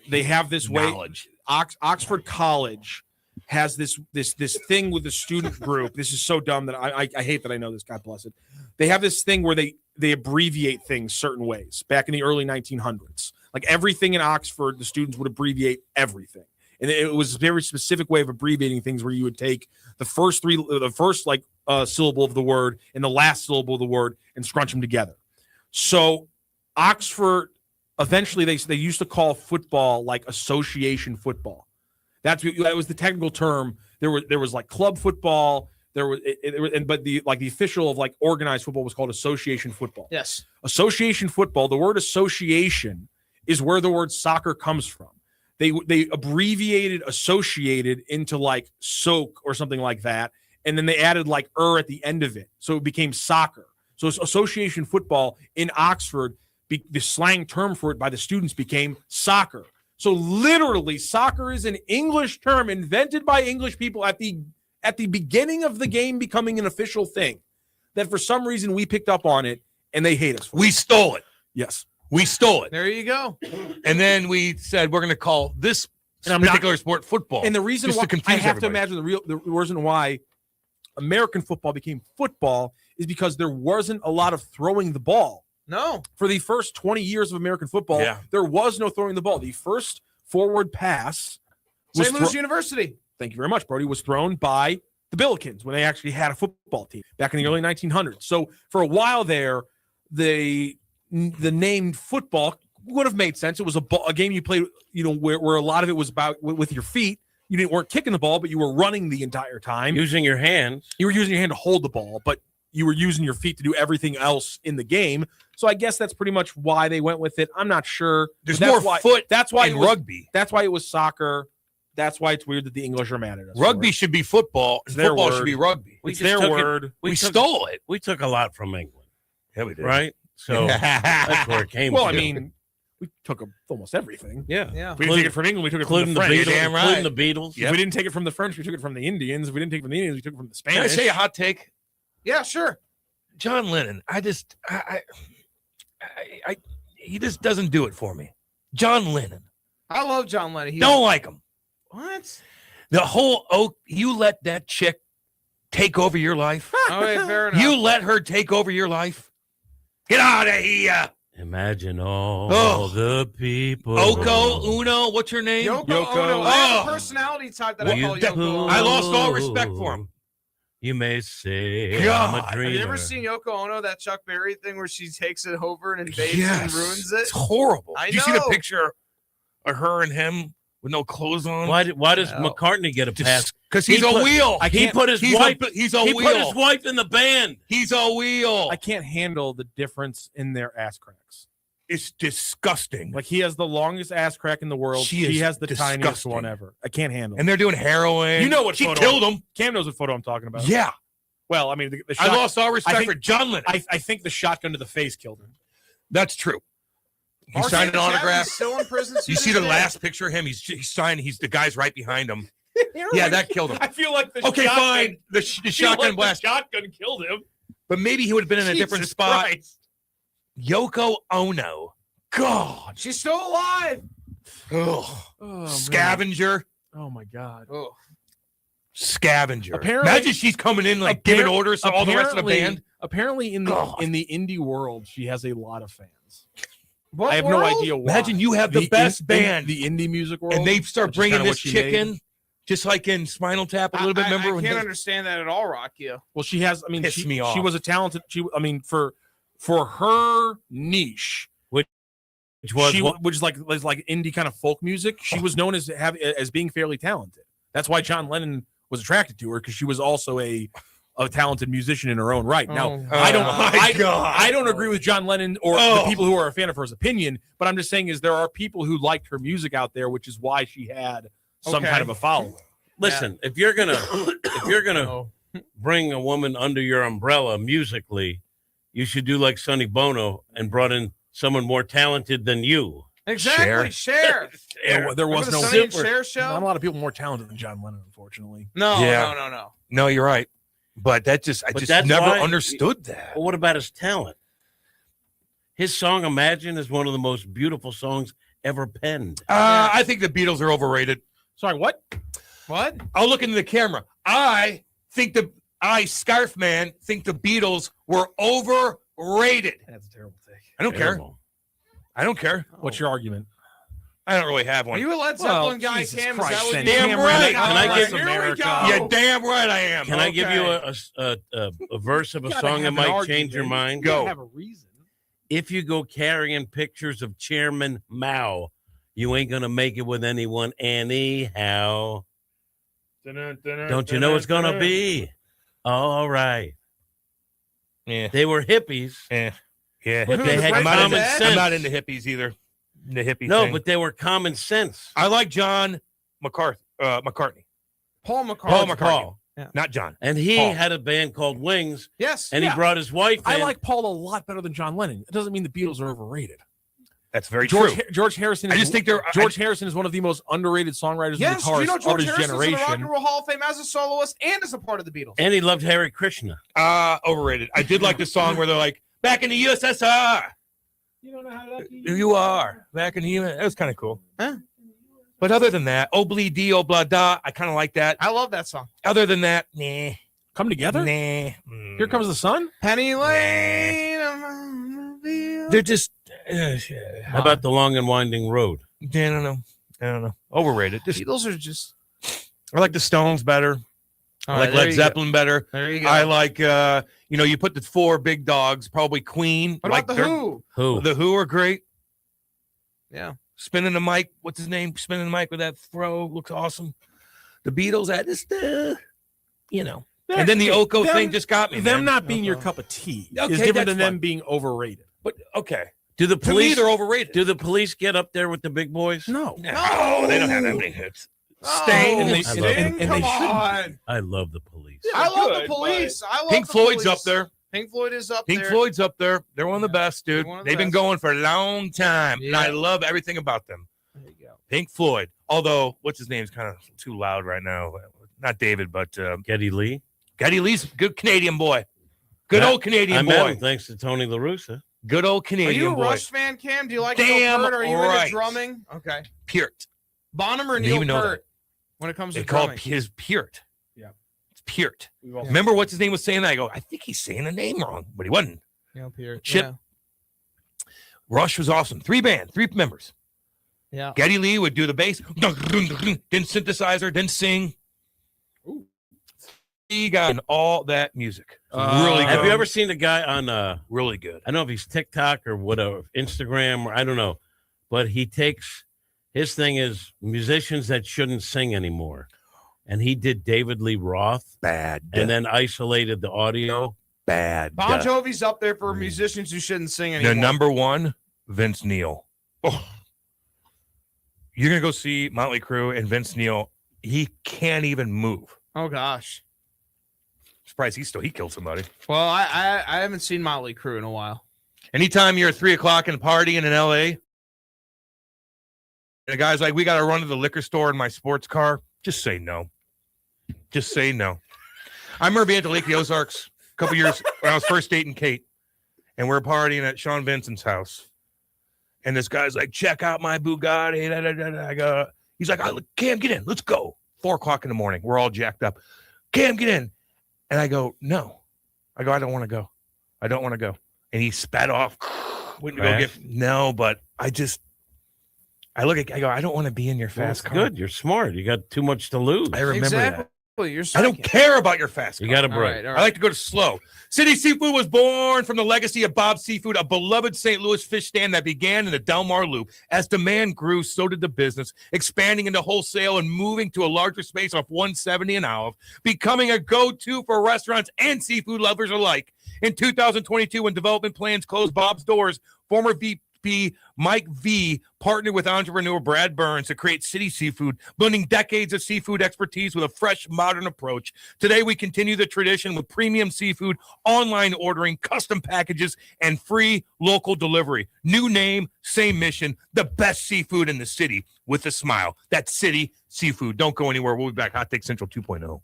S3: they have this
S1: Knowledge.
S3: Oxford College has this thing with the student group. This is so dumb that I hate that I know this. God bless it. They have this thing where they abbreviate things certain ways. Back in the early 1900s, like everything in Oxford, the students would abbreviate everything, and it was a very specific way of abbreviating things where you would take the first syllable of the word and the last syllable of the word and scrunch them together. So Oxford eventually they used to call football like association football. That was the technical term. There was like club football. But the official of like organized football was called association football.
S18: Yes.
S3: Association football. The word association is where the word soccer comes from. They abbreviated associated into like soak or something like that, and then they added like at the end of it, so it became soccer. So association football in Oxford, the slang term for it by the students became soccer. So literally, soccer is an English term invented by English people at the beginning of the game becoming an official thing that for some reason we picked up on it and they hate us for.
S1: We stole it.
S3: Yes.
S1: We stole it.
S18: There you go.
S1: And then we said we're going to call this particular sport football.
S3: And the reason why I have to imagine the reason why American football became football is because there wasn't a lot of throwing the ball.
S18: No.
S3: For the first 20 years of American football, there was no throwing the ball. The first forward pass was
S18: St. Louis University.
S3: Thank you very much, Brody. Was thrown by the Billikens when they actually had a football team back in the early 1900s. So for a while there, the name football would have made sense. It was a game you played, where a lot of it was about with your feet. You weren't kicking the ball, but you were running the entire time.
S2: Using your hands.
S3: You were using your hand to hold the ball, but you were using your feet to do everything else in the game. So I guess that's pretty much why they went with it. I'm not sure.
S1: There's more foot
S3: That's why
S1: in rugby.
S3: That's why it was soccer. That's why it's weird that the English are mad at us.
S1: Rugby should be football. And football should be rugby.
S3: It's their word.
S1: We stole it.
S2: We took a lot from England.
S1: Yeah, we did.
S2: Right? So that's where it came
S3: Well,
S2: from.
S3: I mean, we took almost everything.
S2: Yeah.
S3: We didn't take it from England. We took it from
S2: Including
S3: the
S2: the
S3: French.
S2: Beatles.
S1: Damn right.
S2: Including the Beatles.
S3: If we didn't take it from the French, we took it from the Indians. If we didn't take it from the Indians, we took it from the Spanish.
S1: Can I say a hot take?
S18: Yeah, sure.
S1: John Lennon. He just doesn't do it for me. John Lennon.
S18: I love John Lennon.
S1: Don't like him.
S18: What?
S1: The whole you let that chick take over your life.
S18: Okay, fair enough.
S1: You let her take over your life. Get out of here.
S2: Imagine all the people.
S1: Oko Uno, what's your name?
S18: Yoko Ono. I have a personality type that I call Yoko Ono.
S1: I lost all respect for him.
S2: You may say
S1: God.
S2: I'm a dreamer.
S18: Have you ever seen Yoko Ono, that Chuck Berry thing where she takes it over and invades
S1: Yes.
S18: and ruins it?
S1: It's horrible.
S18: I
S1: Did you see the
S18: know.
S1: picture of her and him with no clothes on?
S2: Why does McCartney get a pass?
S1: Because he's a wheel.
S2: He put his
S1: He's
S2: wife.
S1: he's a
S2: he
S1: wheel.
S2: put his wife in the band.
S1: He's a wheel.
S3: I can't handle the difference in their ass cracks.
S1: It's disgusting.
S3: Like he has the longest ass crack in the world.
S1: She
S3: has the
S1: disgusting.
S3: tiniest one ever. I can't handle it.
S1: And they're doing heroin.
S3: You know what
S1: she
S3: photo
S1: killed him.
S3: Cam knows what photo I'm talking about.
S1: Yeah.
S3: Well, I mean, the
S1: I
S3: shot,
S1: lost all respect for John Lennon.
S3: I think the shotgun to the face killed him.
S1: That's true. He
S18: Marcy
S1: signed an
S18: Chapman's
S1: autograph.
S18: Still in prison.
S1: You see the last picture of him? He's signed. He's the guy's right behind him. Yeah, that killed him.
S3: I feel like the
S1: Okay,
S3: shotgun,
S1: fine. The shotgun blast.
S3: The shotgun killed him.
S1: But maybe he would have been in a different
S3: Jesus
S1: spot.
S3: Christ.
S1: Yoko Ono. God.
S18: She's still alive.
S1: Ugh.
S3: Oh,
S1: Scavenger.
S3: Oh my God.
S18: Oh.
S1: Scavenger.
S3: Apparently-
S1: Imagine she's coming in like giving orders to all the rest of the band.
S3: Apparently, in
S1: God.
S3: the indie world, she has a lot of fans.
S18: What
S3: I have
S18: world?
S3: no idea why.
S1: Imagine you have the best band.
S3: the indie music world,
S1: And they start
S3: which is
S1: bringing
S3: kinda
S1: this
S3: what she
S1: chick
S3: made.
S1: in, just like in Spinal Tap a little bit. Remember
S18: I
S1: when
S18: can't
S1: they-
S18: understand that at all, Rockio.
S3: Well, she has. I mean,
S1: Pissed
S3: she
S1: me off.
S3: She was a talented. For her niche,
S2: which
S3: was like indie kind of folk music. She was known as being fairly talented. That's why John Lennon was attracted to her, because she was also a a talented musician in her own right. Now,
S4: Oh,
S3: I don't agree with John Lennon or the
S4: Oh.
S3: people who are a fan of hers opinion, but I'm just saying is there are people who liked her music out there, which is why she had some
S18: Okay.
S3: kind of a following.
S2: Listen, if you're gonna bring a woman under your umbrella musically, you should do like Sonny Bono and brought in someone more talented than you.
S18: Exactly, Cher.
S3: There was
S18: Remember
S3: no
S18: the Sonny and
S3: super-
S18: Cher show?
S3: Not a lot of people more talented than John Lennon, unfortunately.
S18: No,
S1: Yeah.
S18: no.
S1: No, you're right. But I just
S2: that's
S1: never
S2: why-
S1: understood that.
S2: Well, what about his talent? His song "Imagine" is one of the most beautiful songs ever penned.
S1: I think the Beatles are overrated.
S3: Sorry, what?
S18: What?
S1: I'll look into the camera. Scarf Man, think the Beatles were overrated.
S3: That's a terrible take.
S1: I don't care.
S2: Terrible.
S1: I don't care.
S3: What's your argument?
S1: I don't really have
S18: Are
S1: one.
S18: you a Led
S3: Well,
S18: Zeppelin guy,
S3: Jesus
S18: Cam?
S3: Christ,
S18: Is that what
S3: then.
S18: you
S1: Damn right.
S2: Can I give-
S18: Here we go.
S1: Yeah, damn right I am.
S2: Can I give you
S18: Okay.
S2: a verse of a
S3: You gotta
S2: song that
S3: have an
S2: might
S3: argument.
S2: change your mind?
S3: You gotta
S1: Go.
S3: have a reason.
S2: If you go carrying pictures of Chairman Mao, you ain't gonna make it with anyone anyhow. Don't you know it's gonna be all right?
S1: Yeah.
S2: They were hippies,
S1: Yeah.
S2: but they had
S1: I'm not,
S2: common
S1: into,
S2: sense.
S1: I'm not into hippies either. The hippie
S2: No,
S1: thing.
S2: but they were common sense.
S1: I like John McCartney.
S18: Paul McCartney.
S1: Paul McCartney.
S2: Paul.
S1: Not John.
S2: And he
S1: Paul.
S2: had a band called Wings,
S18: Yes.
S2: and he brought his wife in.
S3: I like Paul a lot better than John Lennon. It doesn't mean the Beatles are overrated.
S1: That's very
S3: George,
S1: true.
S3: George Harrison.
S1: I
S3: Is,
S1: just think they're
S3: George Harrison is one of the most underrated songwriters
S18: Yes,
S3: and
S18: do you
S3: guitarists
S18: know
S3: of
S18: George
S3: his
S18: Harrison's in the Rock
S3: generation.
S18: and Roll Hall of Fame as a soloist and as a part of the Beatles?
S2: And he loved Hare Krishna.
S1: Overrated. I did like the song where they're like, back in the USSR.
S3: You don't know how lucky
S1: You are. Back in the US. That was kind of cool.
S18: Huh?
S1: But other than that, Obli Di Obla Da, I kind of like that.
S18: I love that song.
S1: Other than that, nah.
S3: Come together?
S1: Nah.
S3: Here Comes the Sun?
S18: Penny Lane.
S1: They're just,
S2: How about The Long and Winding Road?
S1: I don't know. Overrated. Just,
S18: Beatles are just.
S1: I like the Stones better. I like Led Zeppelin better.
S18: There you go.
S1: I like, you put the four big dogs, probably Queen.
S18: What
S1: like
S18: about the Who?
S2: Who?
S1: The Who are great.
S18: Yeah.
S1: Spinning the mic. What's his name? Spinning the mic with that throw. Looks awesome. The Beatles, I just, And then the Oko thing just got me.
S3: Them
S1: man.
S3: not being your cup of tea
S1: Okay,
S3: is different
S1: that's
S3: than them
S1: fine.
S3: being overrated.
S1: But, okay.
S2: Do the
S1: To me,
S2: police?
S1: they're overrated.
S2: Do the police get up there with the big boys?
S3: No.
S1: No, they don't have that many hits.
S18: Sting.
S3: And they-
S2: I
S3: and-
S2: love
S3: and- and
S18: Come
S3: they shouldn't.
S18: on.
S2: I love the police.
S18: I love
S1: good,
S18: the Police. I love
S1: Pink
S18: the
S1: Floyd's
S18: Police.
S1: up there.
S18: Pink Floyd is up
S1: Pink
S18: there.
S1: Floyd's up there. They're one of the best, dude.
S18: They're one of the
S1: They've been
S18: best.
S1: going for a long time, and I
S18: Yeah.
S1: love everything about them.
S18: There you go.
S1: Pink Floyd. Although, what's his name's kind of too loud right now. Not David, but
S2: Geddy Lee.
S1: Geddy Lee's a good Canadian boy. Good
S2: Yeah,
S1: old Canadian
S2: I met
S1: boy.
S2: him thanks to Tony La Russa.
S1: Good old
S18: Are
S1: Canadian
S18: you a
S1: boy.
S18: Rush fan, Cam? Do you like
S1: Damn
S18: Neil Peart? Are you
S1: right.
S18: into drumming? Okay.
S1: Peart.
S18: Bonham or
S1: Didn't
S18: Neil
S1: even know
S18: Peart when it comes to
S1: They call
S18: drumming?
S1: his Peart.
S3: Yeah.
S1: It's Peart.
S3: We've all-
S1: Remember what's his name was saying that? I go, I think he's saying the name wrong, but he wasn't.
S18: Neil Peart.
S1: Chip. Rush was awesome. Three members.
S18: Yeah.
S1: Geddy Lee would do the bass, didn't synthesizer, didn't sing. He got in all that music. Really good.
S2: Have you ever seen the guy on
S1: really good?
S2: I don't know if he's TikTok or whatever, Instagram, or I don't know, but he takes his thing is musicians that shouldn't sing anymore. And he did David Lee Roth.
S1: Bad.
S2: And then isolated the audio.
S1: Bad.
S18: Bon Jovi's up there for musicians who shouldn't sing anymore.
S1: The number one, Vince Neil. Oh. You're going to go see Motley Crue and Vince Neil. He can't even move.
S18: Oh, gosh.
S1: Surprised he killed somebody.
S18: Well, I haven't seen Motley Crue in a while.
S1: Anytime you're at 3:00 and partying in LA, and the guy's like, we got to run to the liquor store in my sports car, just say no. Just say no. I remember being at the Lake of the Ozarks a couple years when I was first dating Kate, and we're partying at Sean Vincent's house. And this guy's like, check out my Bugatti. Da, da, da, da. I go, he's like, Cam, get in. Let's go. 4:00 in the morning. We're all jacked up. Cam, get in. And I go, no. I go, I don't want to go. I don't want to go. And he spat off. Went to go get no, but I look at I go, I don't want to be in your fast car.
S2: Good. You're smart. You got too much to lose.
S1: I remember that.
S18: Well, you're
S1: I don't care about your fast car.
S2: You got a break.
S18: right, all
S1: I like to go to slow. City Seafood was born from the legacy of Bob Seafood, a beloved St. Louis fish stand that began in the Del Mar Loop. As demand grew, so did the business, expanding into wholesale and moving to a larger space off 170 and Olive, becoming a go-to for restaurants and seafood lovers alike. In 2022, when development plans closed Bob's doors, former VP Mike V partnered with entrepreneur Brad Burns to create City Seafood, blending decades of seafood expertise with a fresh, modern approach. Today, we continue the tradition with premium seafood, online ordering, custom packages, and free local delivery. New name, same mission, the best seafood in the city with a smile. That's City Seafood. Don't go anywhere. We'll be back. Hot Take Central 2.0.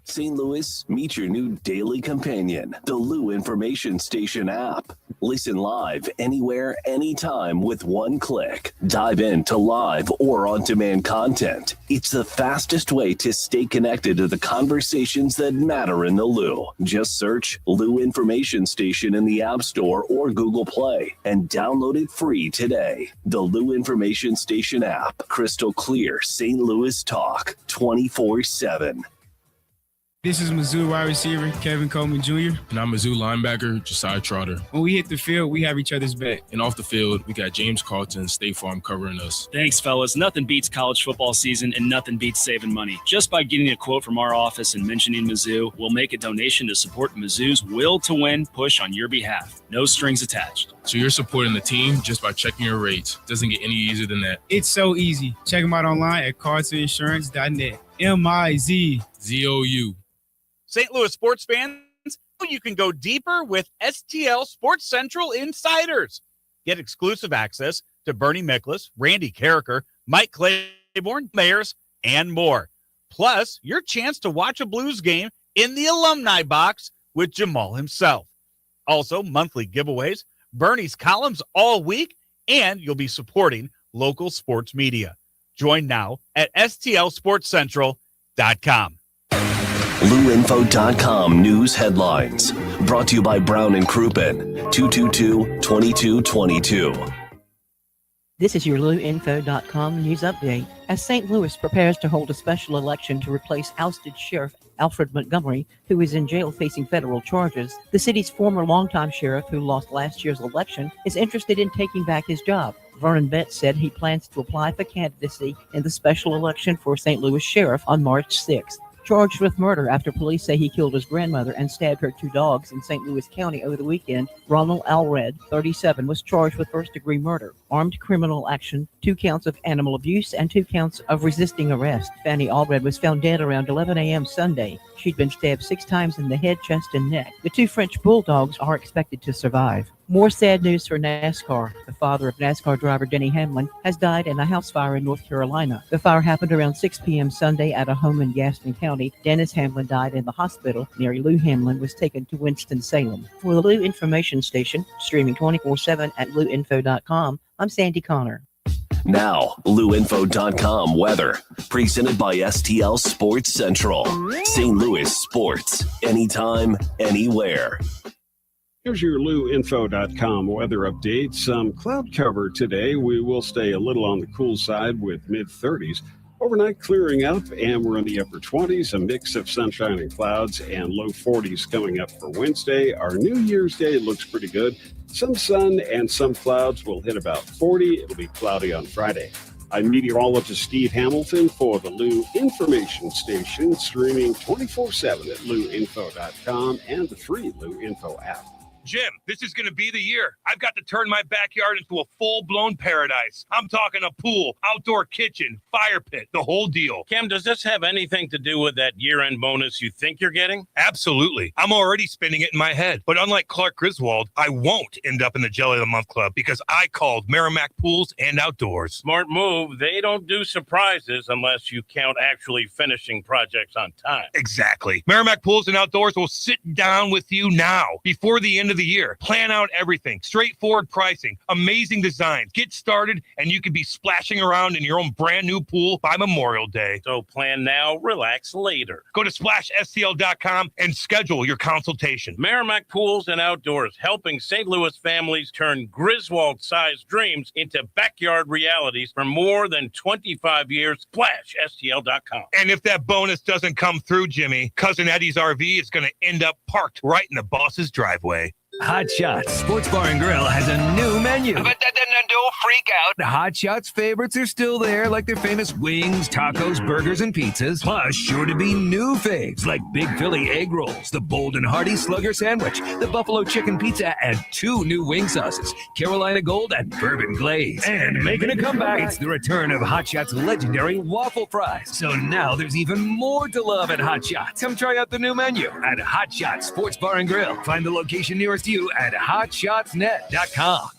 S7: St. Louis, meet your new daily companion, the Lou Information Station app. Listen live anywhere, anytime with one click. Dive into live or on-demand content. It's the fastest way to stay connected to the conversations that matter in the Lou. Just search Lou Information Station in the App Store or Google Play and download it free today. The Lou Information Station app. Crystal clear St. Louis talk 24/7.
S19: This is Mizzou wide receiver Kevin Coleman Jr.
S20: And I'm Mizzou linebacker Josiah Trotter.
S19: When we hit the field, we have each other's back.
S20: And off the field, we got James Carlton, State Farm covering us.
S21: Thanks, fellas. Nothing beats college football season and nothing beats saving money. Just by getting a quote from our office and mentioning Mizzou, we'll make a donation to support Mizzou's will to win push on your behalf. No strings attached.
S20: So you're supporting the team just by checking your rates. Doesn't get any easier than that.
S19: It's so easy. Check them out online at cartoninsurance.net. MIZZOU.
S17: St. Louis sports fans, you can go deeper with STL Sports Central Insiders. Get exclusive access to Bernie Miklasz, Randy Carricker, Mike Claiborne, Mayers, and more. Plus, your chance to watch a Blues game in the alumni box with Jamal himself. Also, monthly giveaways, Bernie's columns all week, and you'll be supporting local sports media. Join now at stlsportscentral.com.
S7: LouInfo.com news headlines. Brought to you by Brown and Crouppen, 222-2222.
S8: This is your LouInfo.com news update. As St. Louis prepares to hold a special election to replace ousted Sheriff Alfred Montgomery, who is in jail facing federal charges, the city's former longtime sheriff, who lost last year's election, is interested in taking back his job. Vernon Betts said he plans to apply for candidacy in the special election for St. Louis Sheriff on March 6th. Charged with murder after police say he killed his grandmother and stabbed her 2 dogs in St. Louis County over the weekend, Ronald Alred, 37, was charged with first-degree murder, armed criminal action, 2 counts of animal abuse, and 2 counts of resisting arrest. Fanny Alred was found dead around 11 a.m. Sunday. She'd been stabbed 6 times in the head, chest, and neck. The 2 French bulldogs are expected to survive. More sad news for NASCAR. The father of NASCAR driver Denny Hamlin has died in a house fire in North Carolina. The fire happened around 6 p.m. Sunday at a home in Gaston County. Dennis Hamlin died in the hospital. Mary Lou Hamlin was taken to Winston-Salem. For the Lou Information Station, streaming 24/7 at louinfo.com, I'm Sandy Connor.
S7: Now, LouInfo.com weather. Presented by STL Sports Central. St. Louis sports. Anytime, anywhere.
S9: Here's your LouInfo.com weather update. Some cloud cover today. We will stay a little on the cool side with mid-30s. Overnight clearing up, and we're in the upper 20s, a mix of sunshine and clouds, and low 40s coming up for Wednesday. Our New Year's Day looks pretty good. Some sun and some clouds will hit about 40. It'll be cloudy on Friday. I'm meteorologist Steve Hamilton for the Lou Information Station, streaming 24/7 at louinfo.com and the free Lou Info app.
S1: Jim, this is going to be the year. I've got to turn my backyard into a full-blown paradise. I'm talking a pool, outdoor kitchen, fire pit, the whole deal.
S2: Cam, does this have anything to do with that year-end bonus you think you're getting?
S1: Absolutely. I'm already spinning it in my head. But unlike Clark Griswold, I won't end up in the Jelly of the Month Club because I called Merrimack Pools and Outdoors.
S2: Smart move. They don't do surprises unless you count actually finishing projects on time.
S1: Exactly. Merrimack Pools and Outdoors will sit down with you now before the end of of the year. Plan out everything. Straightforward pricing. Amazing designs. Get started, and you could be splashing around in your own brand new pool by Memorial Day.
S2: So plan now, relax later.
S1: Go to SplashSTL.com and schedule your consultation.
S2: Merrimack Pools and Outdoors, helping St. Louis families turn Griswold-sized dreams into backyard realities for more than 25 years. SplashSTL.com.
S1: And if that bonus doesn't come through, Jimmy, Cousin Eddie's RV is going to end up parked right in the boss's driveway.
S5: Hot Shots Sports Bar and Grill has a new menu.
S22: But don't freak out.
S5: Hot Shots favorites are still there, like their famous wings, tacos, burgers, and pizzas. Plus, sure to be new faves like Big Philly egg rolls, the Bold and Hearty Slugger sandwich, the Buffalo chicken pizza, and 2 new wing sauces, Carolina Gold and Bourbon Glaze. And making a comeback, it's the return of Hot Shots' legendary waffle fries. So now there's even more to love at Hot Shots. Come try out the new menu at Hot Shots Sports Bar and Grill. Find the location nearest you at hotshotsnet.com.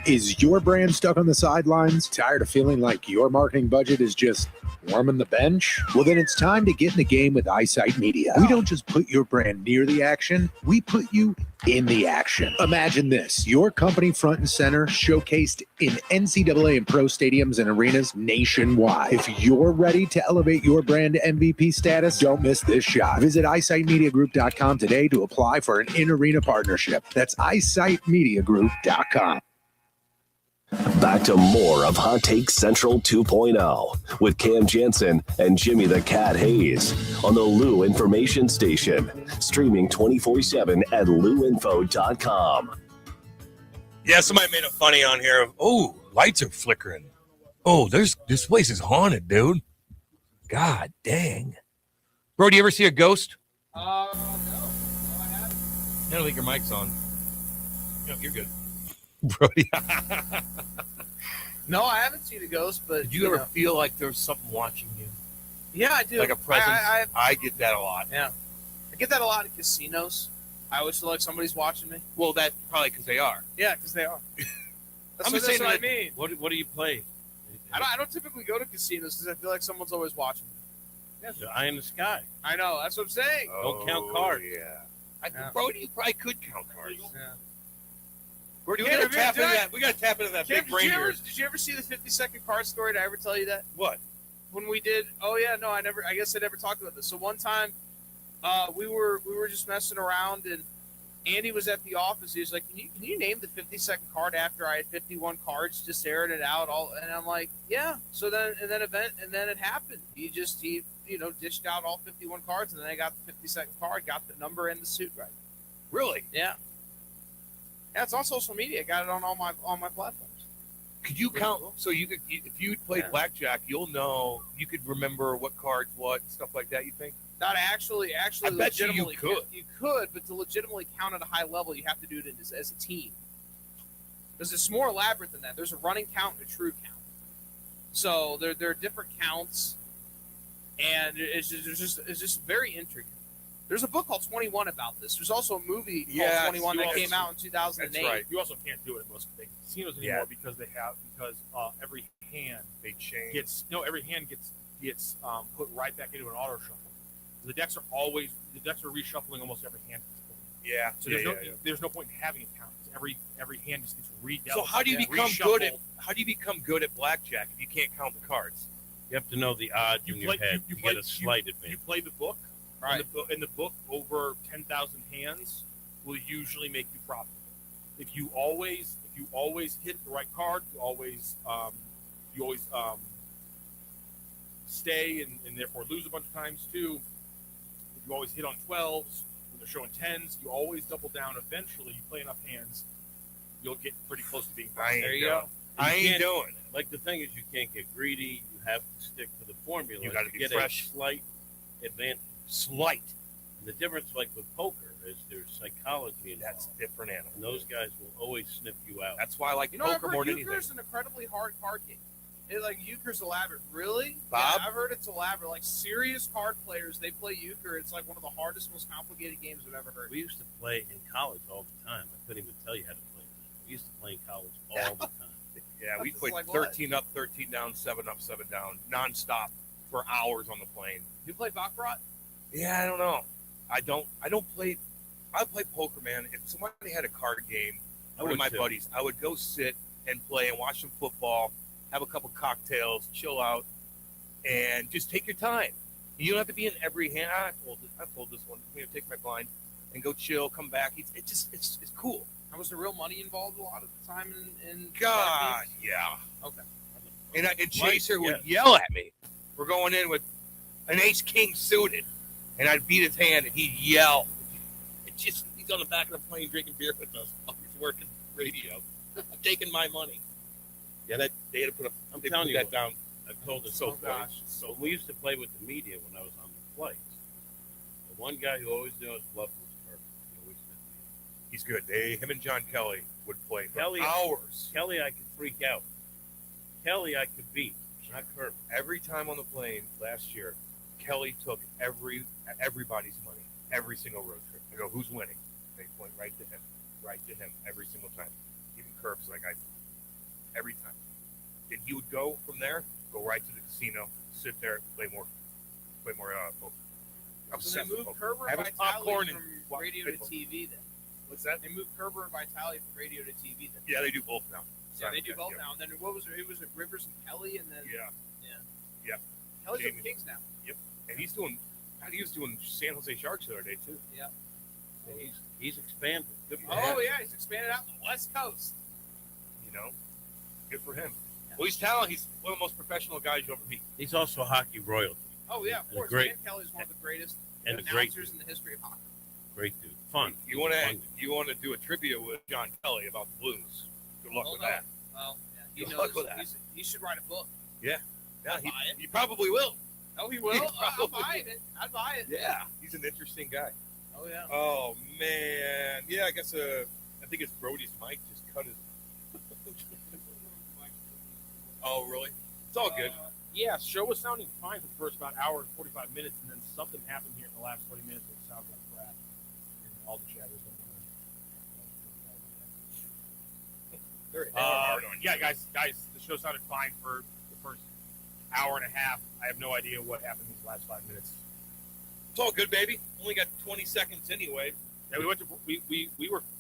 S23: Is your brand stuck on the sidelines? Tired of feeling like your marketing budget is just warming the bench? Well, then it's time to get in the game with Eyesight Media. We don't just put your brand near the action, we put you in the action. Imagine this, your company front and center, showcased in NCAA and pro stadiums and arenas nationwide. If you're ready to elevate your brand to MVP status, don't miss this shot. Visit eyesightmediagroup.com today to apply for an in-arena partnership. That's eyesightmediagroup.com.
S7: Back to more of Hot Take Central 2.0 with Cam Jansen and Jimmy the Cat Hayes on the Lou Information Station, streaming 24/7 at louinfo.com.
S1: Yeah, somebody made a funny on here of, oh, lights are flickering. Oh, this place is haunted, dude. God dang. Bro, do you ever see a ghost?
S18: No. I haven't.
S1: I don't think your mic's on. No, you're good. Brody.
S18: No, I haven't seen a ghost, but
S1: Did you ever feel like there's something watching you?
S18: Yeah, I do.
S1: Like a presence? I get that a lot.
S18: Yeah. I get that a lot in casinos. I always feel like somebody's watching me.
S1: Well, that's probably because they are.
S18: Yeah, because they are. That's
S1: I'm
S18: what,
S1: just saying
S18: that's what
S1: that-
S18: I mean.
S2: What do you play?
S18: I don't typically go to casinos because I feel like someone's always watching me.
S2: Yes, the eye in the sky.
S18: I know. That's what I'm saying.
S2: Don't count cards.
S1: Yeah. Brody, you probably could count cards.
S18: Yeah.
S1: Brody, we gotta tap into that. We gotta tap into that big brain here.
S18: Did you ever see the 50-second card story? Did I ever tell you that?
S1: What?
S18: When we did? Oh yeah, no, I guess I never talked about this. So one time, we were just messing around, and Andy was at the office. He was like, "Can you name the 50-second card after I had 51 cards, just airing it out all?" And I'm like, "Yeah." So then it happened. He dished out all 51 cards, and then I got the 50-second card, got the number and the suit right.
S1: Really?
S18: Yeah. Yeah, it's on social media. I got it on all my platforms.
S1: Could you count? So you could, if you played blackjack, you'll know. You could remember what cards, what and stuff like that. You think?
S18: Not actually.
S1: I bet you
S18: legitimately
S1: could.
S18: You could, but to legitimately count at a high level, you have to do it as a team. Because it's more elaborate than that. There's a running count and a true count. So there are different counts, and it's just very intricate. There's a book called 21 about this. There's also a movie called 21 that came out in 2008.
S3: That's right. You also can't do it in most casinos anymore because every hand every hand gets put right back into an auto shuffle. The decks are reshuffling almost every hand.
S1: Yeah.
S3: So there's no point in having a count. Every hand just gets redealt.
S1: So how do you become good at blackjack if you can't count the cards?
S2: You have to know the odds in your head. You get a slight advantage.
S3: You play the book. Right. In the book, over 10,000 hands will usually make you profitable. If you always hit the right card, you always stay and therefore lose a bunch of times too. If you always hit on 12s when they're showing 10s, you always double down. Eventually, you play enough hands, you'll get pretty close to being profitable.
S1: There you go. I ain't doing it.
S2: Like the thing is, you can't get greedy. You have to stick to the formula.
S1: You got to be
S2: get
S1: fresh.
S2: A slight advantage.
S1: Slight.
S2: And the difference, like with poker, is there's psychology in
S1: that's different animal.
S2: And those guys will always sniff you out.
S1: That's why I like poker more than anything.
S18: Euchre's an incredibly hard card game. Euchre's elaborate. Really?
S1: Bob?
S18: Yeah, I've heard it's elaborate. Like serious card players, they play Euchre. It's like one of the hardest, most complicated games I've ever heard.
S2: We used to play in college all the time. I couldn't even tell you how to play this. We used to play in college all the time.
S1: Yeah, we played like 13 up, 13 down, 7 up, 7 down, nonstop for hours on the plane.
S18: You play Baccarat?
S1: Yeah, I don't know. I don't play. I would play poker, man. If somebody had a card game,
S2: I
S1: one of
S2: would
S1: my
S2: too.
S1: buddies, I would go sit and play and watch some football, have a couple cocktails, chill out, and just take your time. You don't have to be in every hand. I pulled this one. I'm gonna take my blind and go chill, come back. It's cool.
S18: Was there real money involved a lot of the time in
S1: God, yeah.
S18: Okay.
S1: And Chaser would yell at me. We're going in with an ace king suited, and I'd beat his hand, and he'd yell. He's on the back of the plane drinking beer with us. He's working radio. I'm taking my money. Yeah, that they had to put
S2: telling you,
S1: that down.
S2: I've told it
S1: So
S2: so
S1: funny.
S2: gosh. So we used to play with the media when I was on the flights. The one guy who always knew his bluff was Kirk. He always said,
S1: He's good. Him and John Kelly would play for
S2: Kelly,
S1: hours.
S2: Kelly, I could freak out. Kelly, I could beat. Not Kirk.
S1: Every time on the plane last year, Kelly took everybody's money, every single road trip. I go, who's winning? They point right to him every single time. Even Kirk's like, every time. And he would go from there, go right to the casino, sit there, play more poker.
S18: So they moved
S1: Poker.
S18: Kerber
S1: Have
S18: and
S1: his popcorn
S18: Vitale
S1: and
S18: from radio to
S1: poker.
S18: TV then.
S1: What's that?
S18: They moved Kerber and Vitale from radio to TV then.
S1: Yeah, they do both now.
S18: Yeah, they do both now. And then what was it? It was Rivers and Kelly, and then
S1: Yeah.
S18: Kelly's
S1: Jamie.
S18: with the Kings now.
S1: Yep. And he was doing San Jose Sharks the other day too.
S18: Yeah.
S2: And he's expanded. Good for
S18: Oh
S2: him.
S18: yeah, he's expanded out on the West Coast.
S1: You know, good for him. Well, he's talented. He's one of the most professional guys you'll ever meet.
S2: He's also hockey royalty.
S18: Oh yeah, of
S2: And a
S18: course.
S2: great-
S18: Dan Kelly's one of the greatest
S2: and a great
S18: announcers in the history of hockey.
S2: Great dude. Fun.
S1: You want to do a trivia with John Kelly about the Blues? Good luck with that.
S18: Well, yeah, he
S1: Good
S18: knows.
S1: luck with that.
S18: He should write a book.
S1: Yeah.
S18: I'd buy it.
S1: He probably will.
S18: Oh, he will.
S1: He
S18: I'll
S1: probably
S18: buy it. I'd buy it.
S1: Yeah, he's an interesting guy.
S18: Oh yeah.
S1: Oh man, yeah. I guess I think it's Brody's mic just cut his. Oh really? It's all good.
S3: Yeah, show was sounding fine for the first about hour and 45 minutes, and then something happened here in the last 20 minutes that sounds like crap. And all the chatters don't yeah, guys, the show sounded fine for the first hour and a half. I have no idea what happened these last 5 minutes.
S1: It's all good, baby. Only got 20 seconds anyway.
S3: Yeah,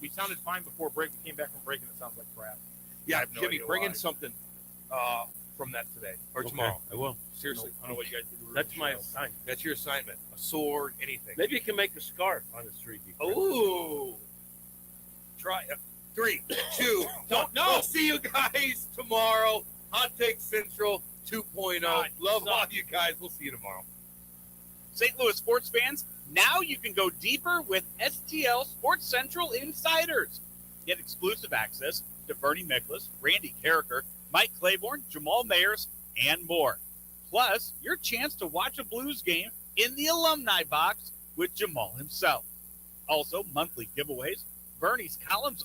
S3: we sounded fine before break. We came back from break and it sounds like crap. I
S1: Yeah,
S3: have no
S1: Jimmy,
S3: idea
S1: bring
S3: why.
S1: in something from that today or
S2: Okay,
S1: tomorrow.
S2: I will.
S1: Seriously,
S3: I don't know what you guys do.
S2: That's my assignment.
S1: That's your assignment. A sword, anything.
S2: Maybe you can make a scarf on the street.
S1: Ooh. Try it. 3, 2, don't know. We'll see you guys tomorrow. Hot Take Central 2.0. Love all you guys. We'll see you tomorrow.
S17: St. Louis sports fans, now you can go deeper with STL Sports Central Insiders. Get exclusive access to Bernie Miklasz, Randy Carricker, Mike Claiborne, Jamal Mayers, and more. Plus, your chance to watch a Blues game in the alumni box with Jamal himself. Also, monthly giveaways, Bernie's columns